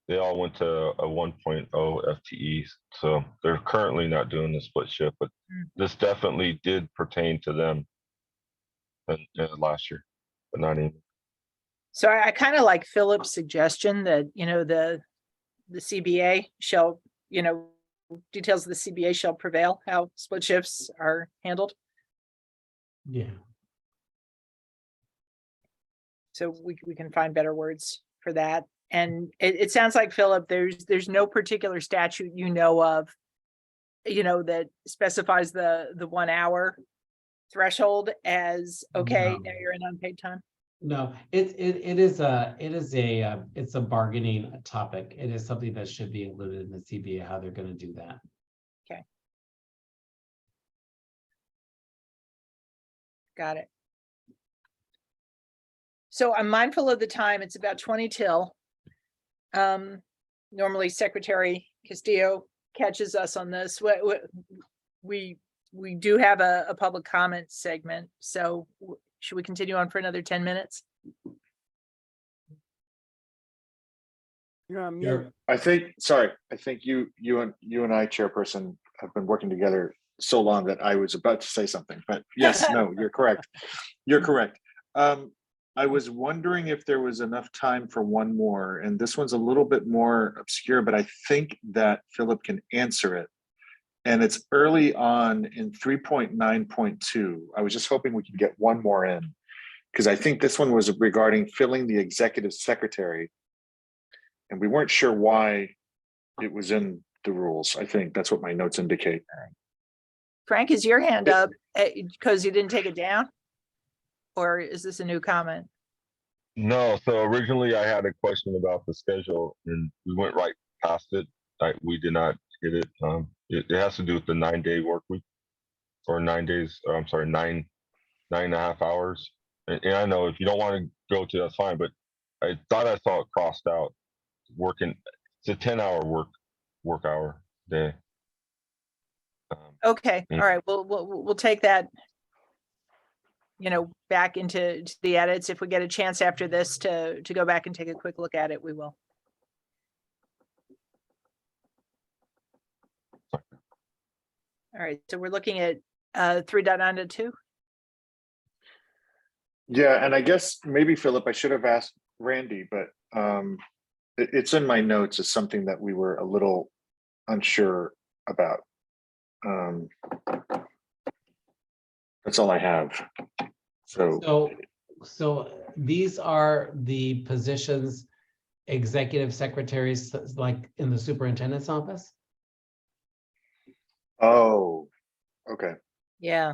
they all went to a 1.0 FTE. So they're currently not doing the split shift, but this definitely did pertain to them last year, but not anymore.
So I kind of like Philip's suggestion that, you know, the CBA shall, you know, details of the CBA shall prevail, how split shifts are handled.
Yeah.
So we can find better words for that. And it sounds like, Philip, there's no particular statute you know of, you know, that specifies the 1 hour threshold as, okay, now
No.
you're in unpaid time.
No, it's a bargaining topic. It is something that should be included in the CBA, how they're going to do that.
Got it. So I'm mindful of the time. It's about 20 till. Normally Secretary Castillo catches us on this. We do have a public comment segment. So should we continue on for another 10 minutes?
You're on mute.
Sure.
I think you and I, Chairperson, have been working together so long that I was about to say something, but yes, no, you're correct. You're correct. I was wondering if there was enough time for one more, and this one's a little bit more obscure, but I think that Philip can answer it. And it's early on in 3.9.2. I was just hoping we could get one more in, because I think this one was regarding filling the executive secretary. And we weren't sure why it was in the rules. I think that's what my notes indicate.
Frank, is your hand up because you didn't take it down? Or is this a new comment?
No, so originally I had a question about the schedule and we went right past it. We did not hit it. It has to do with the 9-day work week or 9 days, or I'm sorry, nine and a half hours. And I know if you don't want to go to, that's fine, but I thought I saw it crossed out. Working, it's a 10-hour work hour day.
Okay, all right, we'll take that, you know, back into the edits. If we get a chance after this to go back and take a quick look at it, we will. All right, so we're looking at 3.9.2.
Yeah, and I guess maybe, Philip, I should have asked Randy, but it's in my notes as something that we were a little unsure about. That's all I have.
So these are the positions executive secretaries, like in the superintendent's office?
Oh, okay.
Yeah.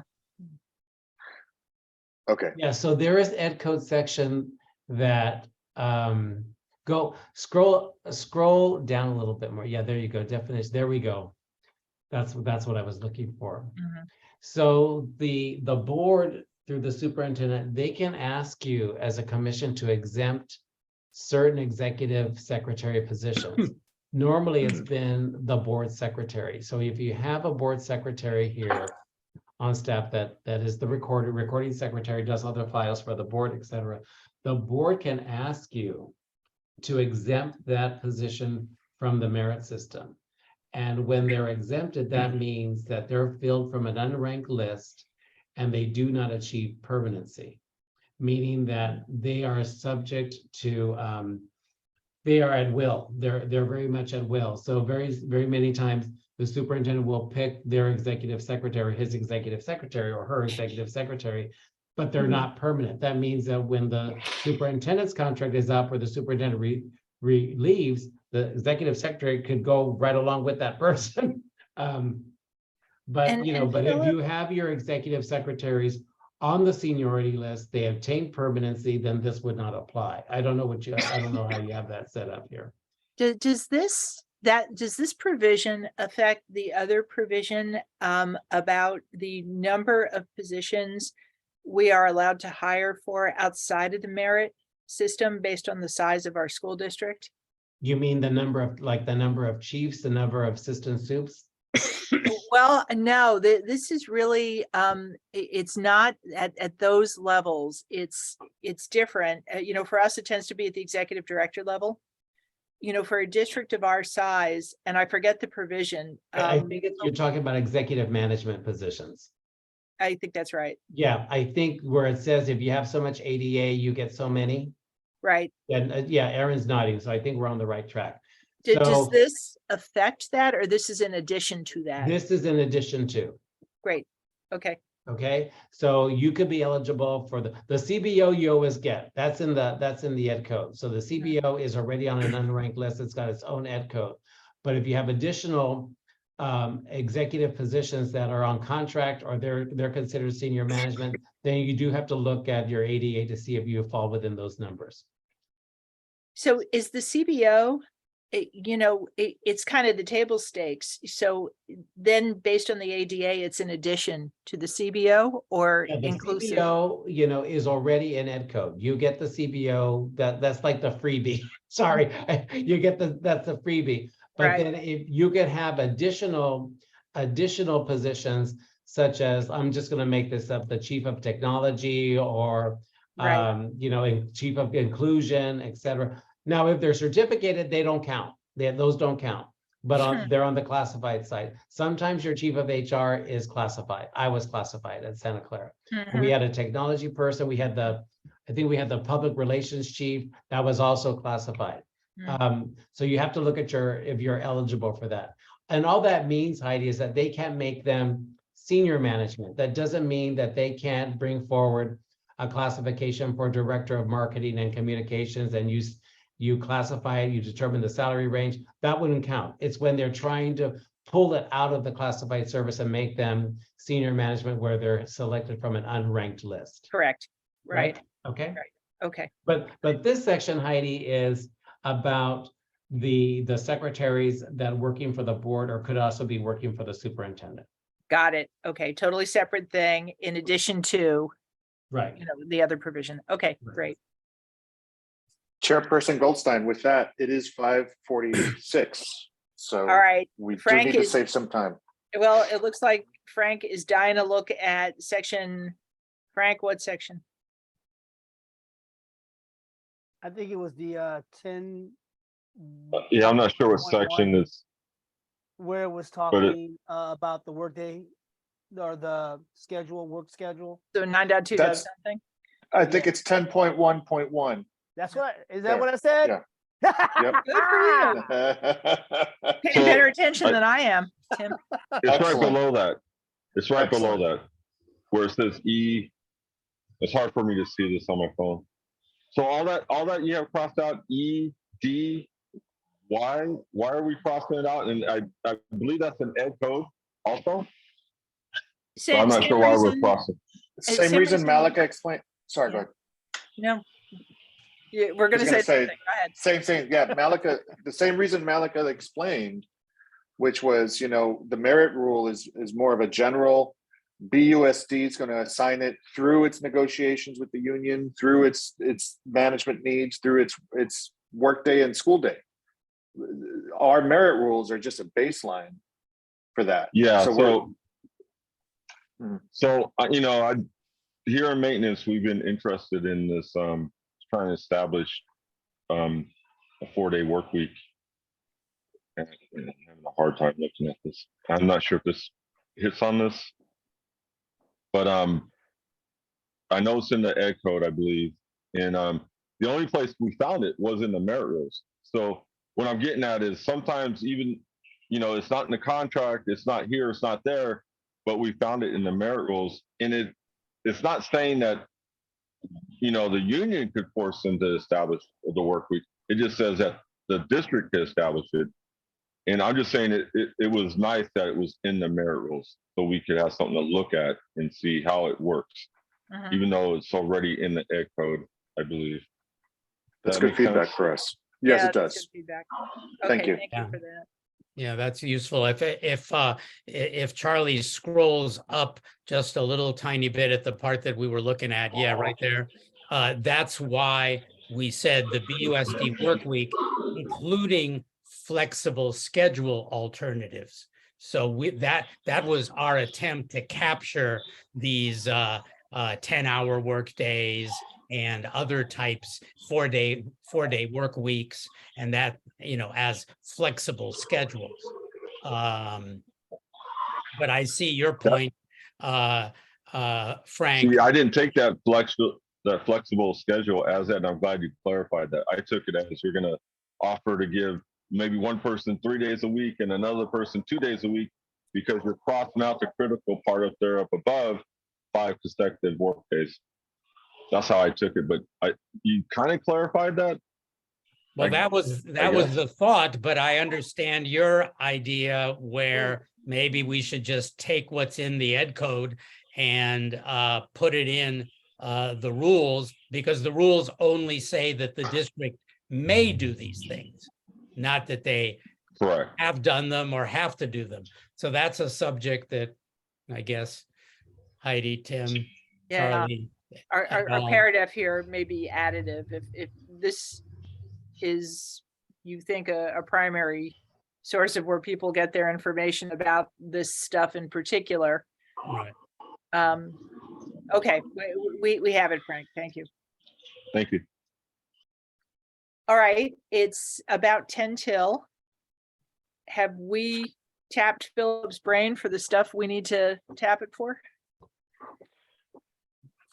Okay.
Yeah, so there is ed code section that go scroll down a little bit more. Yeah, there you go. Definition. There we go. That's what I was looking for.
Mm-hmm.
So the board through the superintendent, they can ask you as a commission to exempt certain executive secretary positions. Normally it's been the board secretary. So if you have a board secretary here on staff that is the recording secretary, does other files for the board, etc., the board can ask you to exempt that position from the merit system. And when they're exempted, that means that they're filled from an unranked list and they do not achieve permanency, meaning that they are subject to, they are at will. They're very much at will. So very many times the superintendent will pick their executive secretary, his executive secretary or her executive secretary, but they're not permanent. That means that when the superintendent's contract is up or the superintendent leaves, the executive secretary could go right along with that person. But if you have your executive secretaries on the seniority list, they obtain permanency, then this would not apply. I don't know how you have that set up here.
Does this provision affect the other provision about the number of positions we are allowed to hire for outside of the merit system based on the size of our school district?
You mean the number of chiefs, the number of assistant soups?
Well, no, this is really, it's not at those levels. It's different. For us, it tends to be at the executive director level. For a district of our size, and I forget the provision.
I think you're talking about executive management positions.
I think that's right.
Yeah, I think where it says if you have so much ADA, you get so many.
right.
And yeah, Aaron's nodding, so I think we're on the right track.
Does
So
this affect that, or this is in addition to that?
this is in addition to.
Great, okay,
Okay, so you could be eligible for the CBO you always get. That's in the ed code. So the CBO is already on an unranked list. It's got its own ed code. But if you have additional executive positions that are on contract or they're considered senior management, then you do have to look at your ADA to see if you fall within those numbers.
so is the CBO, it's kind of the table stakes, so then based on the ADA, it's in addition to the CBO or
Yeah, the
inclusive?
CBO, is already in ed code. You get the CBO, that's like the freebie. Sorry, you get that's the freebie. But
Right.
then if you could have additional positions, such as, I'm just gonna make this up, the chief of technology or,
Right.
chief of inclusion, et cetera. Now, if they're certificated, they don't count. Those don't count. But they're on the classified side. Sometimes your chief of HR is classified. I was classified at Santa Clara.
Mhm.
We had a technology person. I think we had the public relations chief that was also classified. So you have to look at if you're eligible for that. And all that means, Heidi, is that they can't make them senior management. That doesn't mean that they can't bring forward a classification for director of marketing and communications, and you classify it, you determine the salary range. That wouldn't count. It's when they're trying to pull it out of the classified service and make them senior management where they're selected from an unranked list.
Correct, right,
Okay.
Right. okay,
But this section, Heidi, is about the secretaries that working for the board or could also be working for the superintendent.
got it, okay, totally separate thing in addition to,
Right.
the other provision, okay,
Right.
great.
Chairperson Goldstein, with that, it is 5:46. So
All right,
we do
Frank
need to
is-
save some time.
well, it looks like Frank is dying to look at section, Frank, what section?
I think it was the 10.
Yeah, I'm not sure what
10.1,
section is.
where it was
but it-
talking about the workday or the work schedule.
So 9.2 does
That's-
something?
I think it's 10.1.1.
That's what, is
Yeah,
that what I said?
yeah. Yep.
Good for you, paying
So,
better attention than I am, Tim.
It's right
Excellent.
below that. It's right below
Excellent.
that, where it says E. It's hard for me to see this on my phone. So all that you have crossed out, E, D, why are we crossing it out? And I believe that's an ed code also. So I'm not
Same
sure why we're
reason-
crossing.
Same
same
reason
reason-
Malika explained. Sorry, go
Yeah.
ahead.
No. Yeah, we're gonna
was
say
gonna say-
something, go ahead.
Same thing. Yeah, Malika, the same reason Malika explained, which was, the merit rule is more of a general. BUSD is going to assign it through its negotiations with the union, through its management needs, through its workday and school day. Our merit rules are just a baseline for that.
Yeah,
So
here in maintenance, we've been interested in this, trying to establish a 4-day work week. And I'm having a hard time looking at this. I'm not sure if this hits on this. But I know it's in the ed code, I believe. And the only place we found it was in the merit rules. So what I'm getting at is sometimes even, it's not in the contract, it's not here, it's not there, but we found it in the merit rules. And it's not saying that, the union could force them to establish the work week. It just says that the district could establish it. And I'm just saying it was nice that it was in the merit rules, so we could have something to look at and see how it works,
Mhm.
even though it's already in the ed code, I believe.
that's
That
good
make
feedback
sense?
for us.
Yeah,
Yes, it
that's
does.
good feedback.
Thank
Okay,
you.
Thank
Yeah.
you for that.
Yeah, that's useful. If Charlie scrolls up just a little tiny bit at the part that we were looking at, yeah, right there. That's why we said the BUSD work week, including flexible schedule alternatives. So that was our attempt to capture these 10-hour work days and other types, 4-day work weeks, and that, as flexible schedules. But I see your point, Frank.
See, I didn't take that that flexible schedule as that, and I'm glad you clarified that. I took it as you're gonna offer to give maybe one person 3 days a week and another person 2 days a week, because you're crossing out the critical part up there up above 5 consecutive work days. That's how I took it, but you kind of clarified that.
Well,
I-
that was
guess.
the thought, but I understand your idea where maybe we should just take what's in the ed code and put it in the rules, because the rules only say that the district may do these things, not that they
Correct.
have done them or have to do them. So that's a subject that I guess Heidi, Tim,
Yeah,
Charlie.
our
all-
paragraph here may be additive. If this is, you think, a primary source of where people get their information about this stuff in particular.
Right.
Okay, we have it, Frank. Thank you.
Thank you.
All right, it's about 10 till. Have we tapped Philip's brain for the stuff we need to tap it for?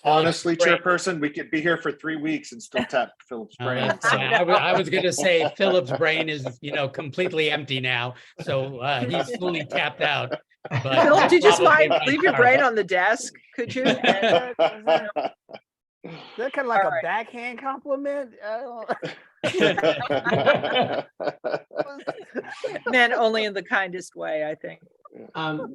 Honestly,
Philip's brain-
Chairperson, we could be here for 3 weeks and still tap Philip's brain.
that's- I was gonna say Philip's brain is, completely empty now, so he's fully tapped out. But
Philip, do you just
probably
mind
right,
leave your
Charlie.
brain on the desk? Could you?
Is that kind of like
All
a
right.
backhand compliment?
Meant only in the kindest way, I think.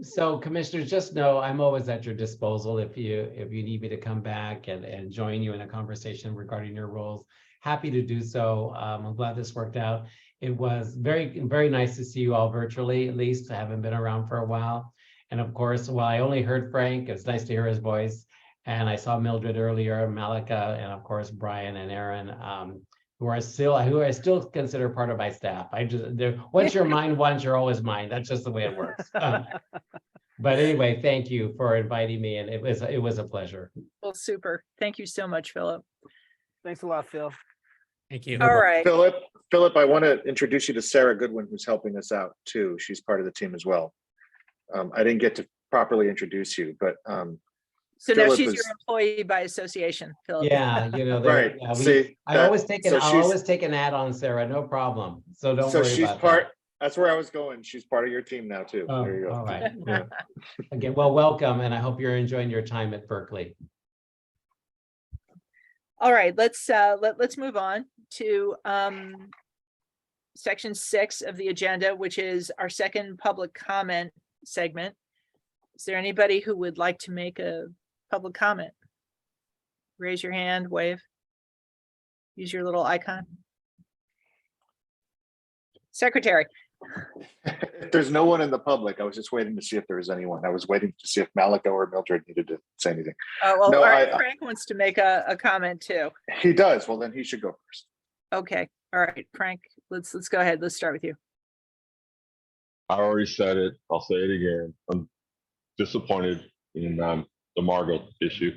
So commissioners, just know I'm always at your disposal if you need me to come back and join you in a conversation regarding your roles. Happy to do so. I'm glad this worked out. It was very, very nice to see you all virtually, at least. I haven't been around for a while. And of course, while I only heard Frank, it's nice to hear his voice. And I saw Mildred earlier, Malika, and of course, Brian and Aaron, who I still consider part of my staff. Once you're mine once, you're always mine. That's just the way it works. But anyway, thank you for inviting me, and it was a pleasure.
Well, super. Thank you so much, Philip.
Thanks a lot, Phil.
Thank you.
All right.
Philip, I want to introduce you to Sarah Goodwin, who's helping us out too. She's part of the team as well. I didn't get to properly introduce you, but
So now
Philip
she's
is-
your employee by association, Philip.
Yeah,
Right. See,
I
that-
always take
so
I'll
she's-
always take an add-on, Sarah, no problem. So don't
so
worry
she's
about
part.
that.
That's where I was going. She's part of your team now too.
Oh,
There you go.
all right.
Yeah.
Again, well, welcome, and I hope you're enjoying your time at Berkeley.
All right, let's move on to section 6 of the agenda, which is our second public comment segment. Is there anybody who would like to make a public comment? Raise your hand, wave. Use your little icon. Secretary.
If there's no one in the public, I was just waiting to see if there was anyone. I was waiting to see if Malika or Mildred needed to say anything.
Oh, well,
No,
all right,
I-
Frank wants to make a comment too.
He does. Well, then he should go first.
Okay, all right, Frank, let's go ahead. Let's start with you.
I already said it. I'll say it again. I'm disappointed in the Margot issue.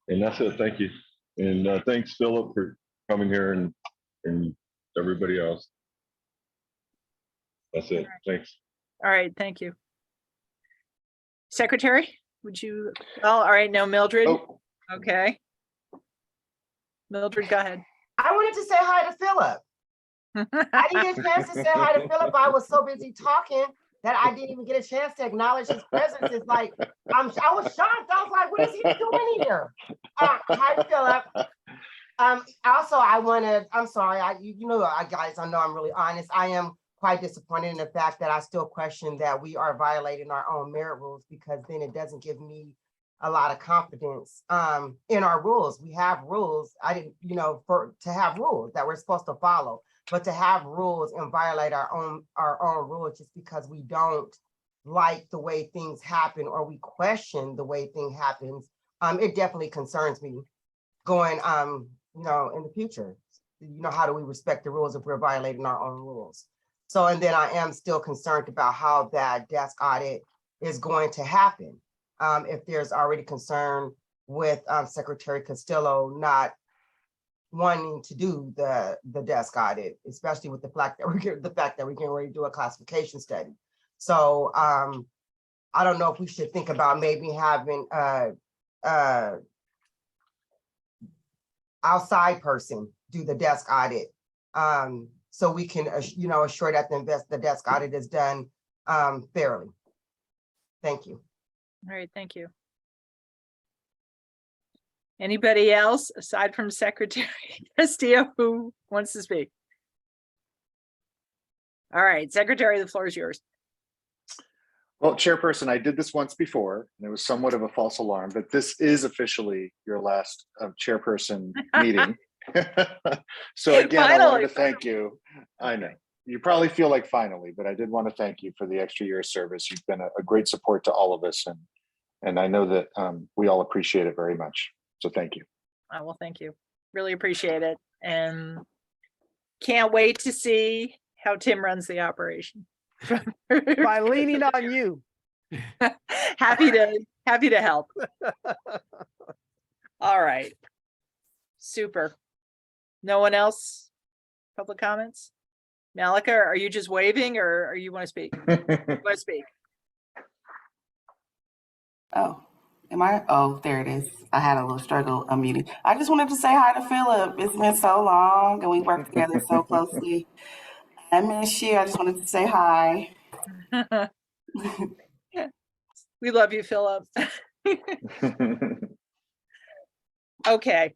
And that's it. Thank you. And thanks, Philip, for coming here and everybody else. That's it. Thanks.
All right, thank you. Secretary, would you, oh, all right, no, Mildred,
Oh,
okay. Mildred, go ahead.
I wanted to say hi to Philip. I didn't get a chance to say hi to Philip. I was so busy talking that I didn't even get a chance to acknowledge his presence. It's like, I was shocked. I was like, what is he doing here? Hi, Philip. Also, I'm sorry, guys, I know I'm really honest. I am quite disappointed in the fact that I still question that we are violating our own merit rules, because then it doesn't give me a lot of confidence in our rules. We have rules. I didn't, to have rules that we're supposed to follow, but to have rules and violate our own rules just because we don't like the way things happen or we question the way thing happens, it definitely concerns me going, in the future. How do we respect the rules if we're violating our own rules? So, and then I am still concerned about how that desk audit is going to happen. If there's already concern with Secretary Castillo not wanting to do the desk audit, especially with the fact that we're getting ready to do a classification study. So I don't know if we should think about maybe having outside person do the desk audit. So we can, assure that the desk audit is done fairly. Thank you.
All right, thank you. Anybody else aside from Secretary Castillo who wants to speak? All right, Secretary, the floor is yours.
Well, Chairperson, I did this once before, and it was somewhat of a false alarm, but this is officially your last Chairperson meeting. So again, I wanted to thank you. I know, you probably feel like finally, but I did want to thank you for the extra year of service. You've been a great support to all of us, and I know that we all appreciate it very much. So thank you.
Well, thank you. Really appreciate it. And can't wait to see how Tim runs the operation.
By leaning on you.
Happy to help. All right. Super. No one else? Public comments? Malika, are you just waving or you want to speak? You want to speak?
Oh, am I? Oh, there it is. I had a little struggle unmuting. I just wanted to say hi to Philip. It's been so long and we worked together so closely. I miss you. I just wanted to say hi.
We love you, Philip. Okay.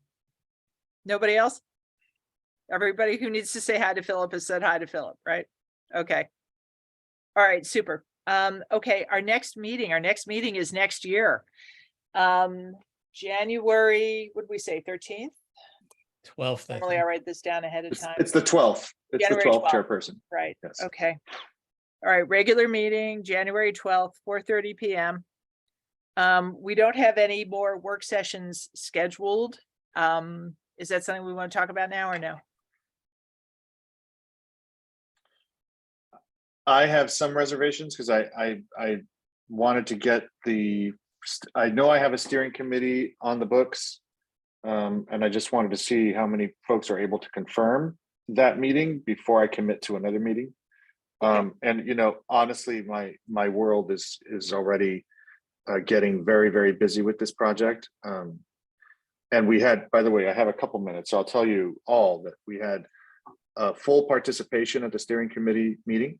Nobody else? Everybody who needs to say hi to Philip has said hi to Philip, right? Okay. All right, super. Okay, our next meeting is next year. January, what did we say, 13th?
12th.
Normally I write this down ahead of time.
It's the 12th. It's
January
the 12th
12th.
Chairperson.
Right,
Yes.
okay. All right, regular meeting, January 12th, 4:30 PM. We don't have any more work sessions scheduled. Is that something we want to talk about now or no?
I have some reservations because I wanted to get I know I have a steering committee on the books. And I just wanted to see how many folks are able to confirm that meeting before I commit to another meeting. And honestly, my world is already getting very, very busy with this project. And we had, by the way, I have a couple minutes, so I'll tell you all that we had full participation at the steering committee meeting.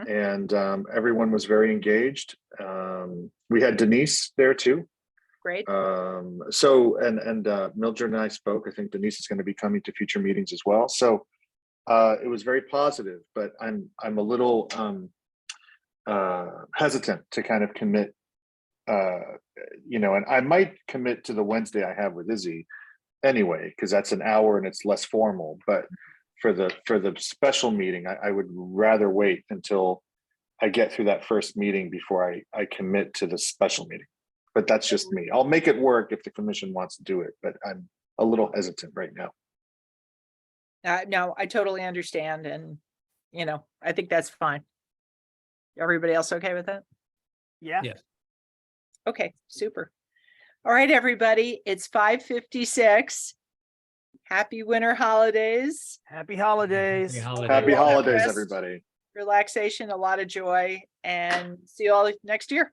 And everyone was very engaged. We had Denise there too.
Great.
So Mildred and I spoke. I think Denise is going to be coming to future meetings as well. So it was very positive, but I'm a little hesitant to kind of commit. And I might commit to the Wednesday I have with Izzy anyway, because that's an hour and it's less formal. But for the special meeting, I would rather wait until I get through that first meeting before I commit to the special meeting. But that's just me. I'll make it work if the commission wants to do it, but I'm a little hesitant right now.
No, I totally understand. And, I think that's fine. Everybody else okay with that?
Yeah.
Yes.
Okay, super. All right, everybody, it's 5:56. Happy winter holidays.
Happy holidays.
Happy holidays,
Rest,
everybody.
Relaxation, a lot of joy, and see you all next year.